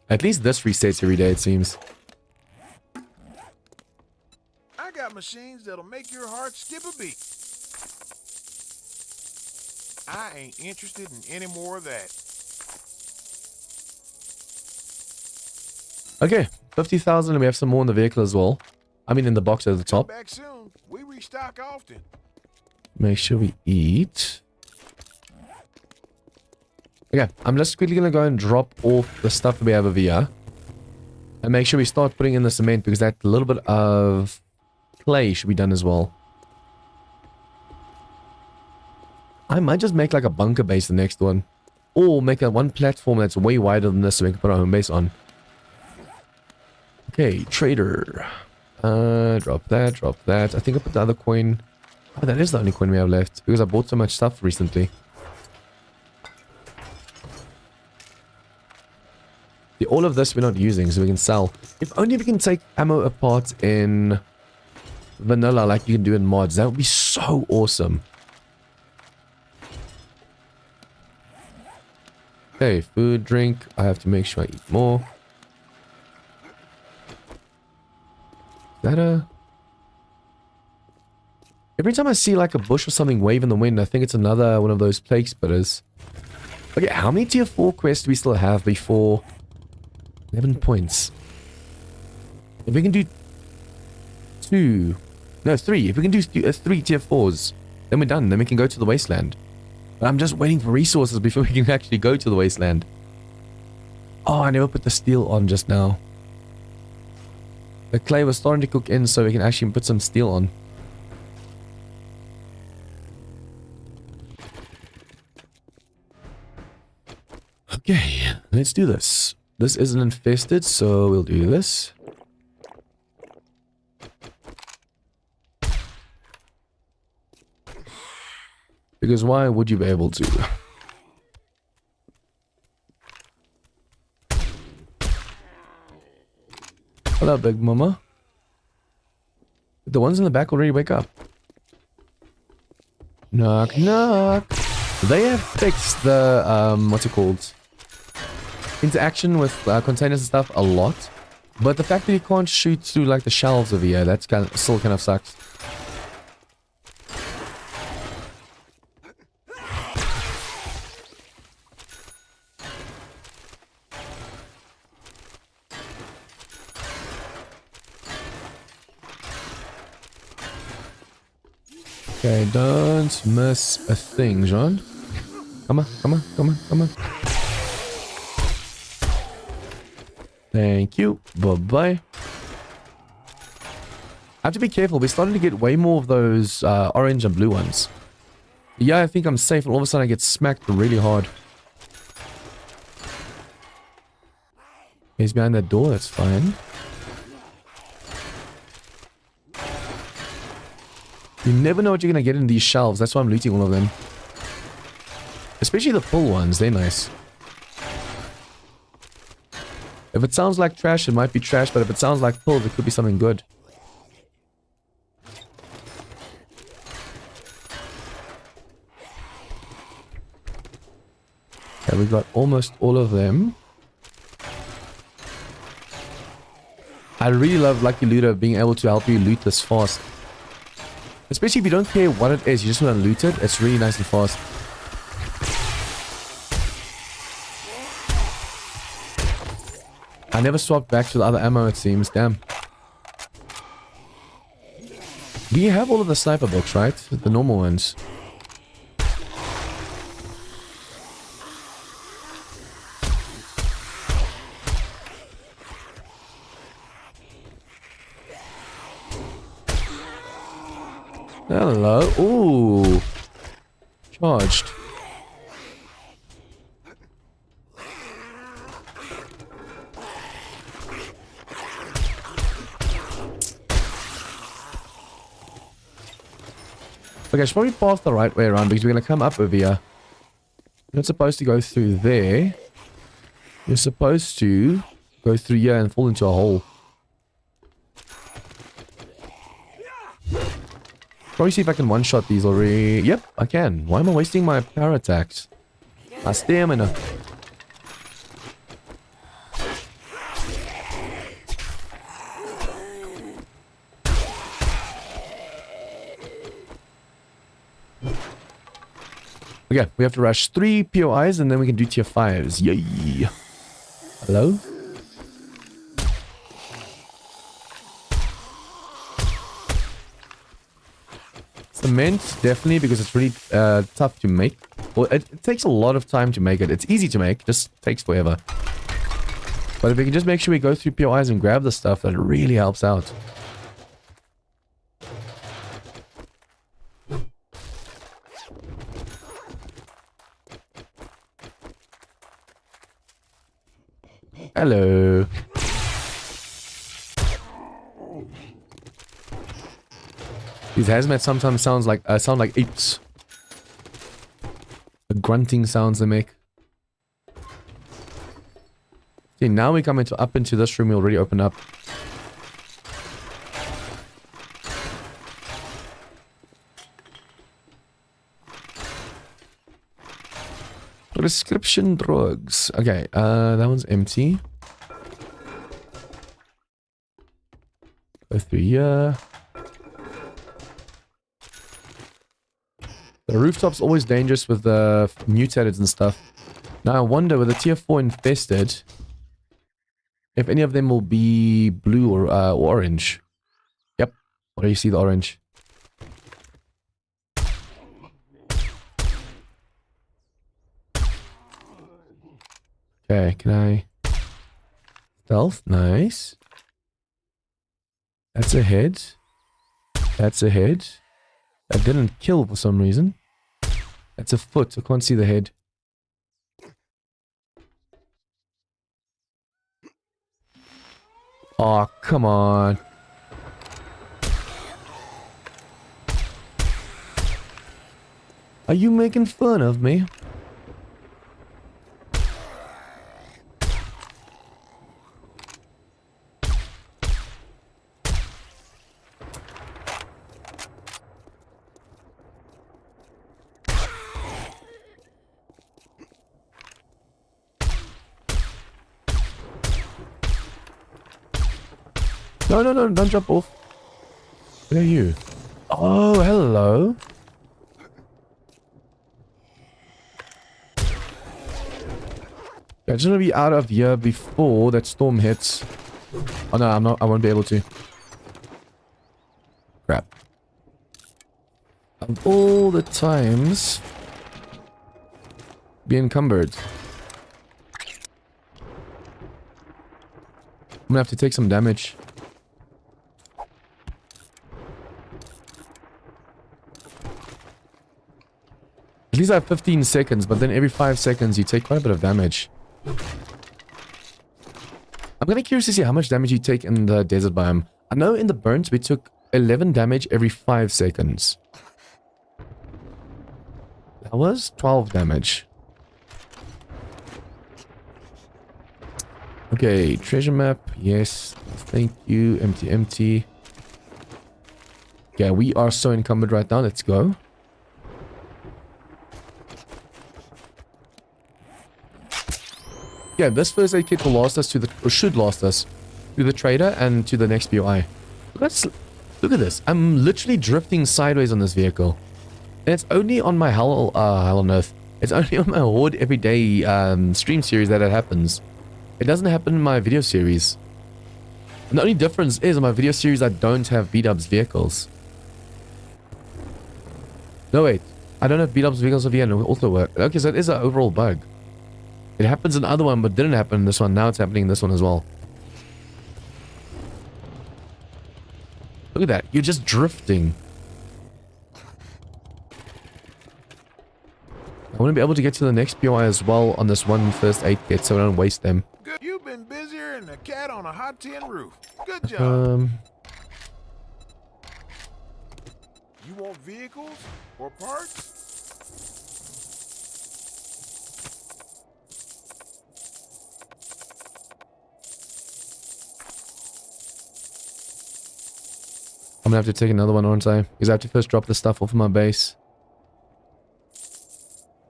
At least this resets every day, it seems. I got machines that'll make your heart skip a beat. I ain't interested in any more of that. Okay, 50,000 and we have some more in the vehicle as well. I mean in the box at the top. Back soon. We restock often. Make sure we eat. Okay, I'm just quickly gonna go and drop off the stuff that we have over here. And make sure we start putting in the cement because that little bit of clay should be done as well. I might just make like a bunker base the next one. Or make a one platform that's way wider than this so we can put our home base on. Okay, trader. Drop that, drop that. I think I put the other coin. Oh, that is the only coin we have left because I bought so much stuff recently. All of this we're not using, so we can sell. If only we can take ammo apart in vanilla like you can do in mods. That would be so awesome. Okay, food, drink. I have to make sure I eat more. Is that a... Every time I see like a bush or something wave in the wind, I think it's another one of those plague spitters. Okay, how many tier 4 quests do we still have before... 11 points. If we can do 3. If we can do 3 tier 4s, then we're done. Then we can go to the wasteland. But I'm just waiting for resources before we can actually go to the wasteland. Oh, I never put the steel on just now. The clay was starting to cook in so we can actually put some steel on. Okay, let's do this. This isn't infested, so we'll do this. Because why would you be able to? Hello, Big Mama. Did the ones in the back already wake up? Knock, knock. They have fixed the, what's it called? Interaction with containers and stuff a lot. But the fact that you can't shoot through like the shelves over here, that's still kind of sucks. Okay, don't miss a thing, John. Come on, come on, come on, come on. Thank you. Bye-bye. I have to be careful. We're starting to get way more of those orange and blue ones. Yeah, I think I'm safe, and all of a sudden I get smacked really hard. He's behind that door, that's fine. You never know what you're going to get in these shelves. That's why I'm looting all of them. Especially the full ones. They're nice. If it sounds like trash, it might be trash. But if it sounds like pull, it could be something good. Okay, we got almost all of them. I really love Lucky Looter being able to help you loot this fast. Especially if you don't care what it is, you just want to loot it. It's really nice and fast. I never swapped back to the other ammo, it seems. Damn. Do you have all of the sniper books, right? The normal ones. Hello. Ooh. Charged. Okay, I should probably pass the right way around because we're going to come up over here. You're not supposed to go through there. You're supposed to go through here and fall into a hole. Probably see if I can one-shot these already. Yep, I can. Why am I wasting my power attacks? My stamina. Okay, we have to rush 3 POIs and then we can do tier 5s. Yay! Hello? Cement, definitely, because it's really tough to make. Well, it takes a lot of time to make it. It's easy to make, just takes forever. But if we can just make sure we go through POIs and grab the stuff, that really helps out. Hello. These hazmat sometimes sound like apes. The grunting sounds they make. Okay, now we come up into this room we already opened up. Prescription drugs. Okay, that one's empty. Go through here. The rooftop's always dangerous with the mutated and stuff. Now I wonder with the tier 4 infested, if any of them will be blue or orange. Yep, where do you see the orange? Okay, can I... Stealth, nice. That's a head. That's a head. That didn't kill for some reason. That's a foot. I can't see the head. Oh, come on. Are you making fun of me? No, no, no, don't jump off. Where are you? Oh, hello. I just want to be out of here before that storm hits. Oh no, I'm not. I won't be able to. Crap. Of all the times, be encumbered. I'm gonna have to take some damage. At least I have 15 seconds, but then every 5 seconds you take quite a bit of damage. I'm kind of curious to see how much damage you take in the desert biome. I know in the burnt we took 11 damage every 5 seconds. That was 12 damage. Okay, treasure map. Yes. Thank you. Empty, empty. Yeah, we are so encumbered right now. Let's go. Yeah, this first aid kit will last us to the, or should last us to the trader and to the next BOI. Let's look at this. I'm literally drifting sideways on this vehicle. And it's only on my Hell on Earth. It's only on my Horde Everyday stream series that it happens. It doesn't happen in my video series. And the only difference is in my video series I don't have B-dubs vehicles. No wait, I don't have B-dubs vehicles over here and it will also work. Okay, so it is an overall bug. It happens in the other one, but didn't happen in this one. Now it's happening in this one as well. Look at that. You're just drifting. I want to be able to get to the next POI as well on this one first aid kit so I don't waste them. Good. You've been busier than a cat on a hot tin roof. Good job. You want vehicles or parts? I'm gonna have to take another one, aren't I? Because I have to first drop the stuff off of my base.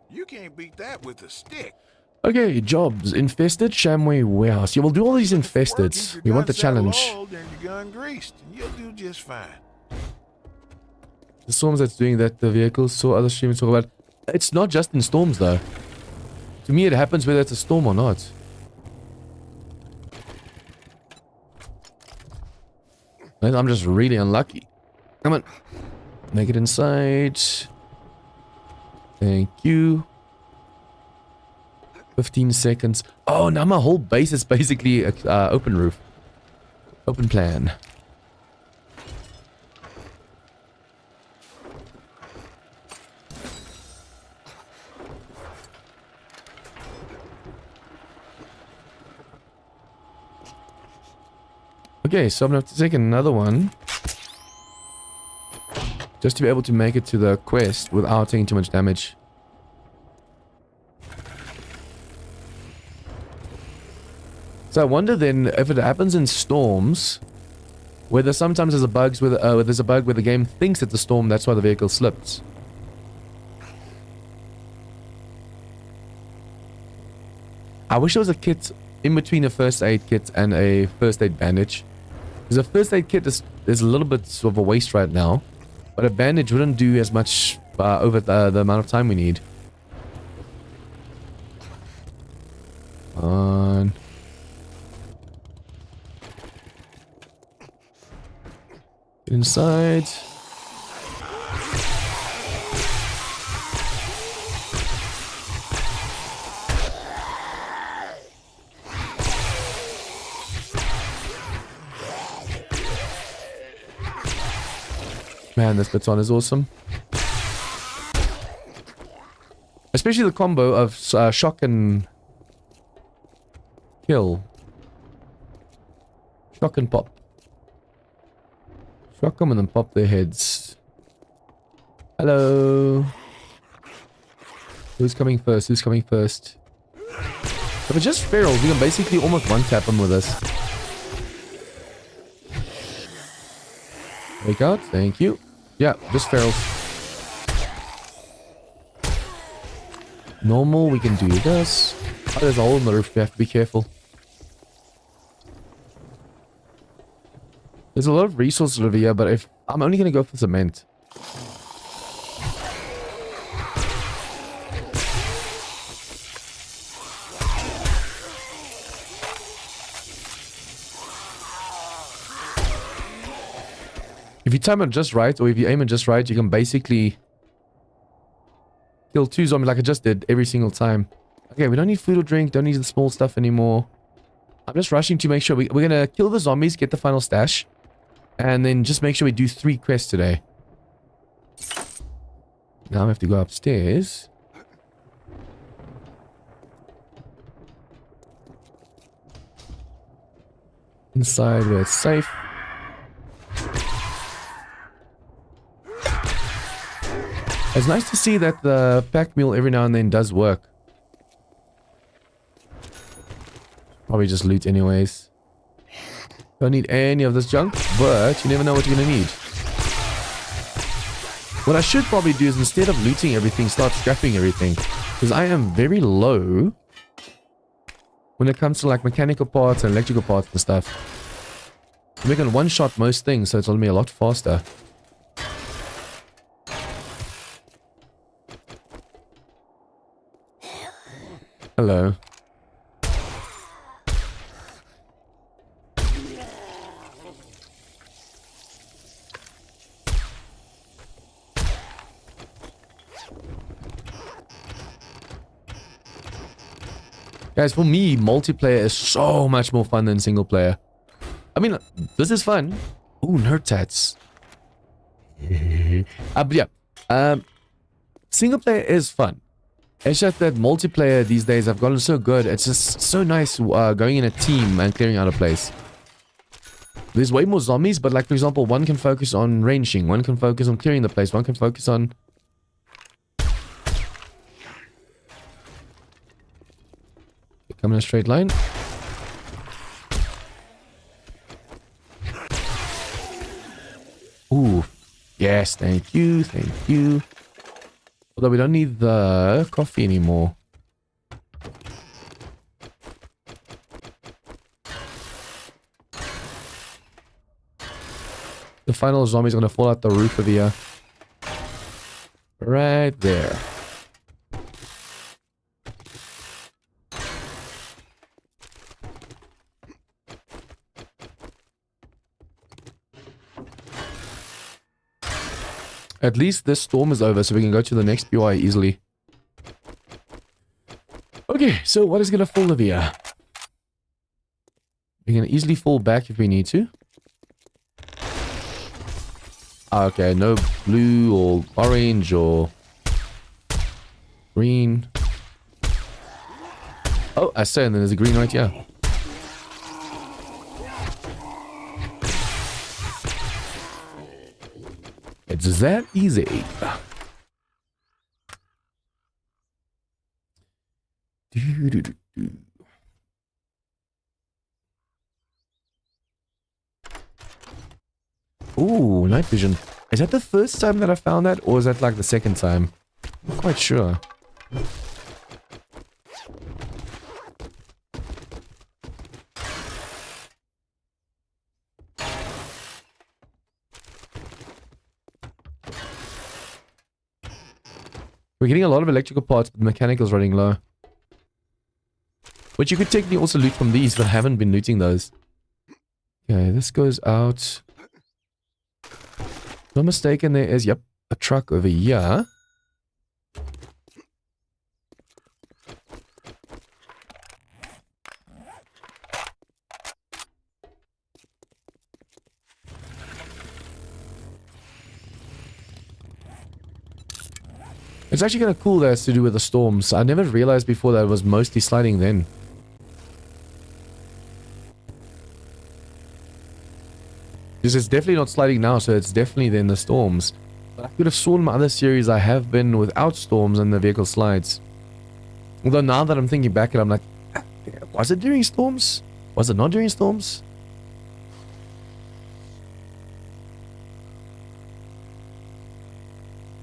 You can't beat that with a stick. Okay, jobs. Infested Shamway Warehouse. Yeah, we'll do all these infested. We want the challenge. Oiled and your gun greased, and you'll do just fine. The storms that's doing that, the vehicles, saw other streamers talk about. It's not just in storms though. To me it happens whether it's a storm or not. I'm just really unlucky. Come on. Make it inside. Thank you. 15 seconds. Oh, now my whole base is basically open roof. Open plan. Okay, so I'm gonna have to take another one. Just to be able to make it to the quest without taking too much damage. So I wonder then if it happens in storms, whether sometimes there's a bug where there's a bug where the game thinks it's a storm, that's why the vehicle slips. I wish there was a kit in between a first aid kit and a first aid bandage. Because a first aid kit is a little bit of a waste right now, but a bandage wouldn't do as much over the amount of time we need. On. Get inside. Man, this baton is awesome. Especially the combo of shock and kill. Shock and pop. Shock them and then pop their heads. Hello. Who's coming first? Who's coming first? If it's just ferals, we can basically almost one-tap them with this. Wake out, thank you. Yeah, just ferals. Normal, we can do this. Oh, there's a hole in the roof, we have to be careful. There's a lot of resources over here, but if I'm only going to go for cement. If you time it just right, or if you aim it just right, you can basically kill 2 zombies like I just did every single time. Okay, we don't need food or drink, don't need the small stuff anymore. I'm just rushing to make sure we're going to kill the zombies, get the final stash, and then just make sure we do 3 quests today. Now I have to go upstairs. Inside where it's safe. It's nice to see that the pack mule every now and then does work. Probably just loot anyways. Don't need any of this junk, but you never know what you're gonna need. What I should probably do is instead of looting everything, start scrapping everything. Because I am very low when it comes to like mechanical parts and electrical parts and stuff. We can one-shot most things, so it's gonna be a lot faster. Hello. Guys, for me, multiplayer is so much more fun than single player. I mean, this is fun. Ooh, nerd tats. But yeah, single player is fun. It's just that multiplayer these days have gotten so good. It's just so nice going in a team and clearing out a place. There's way more zombies, but like for example, one can focus on ranging, one can focus on clearing the place, one can focus on... Come in a straight line. Ooh. Yes, thank you, thank you. Although we don't need the coffee anymore. The final zombie is going to fall out the roof of here. Right there. At least this storm is over, so we can go to the next BY easily. Okay, so what is going to fall over here? We can easily fall back if we need to. Okay, no blue or orange or green. Oh, I say, and then there's a green right here. It's that easy. Ooh, night vision. Is that the first time that I found that, or is that like the second time? I'm not quite sure. We're getting a lot of electrical parts, but the mechanical's running low. Which you could technically also loot from these, but I haven't been looting those. Okay, this goes out. No mistaken, there is, yep, a truck over here. It's actually kind of cool that it's to do with the storms. I never realized before that it was mostly sliding then. Because it's definitely not sliding now, so it's definitely then the storms. But I could have sworn in my other series I have been without storms and the vehicle slides. Although now that I'm thinking back and I'm like, was it during storms? Was it not during storms?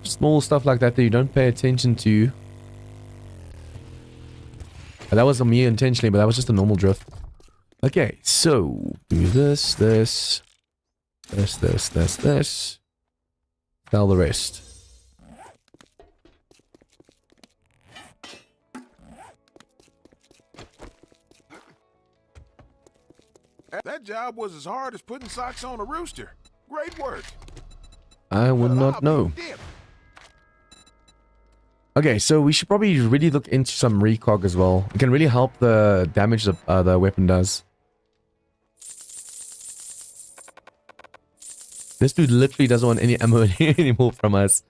Small stuff like that that you don't pay attention to. But that wasn't me intentionally, but that was just a normal drift. Okay, so do this. This. Sell the rest. That job was as hard as putting socks on a rooster. Great work. I would Well, not I'll be know. damned. Okay, so we should probably really look into some recog as well. It can really help the damage the weapon does. This dude literally doesn't want any ammo anymore from us.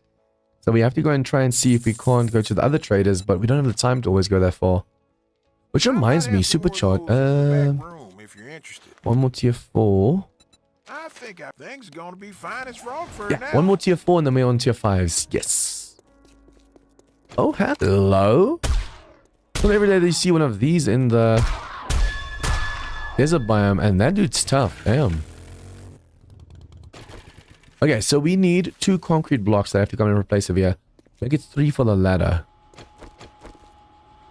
So we have to go and try and see if we can't go to the other traders, but we don't have the time to always go that far. Which reminds me, supercharge. If you're interested. One more tier 4. I think things gonna be fine as Rockford Yeah, now. one more tier 4 and then we're on tier 5s. Yes. Oh, hello. Not every day that you see one of these in the desert biome, and that dude's tough. Damn. Okay, so we need 2 concrete blocks that I have to come and replace over here. Make it 3 for the ladder.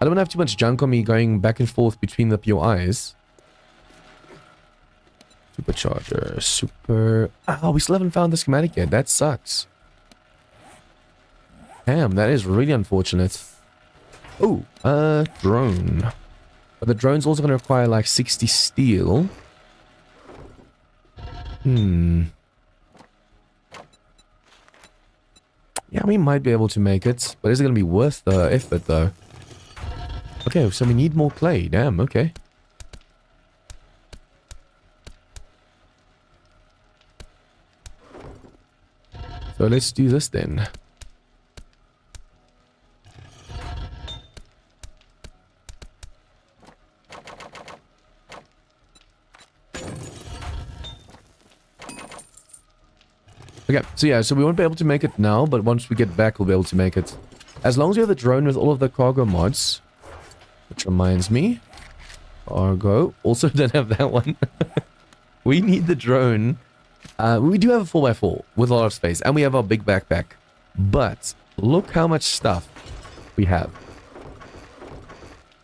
I don't want to have too much junk on me going back and forth between the POIs. Supercharger, super... Oh, we still haven't found the schematic yet. That sucks. Damn, that is really unfortunate. Oh, drone. But the drone's also going to require like 60 steel. Yeah, we might be able to make it. But is it going to be worth the effort though? Okay, so we need more clay. Damn, okay. So let's do this then. Okay, so yeah, so we won't be able to make it now, but once we get back, we'll be able to make it. As long as we have the drone with all of the cargo mods. Which reminds me. Cargo. Also don't have that one. We need the drone. We do have a 4x4 with a lot of space, and we have our big backpack. But look how much stuff we have.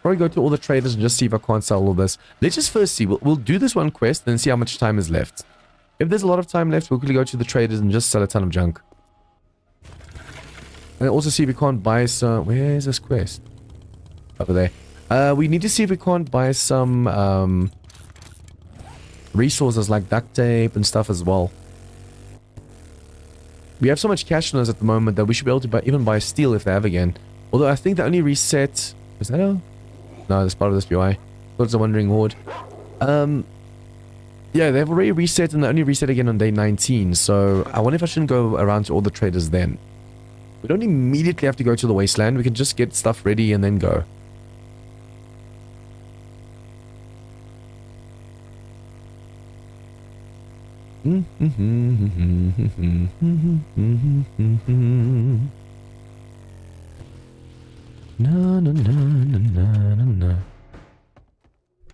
Probably go to all the traders and just see if I can't sell all this. Let's just first see. We'll do this one quest, then see how much time is left. If there's a lot of time left, we'll quickly go to the traders and just sell a ton of junk. And also see if we can't buy some... Where's this quest? Over there. We need to see if we can't buy some resources like duct tape and stuff as well. We have so much cash on us at the moment that we should be able to even buy steel if they have again. Although I think they only reset... Is that a... No, that's part of this BI. Thought it's a wandering horde. Yeah, they've already reset and they only reset again on day 19. So I wonder if I shouldn't go around to all the traders then. We don't immediately have to go to the wasteland. We can just get stuff ready and then go. No, no, no, no, no, no, no.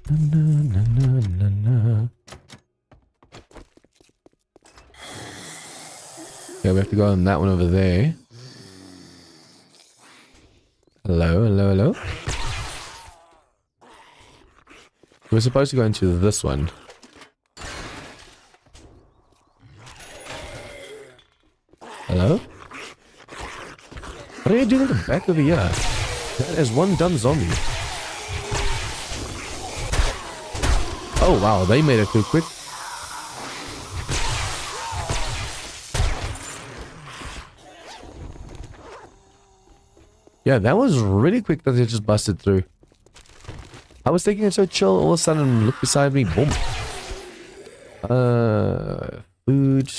No. Yeah, we have to go on that one over there. Hello, hello, hello. We're supposed to go into this one. Hello? What are you doing at the back over here? That is one dumb zombie. Oh wow, they made it too quick. Yeah, that was really quick that they just busted through. I was taking it so chill, all of a sudden look beside me, boom. Food.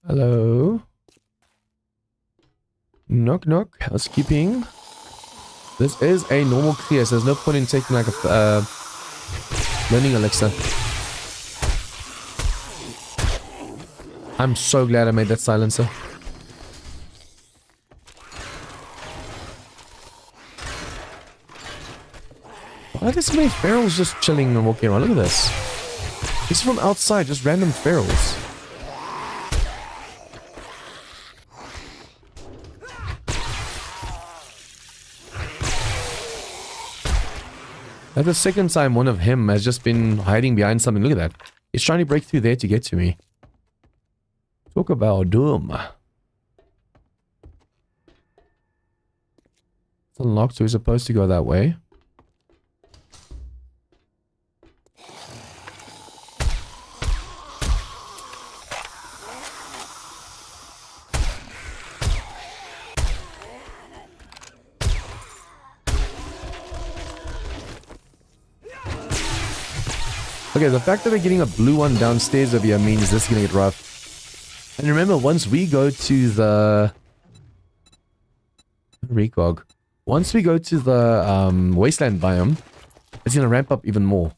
Hello. Knock knock, housekeeping. This is a normal clear, so there's no point in taking like a learning elixir. I'm so glad I made that silencer. Why are there so many ferals just chilling and walking around? Look at this. This is from outside, just random ferals. That's the second time one of him has just been hiding behind something. Look at that. He's trying to break through there to get to me. Talk about doom. It's unlocked, so we're supposed to go that way. Okay, the fact that we're getting a blue one downstairs over here means this is gonna get rough. And remember, once we go to the... Recog. Once we go to the wasteland biome, it's gonna ramp up even more.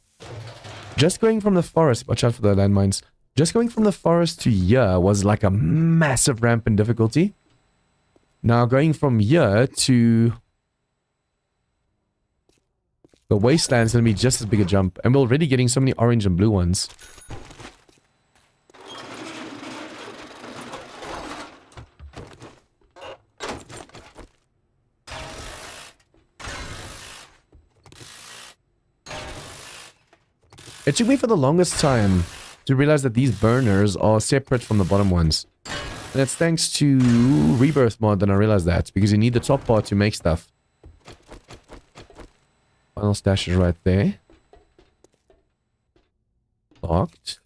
Just going from the forest... Watch out for the landmines. Just going from the forest to here was like a massive ramp in difficulty. Now going from here to... the wasteland is going to be just as big a jump. And we're already getting so many orange and blue ones. It took me for the longest time to realize that these burners are separate from the bottom ones. And it's thanks to Rebirth mod that I realized that. Because you need the top part to make stuff. Final stash is right there. Locked.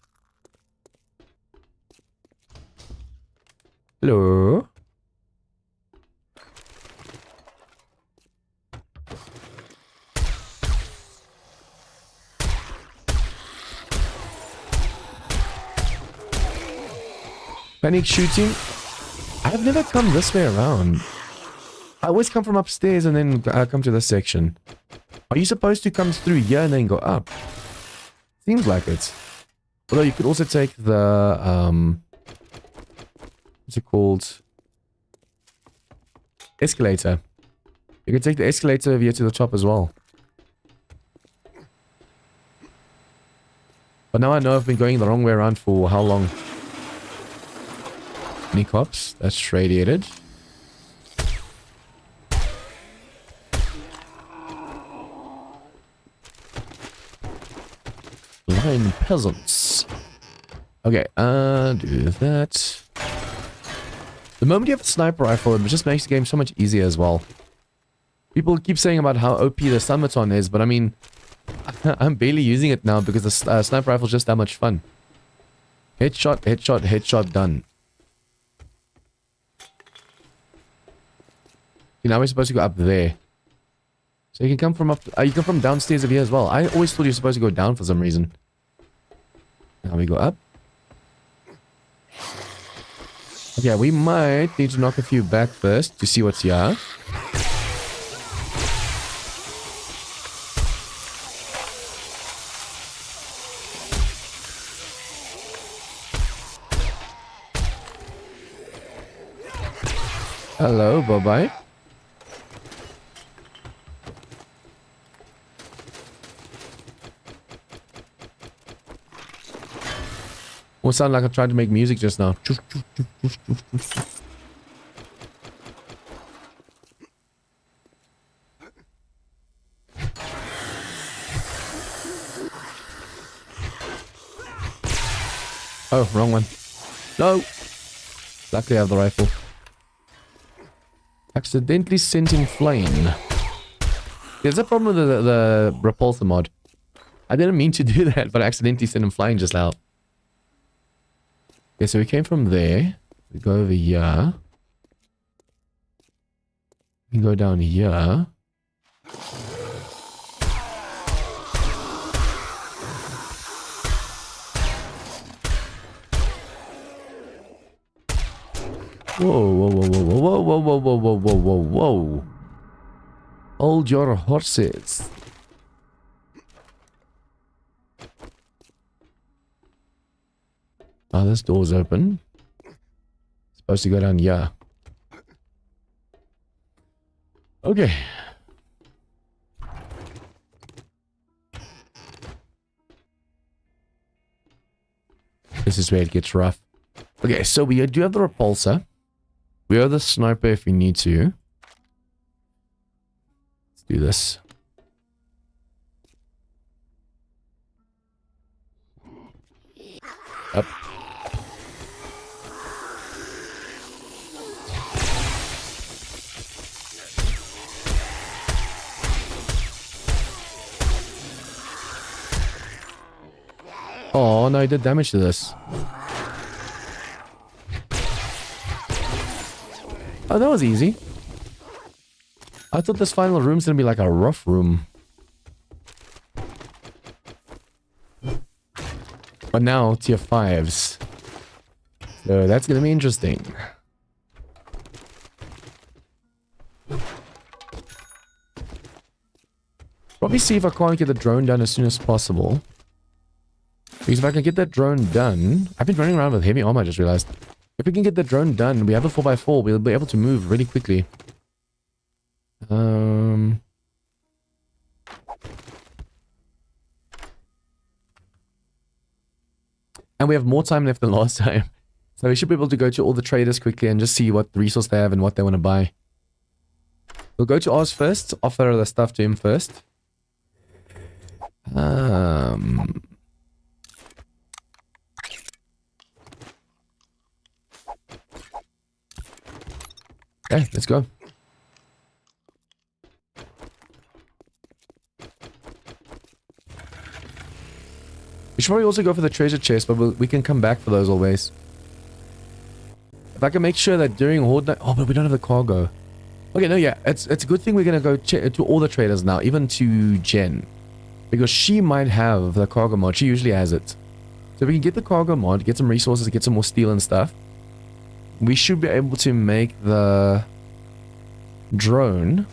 Hello? Panic shooting. I've never come this way around. I always come from upstairs and then come to this section. Are you supposed to come through here and then go up? Seems like it. Although you could also take the, what's it called? Escalator. You could take the escalator over here to the top as well. But now I know I've been going the wrong way around for how long? Any cops? That's radiated. Blind peasants. Okay, do that. The moment you have a sniper rifle, it just makes the game so much easier as well. People keep saying about how OP the Summon is, but I mean, I'm barely using it now because the sniper rifle is just that much fun. Headshot, headshot, headshot, done. Okay, now we're supposed to go up there. So you can come from up... you can come from downstairs over here as well. I always thought you were supposed to go down for some reason. Now we go up. Okay, we might need to knock a few back first to see what's here. Hello, bye-bye. Almost sound like I tried to make music just now. Oh, wrong one. No! Luckily I have the rifle. Accidentally sent in flame. There's a problem with the repulsor mod. I didn't mean to do that, but I accidentally sent him flying just now. Okay, so we came from there. We go over here. We can go down here. Whoa, whoa, whoa, whoa, whoa, whoa, whoa, whoa, whoa, whoa, whoa, whoa. Hold your horses. Oh, this door's open. Supposed to go down here. Okay. This is where it gets rough. Okay, so we do have the repulsor. We have the sniper if we need to. Let's do this. Oh, no, he did damage to this. Oh, that was easy. I thought this final room's gonna be like a rough room. But now, tier 5s. So that's gonna be interesting. Probably see if I can't get the drone done as soon as possible. Because if I can get that drone done... I've been running around with heavy armor, I just realized. If we can get the drone done, we have a 4x4, we'll be able to move really quickly. And we have more time left than last time. So we should be able to go to all the traders quickly and just see what resource they have and what they want to buy. We'll go to Oz first, offer the stuff to him first. Okay, let's go. We should probably also go for the treasure chest, but we can come back for those always. If I can make sure that during Horde Night... Oh, but we don't have the cargo. Okay, no, yeah. It's a good thing we're going to go to all the traders now, even to Jen. Because she might have the cargo mod. She usually has it. So if we can get the cargo mod, get some resources, get some more steel and stuff, we should be able to make the drone.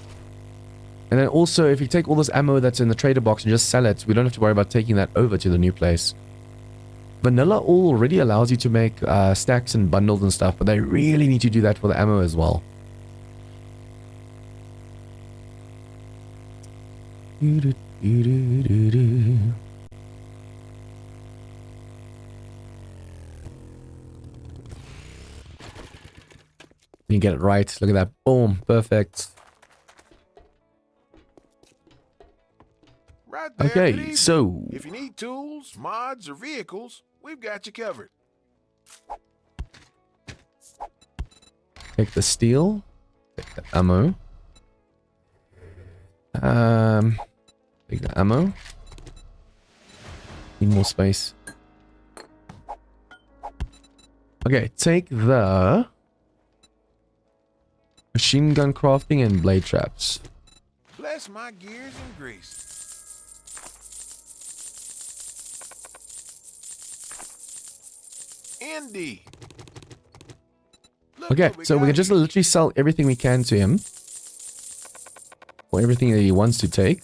And then also, if you take all this ammo that's in the trader box and just sell it, we don't have to worry about taking that over to the new place. Vanilla already allows you to make stacks and bundles and stuff, but they really need to do that for the ammo as well. You get it right. Look at that. Boom. Perfect. Right there, Okay, so... if you need tools, mods, or vehicles, we've got you covered. Take the steel. Take the ammo. Take the ammo. Need more space. Okay, take the... machine gun crafting and blade traps. Bless my gears and grease. Indeed. Look Okay, what so we got can just here. literally sell everything we can to him. Or everything that he wants to take.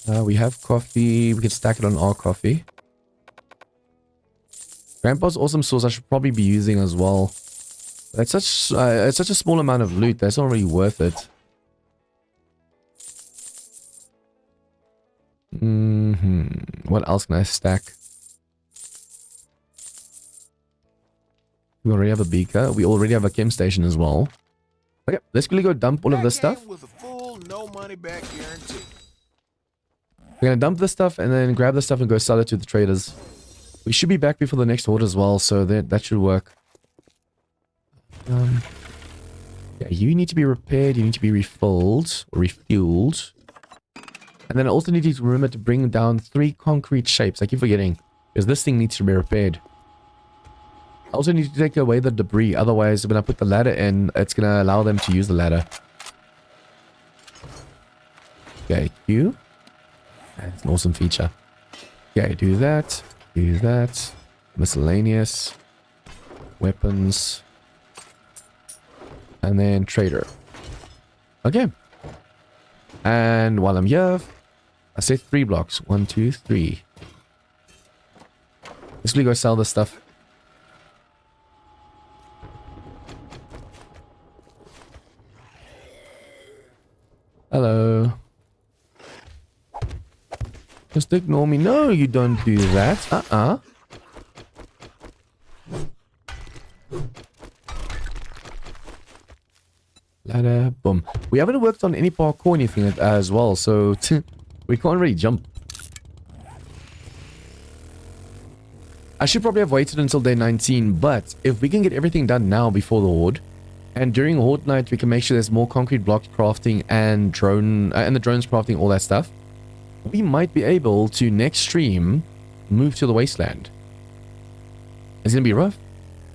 We have coffee. We can stack it on our coffee. Grandpa's awesome sauce I should probably be using as well. It's such a small amount of loot that's not really worth it. What else can I stack? We already have a beaker. We already have a chem station as well. Okay, let's quickly go dump all of this That stuff. came with a full, no money back guarantee. We're gonna dump this stuff and then grab the stuff and go sell it to the traders. We should be back before the next horde as well, so that should work. Yeah, you need to be repaired, you need to be refilled, or refueled. And then I also need to remember to bring down 3 concrete shapes. I keep forgetting, because this thing needs to be repaired. I also need to take away the debris, otherwise when I put the ladder in, it's going to allow them to use the ladder. Okay, Q. That's an awesome feature. Okay, do that, miscellaneous, weapons, and then trader. Okay. And while I'm here, I said 3 blocks. 1, 2, 3. Let's really go sell this stuff. Hello. Just ignore me. No, you don't do that. Ladder, boom. We haven't worked on any parkour or anything as well, so we can't really jump. I should probably have waited until day 19, but if we can get everything done now before the horde, and during Horde Night we can make sure there's more concrete blocks crafting and drone and the drones crafting all that stuff, we might be able to next stream move to the wasteland. It's gonna be rough.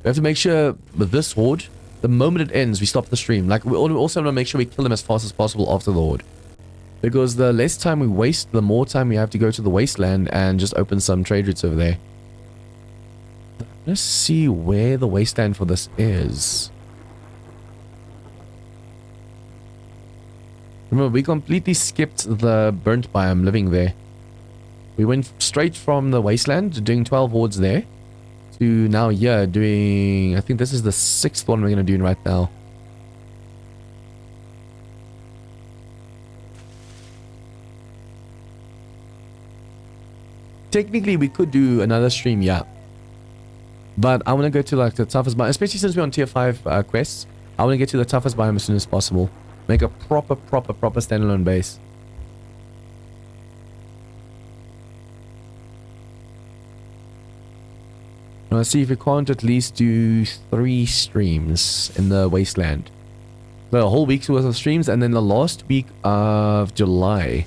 We have to make sure with this horde, the moment it ends, we stop the stream. Like, we also want to make sure we kill them as fast as possible after the horde. Because the less time we waste, the more time we have to go to the wasteland and just open some trade routes over there. Let's see where the wasteland for this is. Remember, we completely skipped the burnt biome living there. We went straight from the wasteland, doing 12 hordes there, to now here doing... I think this is the 6th one we're going to do right now. Technically, we could do another stream, yeah. But I want to go to like the toughest biome, especially since we're on tier 5 quests. I want to get to the toughest biome as soon as possible. Make a proper standalone base. Now let's see if we can't at least do 3 streams in the wasteland. The whole week's worth of streams, and then the last week of July,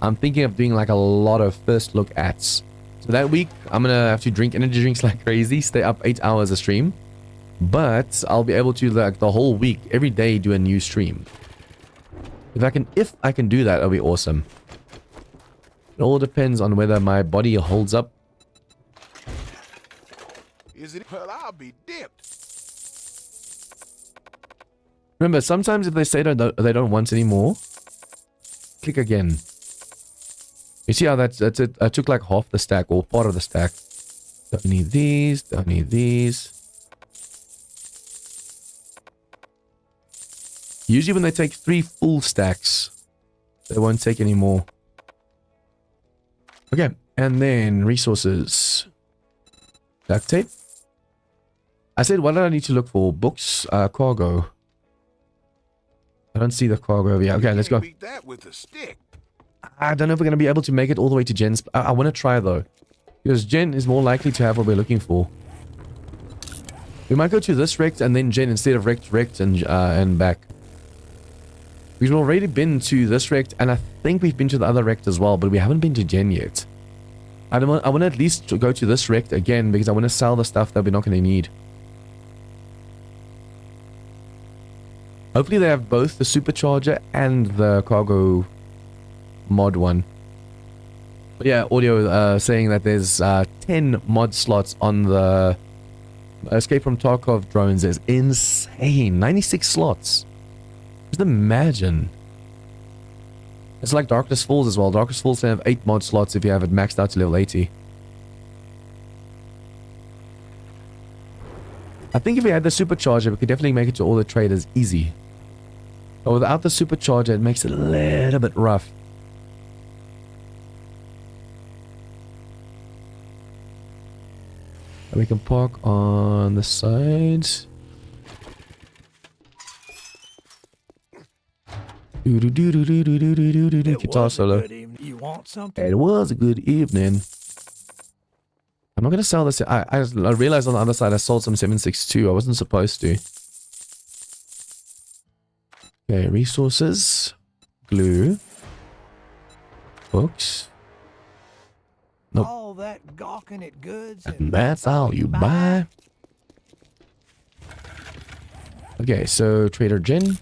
I'm thinking of doing like a lot of first look ats. So that week, I'm gonna have to drink energy drinks like crazy, stay up 8 hours a stream. But I'll be able to, like, the whole week, every day, do a new stream. If I can do that, it'll be awesome. It all depends on whether my body holds up. Is it? Well, I'll be dipped. Remember, sometimes if they say they don't want any more, click again. You see how that's it? I took like half the stack or part of the stack. Don't need these. Don't need these. Usually when they take 3 full stacks, they won't take any more. Okay, and then resources. Duct tape. I said, what do I need to look for? Books, cargo. I don't see the cargo over here. Okay, let's go. Beat that with a stick. I don't know if we're going to be able to make it all the way to Jen's. I want to try though. Because Jen is more likely to have what we're looking for. We might go to this rect and then Jen instead of rect and back. We've already been to this rect, and I think we've been to the other rect as well, but we haven't been to Jen yet. I want to at least go to this rect again, because I want to sell the stuff that we're not going to need. Hopefully they have both the supercharger and the cargo mod one. But yeah, audio saying that there's 10 mod slots on the Escape from Tarkov drones is insane. 96 slots. Just imagine. It's like Darkness Falls as well. Darkness Falls can have 8 mod slots if you have it maxed out to level 80. I think if we had the supercharger, we could definitely make it to all the traders easy. But without the supercharger, it makes it a little bit rough. And we can park on the side. Guitar solo. You want something? It was a good evening. I'm not gonna sell this. I realized on the other side I sold some 7.62. I wasn't supposed to. Okay, resources, glue, books. Nope. All that gawking at goods, And that's all you buy. Okay, so Trader Jen.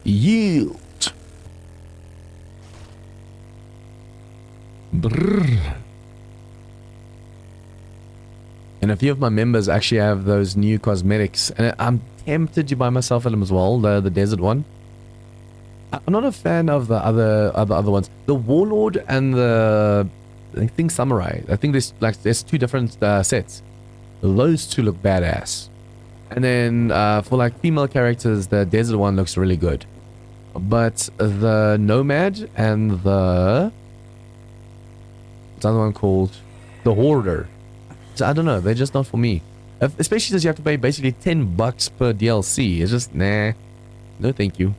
Yield. Brrr. And a few of my members actually have those new cosmetics, and I'm tempted to buy myself them as well. The desert one. I'm not a fan of the other ones. The Warlord and the I think Samurai. I think there's 2 different sets. Those 2 look badass. And then for like female characters, the desert one looks really good. But the Nomad and the what's the other one called? The Hoarder. So I don't know, they're just not for me. Especially since you have to pay basically $10 per DLC. It's just nah. No thank you.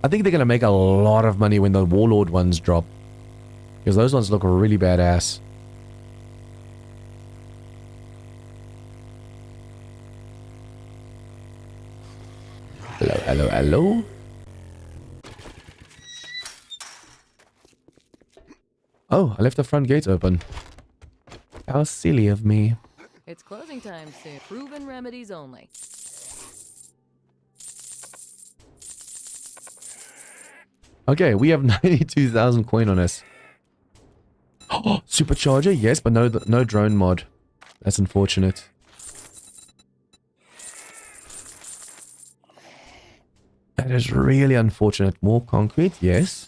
I think they're gonna make a lot of money when the Warlord ones drop. Because those ones look really badass. Hello, hello, hello. Oh, I left the front gate open. How silly of me. It's closing time soon. Proven remedies only. Okay, we have 92,000 coin on us. Oh, supercharger, yes, but no drone mod. That's unfortunate. That is really unfortunate. More concrete, yes.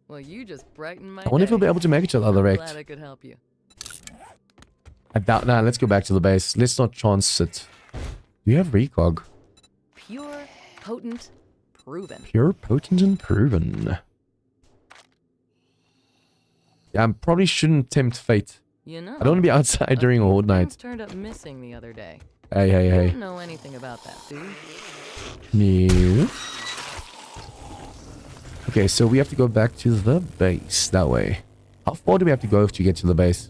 Well, you just brightened my I wonder if day. we'll be able to make it to the other I'm rect. glad I could help you. I doubt. Nah, let's go back to the base. Let's not chance it. Do you have recog? Pure, potent, proven. Pure, potent, and proven. Yeah, I probably shouldn't tempt fate. You know, I don't want to be outside during a Horde night. things turned up missing the other day. Hey, hey, You hey. don't know anything about that, do you? No. Okay, so we have to go back to the base that way. How far do we have to go to get to the base?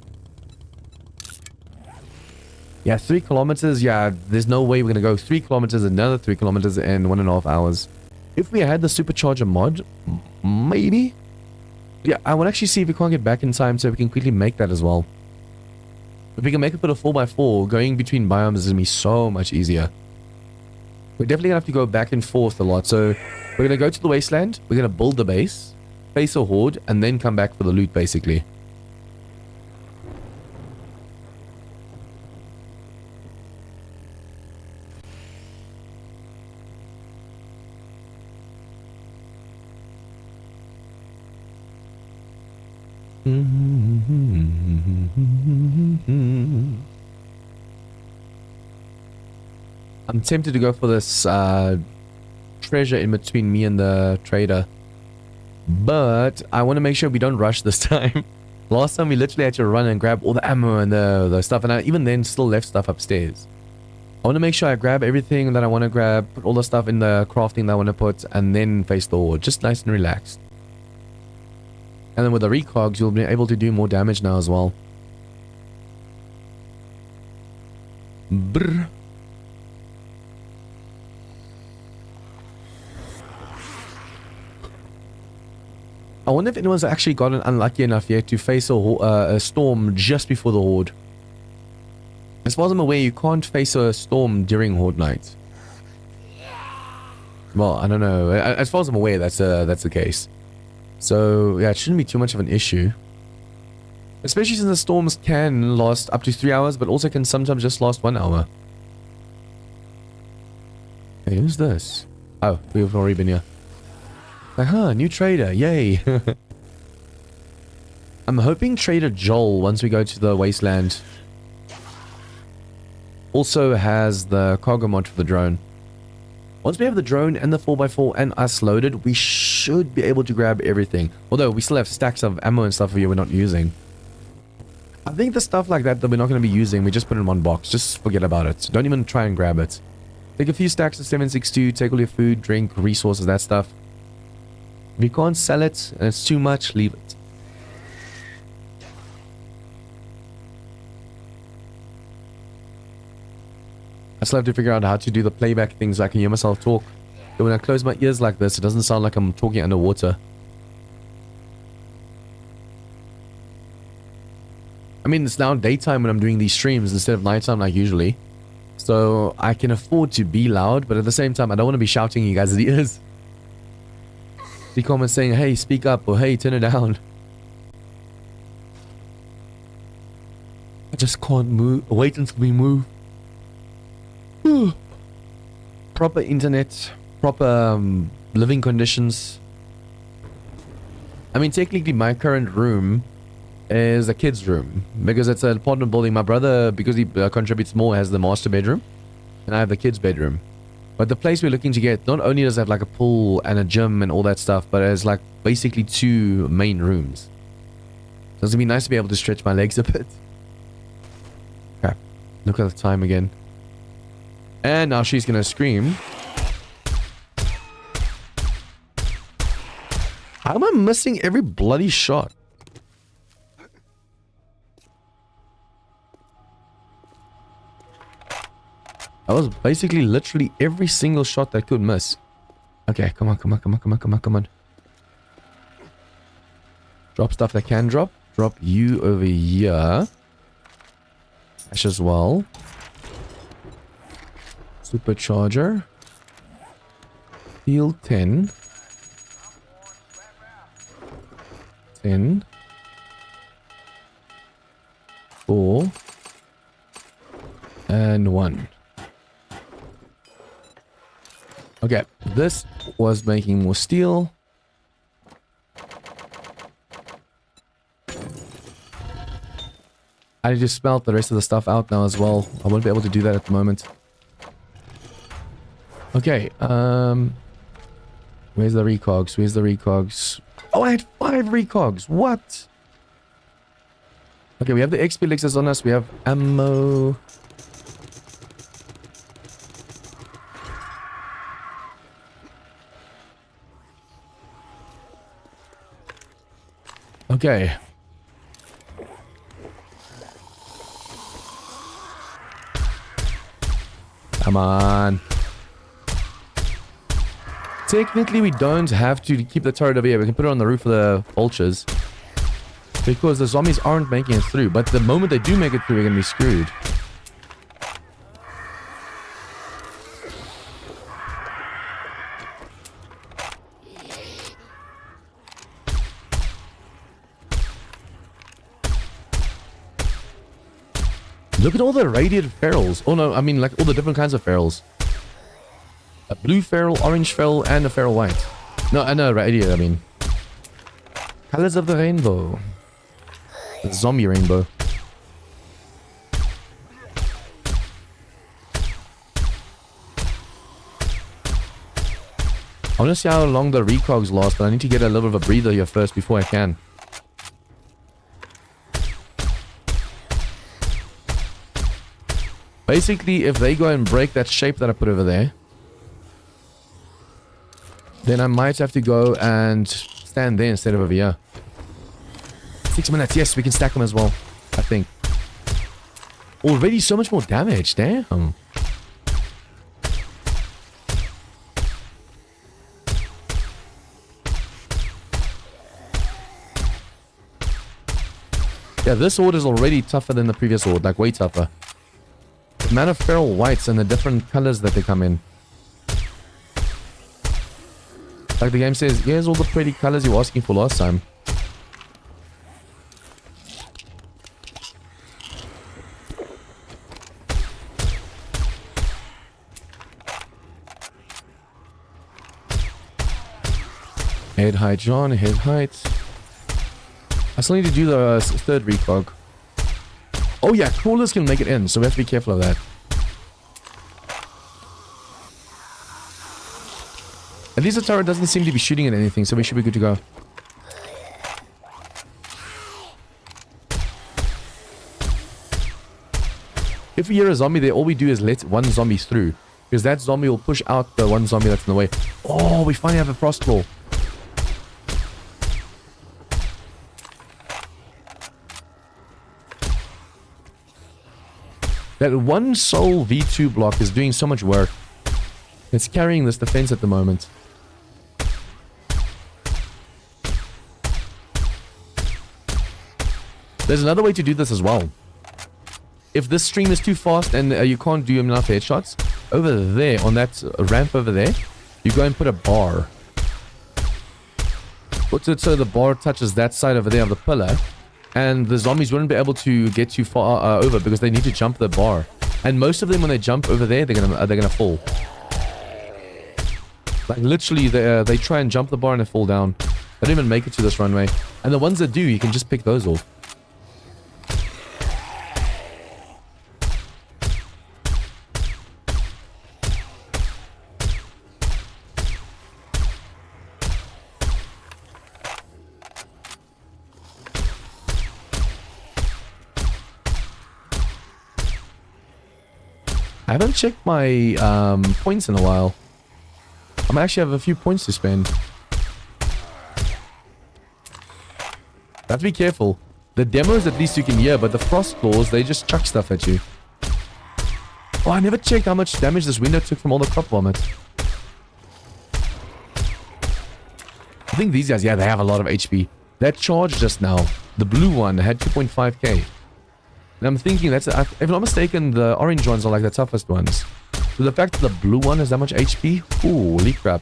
Yeah, 3 kilometers. Yeah, there's no way we're going to go 3 kilometers, another 3 kilometers in 1.5 hours. If we had the supercharger mod, maybe? Yeah, I want to actually see if we can't get back in time so we can quickly make that as well. If we can make it put a 4x4, going between biomes is going to be so much easier. We're definitely going to have to go back and forth a lot. So we're going to go to the wasteland, we're going to build the base, face a horde, and then come back for the loot basically. I'm tempted to go for this treasure in between me and the trader, but I want to make sure we don't rush this time. Last time we literally had to run and grab all the ammo and the stuff, and I even then still left stuff upstairs. I want to make sure I grab everything that I want to grab, put all the stuff in the crafting that I want to put, and then face the horde, just nice and relaxed. And then with the recogs, you'll be able to do more damage now as well. Brr. I wonder if anyone's actually gotten unlucky enough yet to face a storm just before the horde. As far as I'm aware, you can't face a storm during horde night. Well, I don't know. As far as I'm aware, that's the case. So yeah, it shouldn't be too much of an issue. Especially since the storms can last up to 3 hours, but also can sometimes just last 1 hour. Hey, who's this? Oh, we've already been here. Like, huh, new trader, yay. I'm hoping Trader Joel, once we go to the wasteland, also has the cargo mod for the drone. Once we have the drone and the 4x4 and us loaded, we should be able to grab everything. Although we still have stacks of ammo and stuff here we're not using. I think the stuff like that we're not going to be using, we just put in one box. Just forget about it. Don't even try and grab it. Take a few stacks of 762, take all your food, drink, resources, that stuff. If you can't sell it and it's too much, leave it. I still have to figure out how to do the playback things so I can hear myself talk. But when I close my ears like this, it doesn't sound like I'm talking underwater. I mean, it's now daytime when I'm doing these streams instead of nighttime like usually. So I can afford to be loud, but at the same time, I don't want to be shouting in you guys' ears. See comments saying, hey, speak up, or hey, turn it down. I just can't move. Wait until we move. Proper internet, proper living conditions. I mean, technically my current room is a kid's room because it's an apartment building. My brother, because he contributes more, has the master bedroom and I have the kids' bedroom. But the place we're looking to get not only does it have like a pool and a gym and all that stuff, but it has like basically 2 main rooms. So it's gonna be nice to be able to stretch my legs a bit. Crap, look at the time again. And now she's gonna scream. How am I missing every bloody shot? That was basically literally every single shot that I could miss. Okay, come on, come on, come on, come on, come on, come on. Drop stuff that can drop. Drop you over here. Ash as well. Supercharger. Heal 10. 10. 4. And 1. Okay, this was making more steel. I need to smelt the rest of the stuff out now as well. I won't be able to do that at the moment. Okay, where's the recogs? Where's the recogs? Oh, I had 5 recogs. What? Okay, we have the XP elixirs on us. We have ammo. Okay. Come on. Technically, we don't have to keep the turret over here. We can put it on the roof of the vultures. Because the zombies aren't making it through. But the moment they do make it through, we're going to be screwed. Look at all the radiated ferals. Oh no, I mean like all the different kinds of ferals. A blue feral, orange feral, and a feral white. No, and a radiated, I mean. Colors of the rainbow. The zombie rainbow. I want to see how long the recogs last, but I need to get a little bit of a breather here first before I can. Basically, if they go and break that shape that I put over there, then I might have to go and stand there instead of over here. 6 minutes. Yes, we can stack them as well, I think. Already so much more damage. Damn. Yeah, this horde is already tougher than the previous horde, like way tougher. The amount of feral whites and the different colors that they come in. Like the game says, here's all the pretty colors you were asking for last time. Head height, John, head height. I still need to do the third recog. Oh yeah, crawlers can make it in, so we have to be careful of that. At least the turret doesn't seem to be shooting at anything, so we should be good to go. If we hear a zombie there, all we do is let one zombie through. Because that zombie will push out the one zombie that's in the way. Oh, we finally have a frost ball. That one soul V2 block is doing so much work. It's carrying this defense at the moment. There's another way to do this as well. If this stream is too fast and you can't do enough headshots, over there, on that ramp over there, you go and put a bar. Put it so the bar touches that side over there of the pillar. And the zombies wouldn't be able to get too far over because they need to jump the bar. And most of them, when they jump over there, they're gonna fall. Like literally, they try and jump the bar and they fall down. They don't even make it to this runway. And the ones that do, you can just pick those off. I haven't checked my points in a while. I might actually have a few points to spend. Have to be careful. The demos at least you can hear, but the frost claws, they just chuck stuff at you. Oh, I never checked how much damage this window took from all the crop vomit. I think these guys, yeah, they have a lot of HP. That charge just now, the blue one, had 2.5k. And I'm thinking that's, if I'm not mistaken, the orange ones are like the toughest ones. So the fact that the blue one has that much HP, holy crap.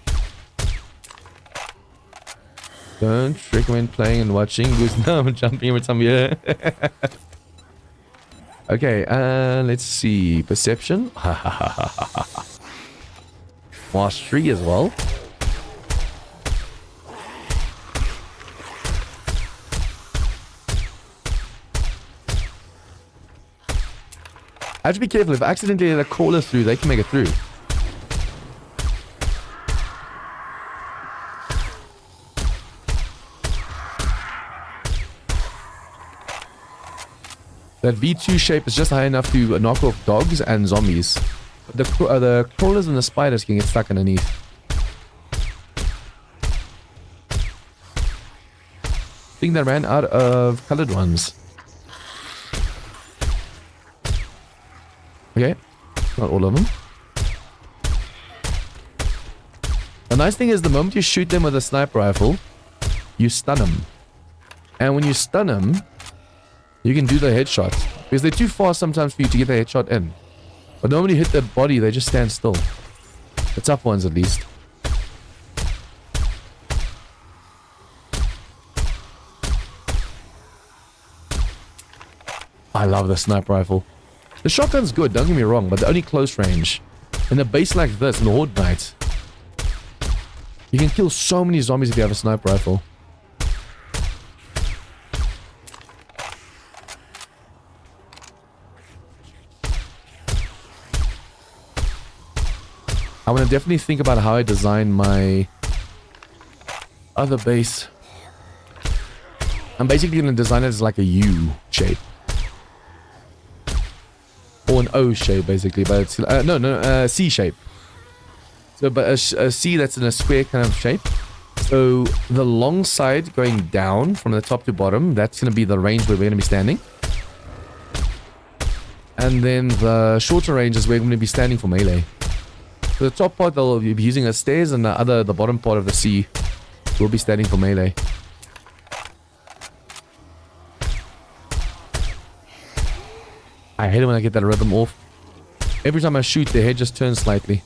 Don't recommend playing and watching. Goose, no, I'm jumping every time here. Okay, let's see. Perception. Mastery as well. I have to be careful. If I accidentally let a crawler through, they can make it through. That V2 shape is just high enough to knock off dogs and zombies. The crawlers and the spiders can get stuck underneath. I think they ran out of colored ones. Okay, not all of them. The nice thing is the moment you shoot them with a sniper rifle, you stun them. And when you stun them, you can do the headshot. Because they're too fast sometimes for you to get the headshot in. But normally you hit their body, they just stand still. The tough ones at least. I love the sniper rifle. The shotgun's good, don't get me wrong, but only close range. In a base like this, in the Horde Night, you can kill so many zombies if you have a sniper rifle. I want to definitely think about how I design my other base. I'm basically going to design it as like a U shape. Or an O shape, basically, but it's C shape. So, but a C that's in a square kind of shape. So the long side going down from the top to bottom, that's going to be the range where we're going to be standing. And then the shorter range is where we're going to be standing for melee. So the top part they'll be using as stairs, and the bottom part of the C will be standing for melee. I hate it when I get that rhythm off. Every time I shoot, the head just turns slightly.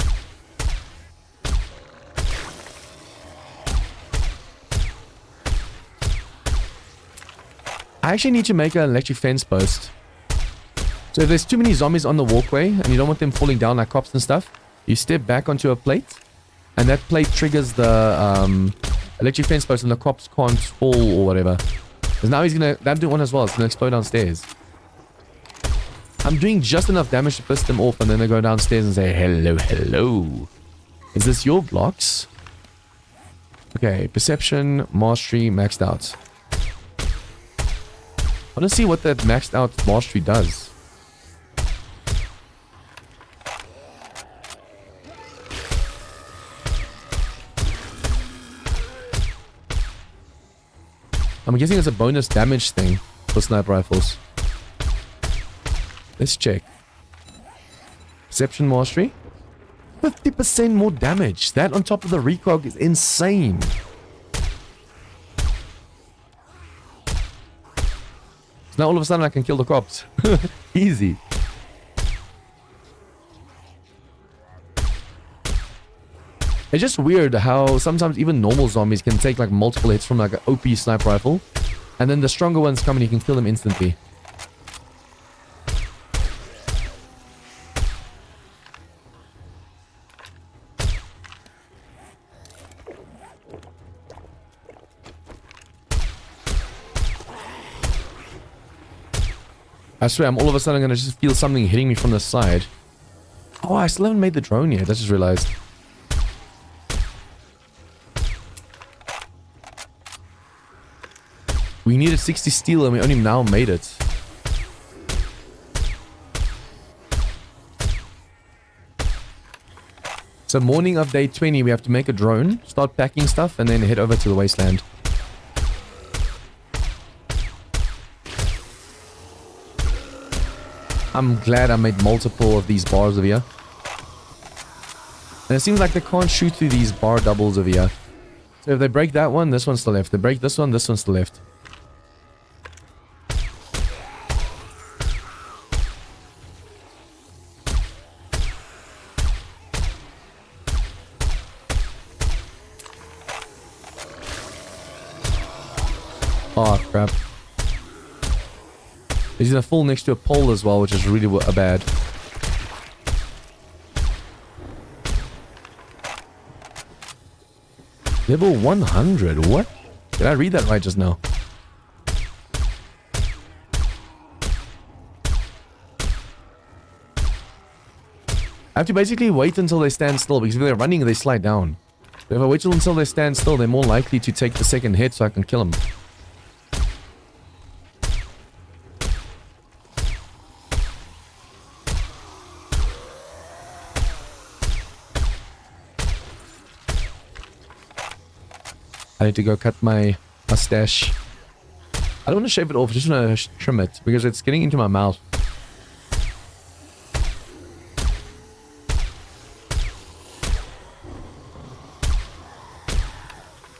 I actually need to make an electric fence post. So if there's too many zombies on the walkway, and you don't want them falling down like cops and stuff, you step back onto a plate, and that plate triggers the electric fence post, and the cops can't fall or whatever. Because now he's gonna... That one as well, it's gonna explode downstairs. I'm doing just enough damage to piss them off, and then they go downstairs and say, hello, hello. Is this your blocks? Okay, perception, mastery, maxed out. I want to see what that maxed out mastery does. I'm guessing it's a bonus damage thing for sniper rifles. Let's check. Perception mastery. 50% more damage. That on top of the recog is insane. So now all of a sudden I can kill the cops. Easy. It's just weird how sometimes even normal zombies can take like multiple hits from like an OP sniper rifle. And then the stronger ones come and you can kill them instantly. I swear, I'm all of a sudden going to just feel something hitting me from the side. Oh, I still haven't made the drone yet. I just realized. We needed 60 steel and we only now made it. So morning of day 20, we have to make a drone, start packing stuff, and then head over to the wasteland. I'm glad I made multiple of these bars over here. And it seems like they can't shoot through these bar doubles over here. So if they break that one, this one's still left. If they break this one's still left. Oh crap. He's gonna fall next to a pole as well, which is really bad. Level 100, what? Did I read that right just now? I have to basically wait until they stand still, because if they're running, they slide down. But if I wait until they stand still, they're more likely to take the second hit so I can kill them. I need to go cut my mustache. I don't want to shave it off, I just want to trim it because it's getting into my mouth.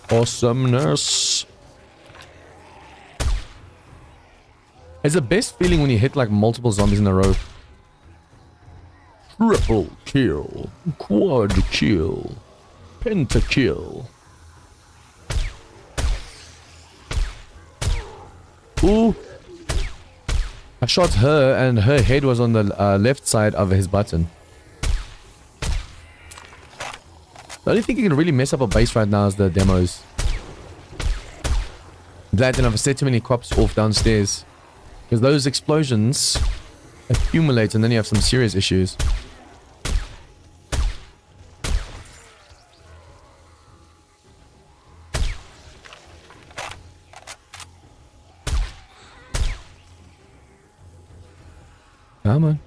Awesomeness. It's the best feeling when you hit like multiple zombies in a row. Triple kill, quad kill, pentakill. Ooh. I shot her and her head was on the left side of his button. The only thing you can really mess up a base right now is the demos. That and I've set too many cops off downstairs. Because those explosions accumulate and then you have some serious issues. Come on.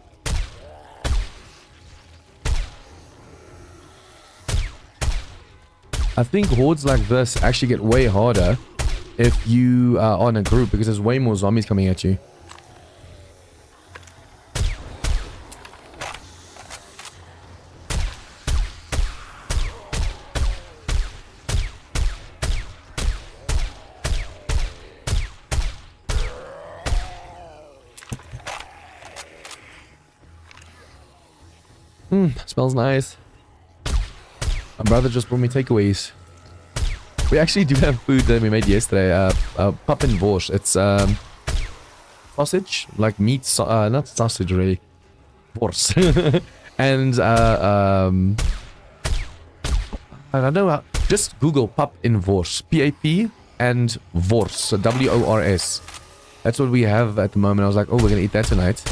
I think hordes like this actually get way harder if you are on a group because there's way more zombies coming at you. Smells nice. My brother just brought me takeaways. We actually do have food that we made yesterday. Pap and Vorst. It's sausage, like meat, not sausage really. Vorst. And I don't know. Just Google Pap in Vorst. P-A-P and Vorst. W-O-R-S. That's what we have at the moment. I was like, oh, we're gonna eat that tonight.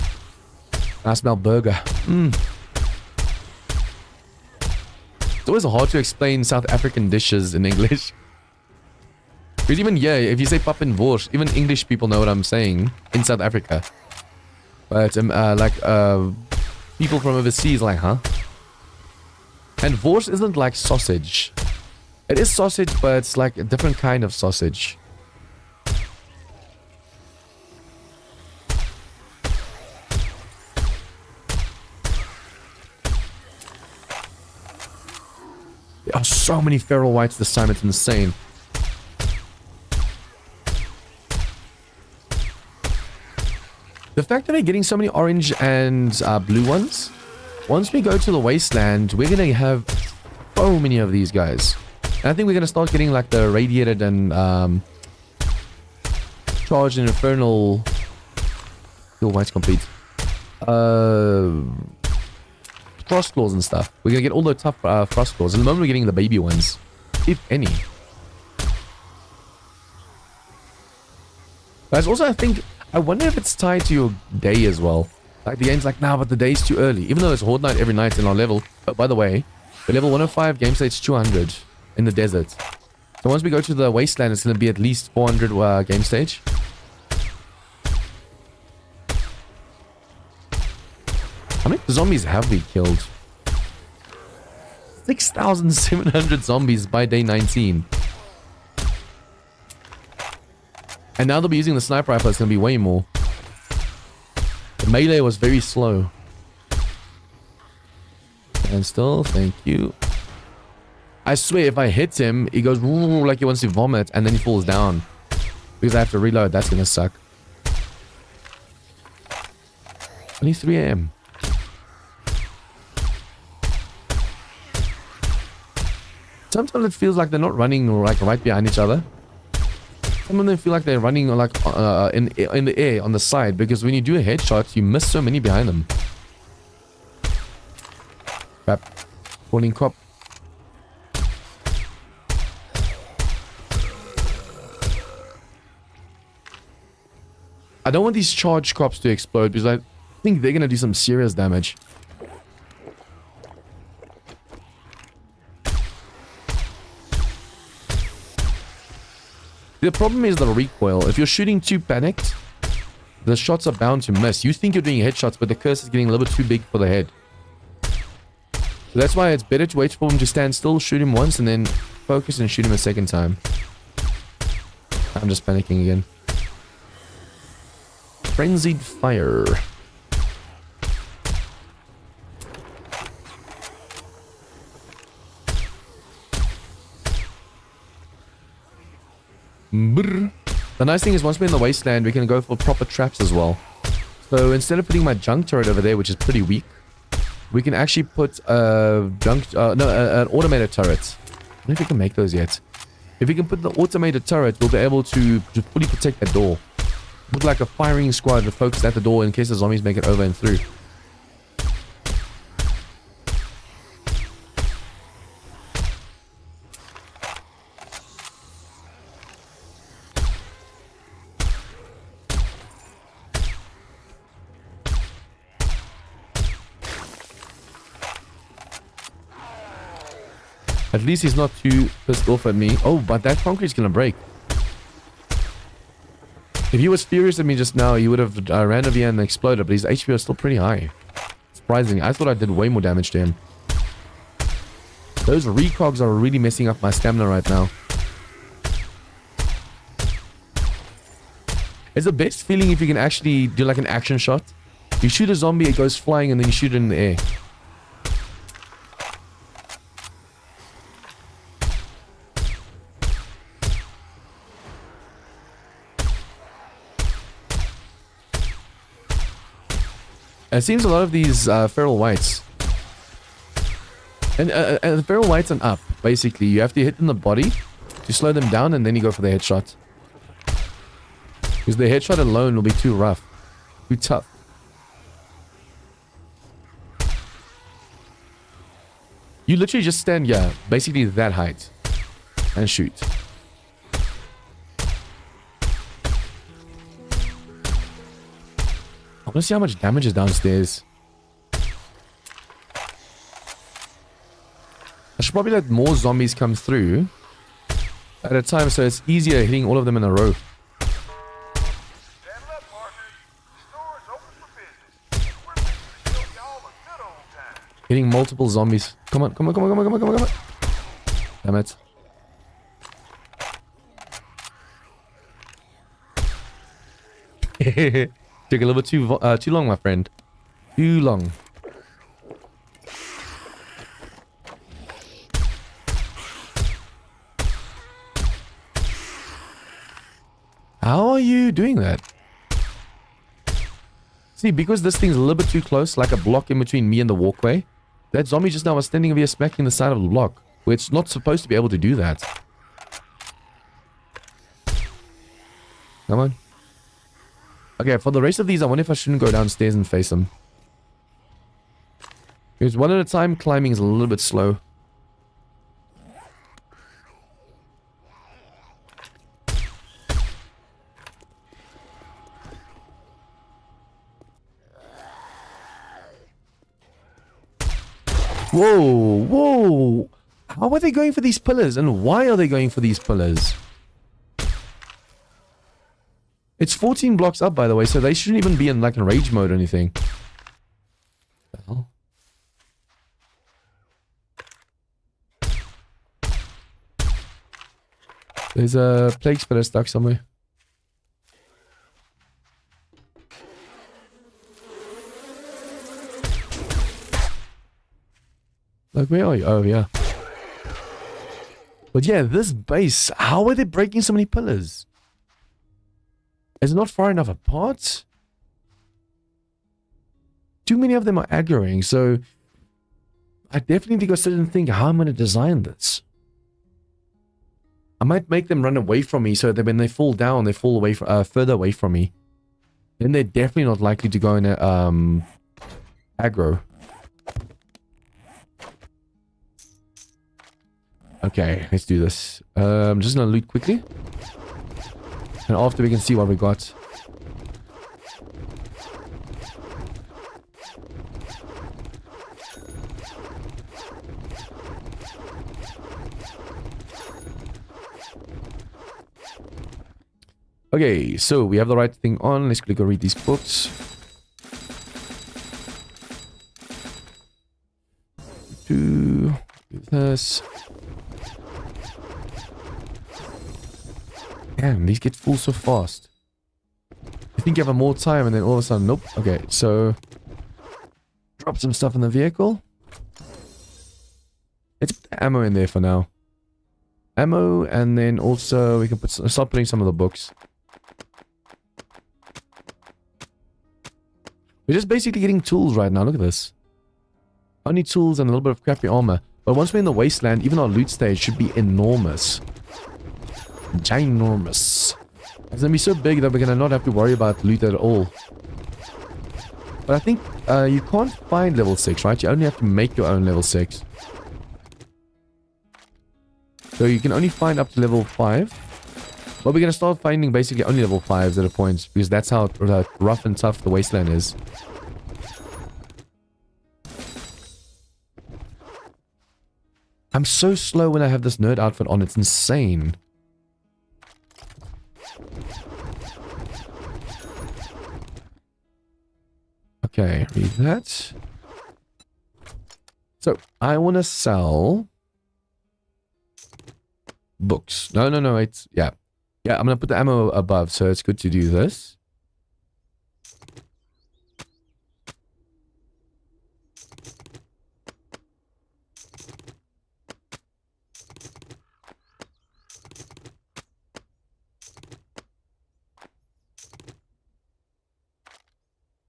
I smell burger. It's always hard to explain South African dishes in English. Because even yeah, if you say pap and Vorst, even English people know what I'm saying in South Africa. But people from overseas like, huh? And Vorst isn't like sausage. It is sausage, but it's like a different kind of sausage. There are so many feral whites this time, it's insane. The fact that we're getting so many orange and blue ones, once we go to the wasteland, we're going to have so many of these guys. And I think we're going to start getting like the radiated and charged and infernal... Your white's complete. Frost claws and stuff. We're gonna get all the tough frost claws. At the moment we're getting the baby ones, if any. Guys, also I wonder if it's tied to your day as well. Like the game's like, nah, but the day's too early. Even though it's Horde Night every night in our level. Oh, by the way, the level 105 game stage 200 in the desert. So once we go to the wasteland, it's gonna be at least 400 game stage. How many zombies have we killed? 6,700 zombies by day 19. And now they'll be using the sniper rifle, it's going to be way more. The melee was very slow. And still, thank you. I swear, if I hit him, he goes like he wants to vomit, and then he falls down. Because I have to reload. That's gonna suck. Only 3 AM. Sometimes it feels like they're not running like right behind each other. Some of them feel like they're running like in the air on the side, because when you do a headshot, you miss so many behind them. Crap. Falling cop. I don't want these charged cops to explode, because I think they're gonna do some serious damage. The problem is the recoil. If you're shooting too panicked, the shots are bound to miss. You think you're doing headshots, but the curse is getting a little bit too big for the head. So that's why it's better to wait for him to stand still, shoot him once, and then focus and shoot him a second time. I'm just panicking again. Frenzied fire. Brr. The nice thing is, once we're in the wasteland, we can go for proper traps as well. So instead of putting my junk turret over there, which is pretty weak, we can actually put an automated turret. I don't know if we can make those yet. If we can put the automated turret, we'll be able to fully protect that door. Look like a firing squad focused at the door in case the zombies make it over and through. At least he's not too pissed off at me. Oh, but that concrete's gonna break. If he was furious at me just now, he would have ran over here and exploded, but his HP is still pretty high. Surprisingly, I thought I did way more damage to him. Those recogs are really messing up my stamina right now. It's the best feeling if you can actually do like an action shot. You shoot a zombie, it goes flying, and then you shoot it in the air. It seems a lot of these feral whites, and the feral whites and up, basically, you have to hit in the body to slow them down, and then you go for the headshot. Because the headshot alone will be too rough, too tough. You literally just stand, yeah, basically that height, and shoot. I want to see how much damage is downstairs. I should probably let more zombies come through at a time, so it's easier hitting all of them in a row. Hitting multiple zombies. Come on, come on, come on, come on, come on, come on, come on. Damn it. Took a little bit too long, my friend. Too long. How are you doing that? See, because this thing's a little bit too close, like a block in between me and the walkway, that zombie just now was standing over here smacking the side of the block, where it's not supposed to be able to do that. Come on. Okay, for the rest of these, I wonder if I shouldn't go downstairs and face them. Because one at a time, climbing is a little bit slow. Whoa, whoa! How are they going for these pillars? And why are they going for these pillars? It's 14 blocks up, by the way, so they shouldn't even be in like a rage mode or anything. What the hell? There's a plague spitter stuck somewhere. Like, where are you? Oh, yeah. But yeah, this base, how are they breaking so many pillars? Is it not far enough apart? Too many of them are aggroing, so I definitely need to go sit and think how I'm going to design this. I might make them run away from me so that when they fall down, they fall away further away from me. Then they're definitely not likely to go in a aggro. Okay, let's do this. I'm just gonna loot quickly. And after we can see what we got. Okay, so we have the right thing on. Let's quickly go read these books. Do this. Damn, these get full so fast. You think you have more time and then all of a sudden, nope. Okay, so drop some stuff in the vehicle. Let's put the ammo in there for now. Ammo, and then also we can start putting some of the books. We're just basically getting tools right now. Look at this. Only tools and a little bit of crappy armor. But once we're in the wasteland, even our loot stage should be enormous. Ginormous. It's gonna be so big that we're gonna not have to worry about loot at all. But I think you can't find level 6, right? You only have to make your own level 6. So you can only find up to level 5. But we're gonna start finding basically only level 5s at a point, because that's how rough and tough the wasteland is. I'm so slow when I have this nerd outfit on, it's insane. Okay, read that. So, I want to sell books. No, it's, yeah. Yeah, I'm going to put the ammo above, so it's good to do this.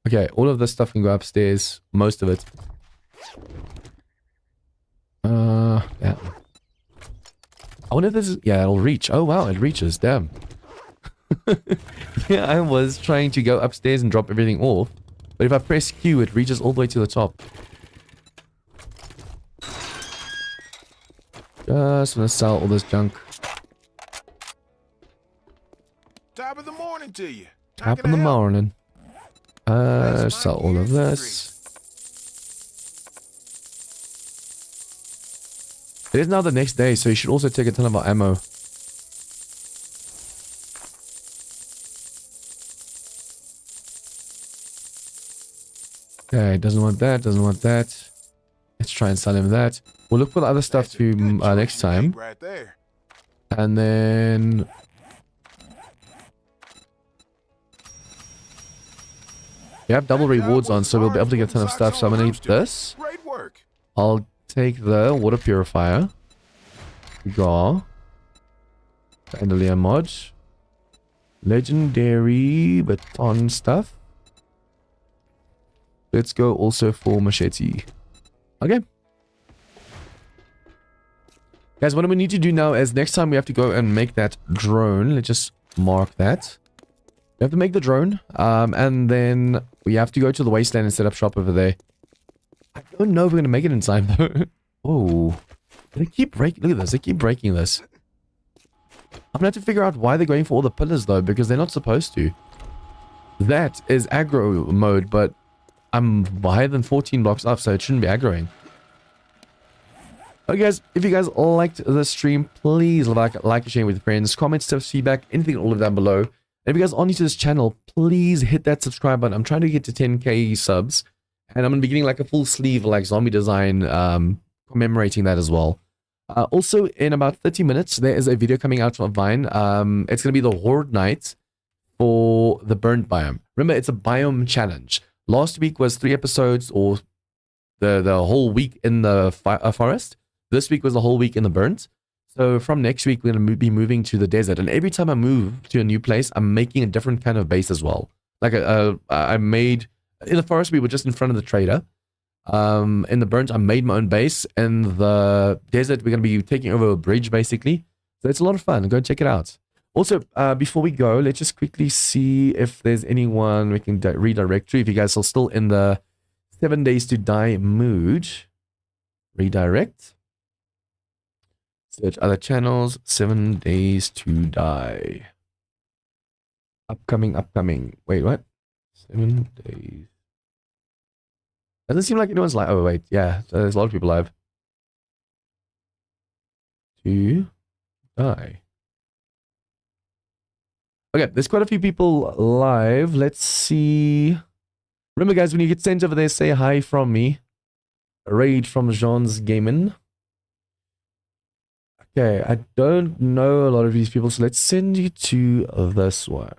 Okay, all of this stuff can go upstairs. Most of it. Yeah. I wonder if this is... Yeah, it'll reach. Oh, wow, it reaches. Damn. Yeah, I was trying to go upstairs and drop everything off. But if I press Q, it reaches all the way to the top. Just gonna sell all this junk. Top of the morning to you. Top of the morning. Sell all of this. It is now the next day, so you should also take a ton of our ammo. Okay, doesn't want that, doesn't want that. Let's try and sell him that. We'll look for the other stuff to next time. Right there. And then... we have double rewards on, so we'll be able to get a ton of stuff. So I'm going to need this. Great work. I'll take the water purifier. Gar. Chandelier mod. Legendary baton stuff. Let's go also for machete. Okay. Guys, what we need to do now is next time we have to go and make that drone. Let's just mark that. We have to make the drone, and then we have to go to the wasteland and set up shop over there. I don't know if we're going to make it in time, though. Oh. They keep breaking... look at this. They keep breaking this. I'm going to have to figure out why they're going for all the pillars, though, because they're not supposed to. That is aggro mode, but I'm higher than 14 blocks up, so it shouldn't be aggroing. Okay, guys, if you guys liked the stream, please like and share with your friends. Comments, tips, feedback, anything, all of that below. And if you guys are new to this channel, please hit that subscribe button. I'm trying to get to 10k subs. And I'm going to be getting like a full sleeve, like zombie design, commemorating that as well. Also, in about 30 minutes, there is a video coming out from Vine. It's going to be the Horde night for the burnt biome. Remember, it's a biome challenge. Last week was 3 episodes, or the whole week in the forest. This week was the whole week in the burnt. So from next week, we're going to be moving to the desert. And every time I move to a new place, I'm making a different kind of base as well. Like I made, in the forest, we were just in front of the trader. In the burnt, I made my own base. In the desert, we're going to be taking over a bridge, basically. So it's a lot of fun. Go check it out. Also, before we go, let's just quickly see if there's anyone we can redirect to. If you guys are still in the 7 days to die mood, redirect. Search other channels, 7 days to die. Upcoming. Wait, what? 7 days. Doesn't seem like anyone's live. Oh, wait. Yeah, so there's a lot of people live. To die. Okay, there's quite a few people live. Let's see. Remember, guys, when you get sent over there, say hi from me. Raid from Jean's Gaming. Okay, I don't know a lot of these people, so let's send you to this one.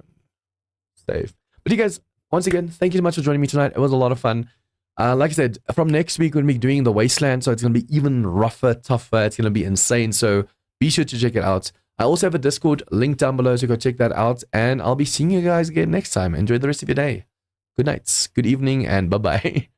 Save. But you guys, once again, thank you so much for joining me tonight. It was a lot of fun. Like I said, from next week, we're going to be doing the Wasteland, so it's going to be even rougher, tougher. It's going to be insane, so be sure to check it out. I also have a Discord link down below, so go check that out, and I'll be seeing you guys again next time. Enjoy the rest of your day. Good nights, good evening, and bye-bye.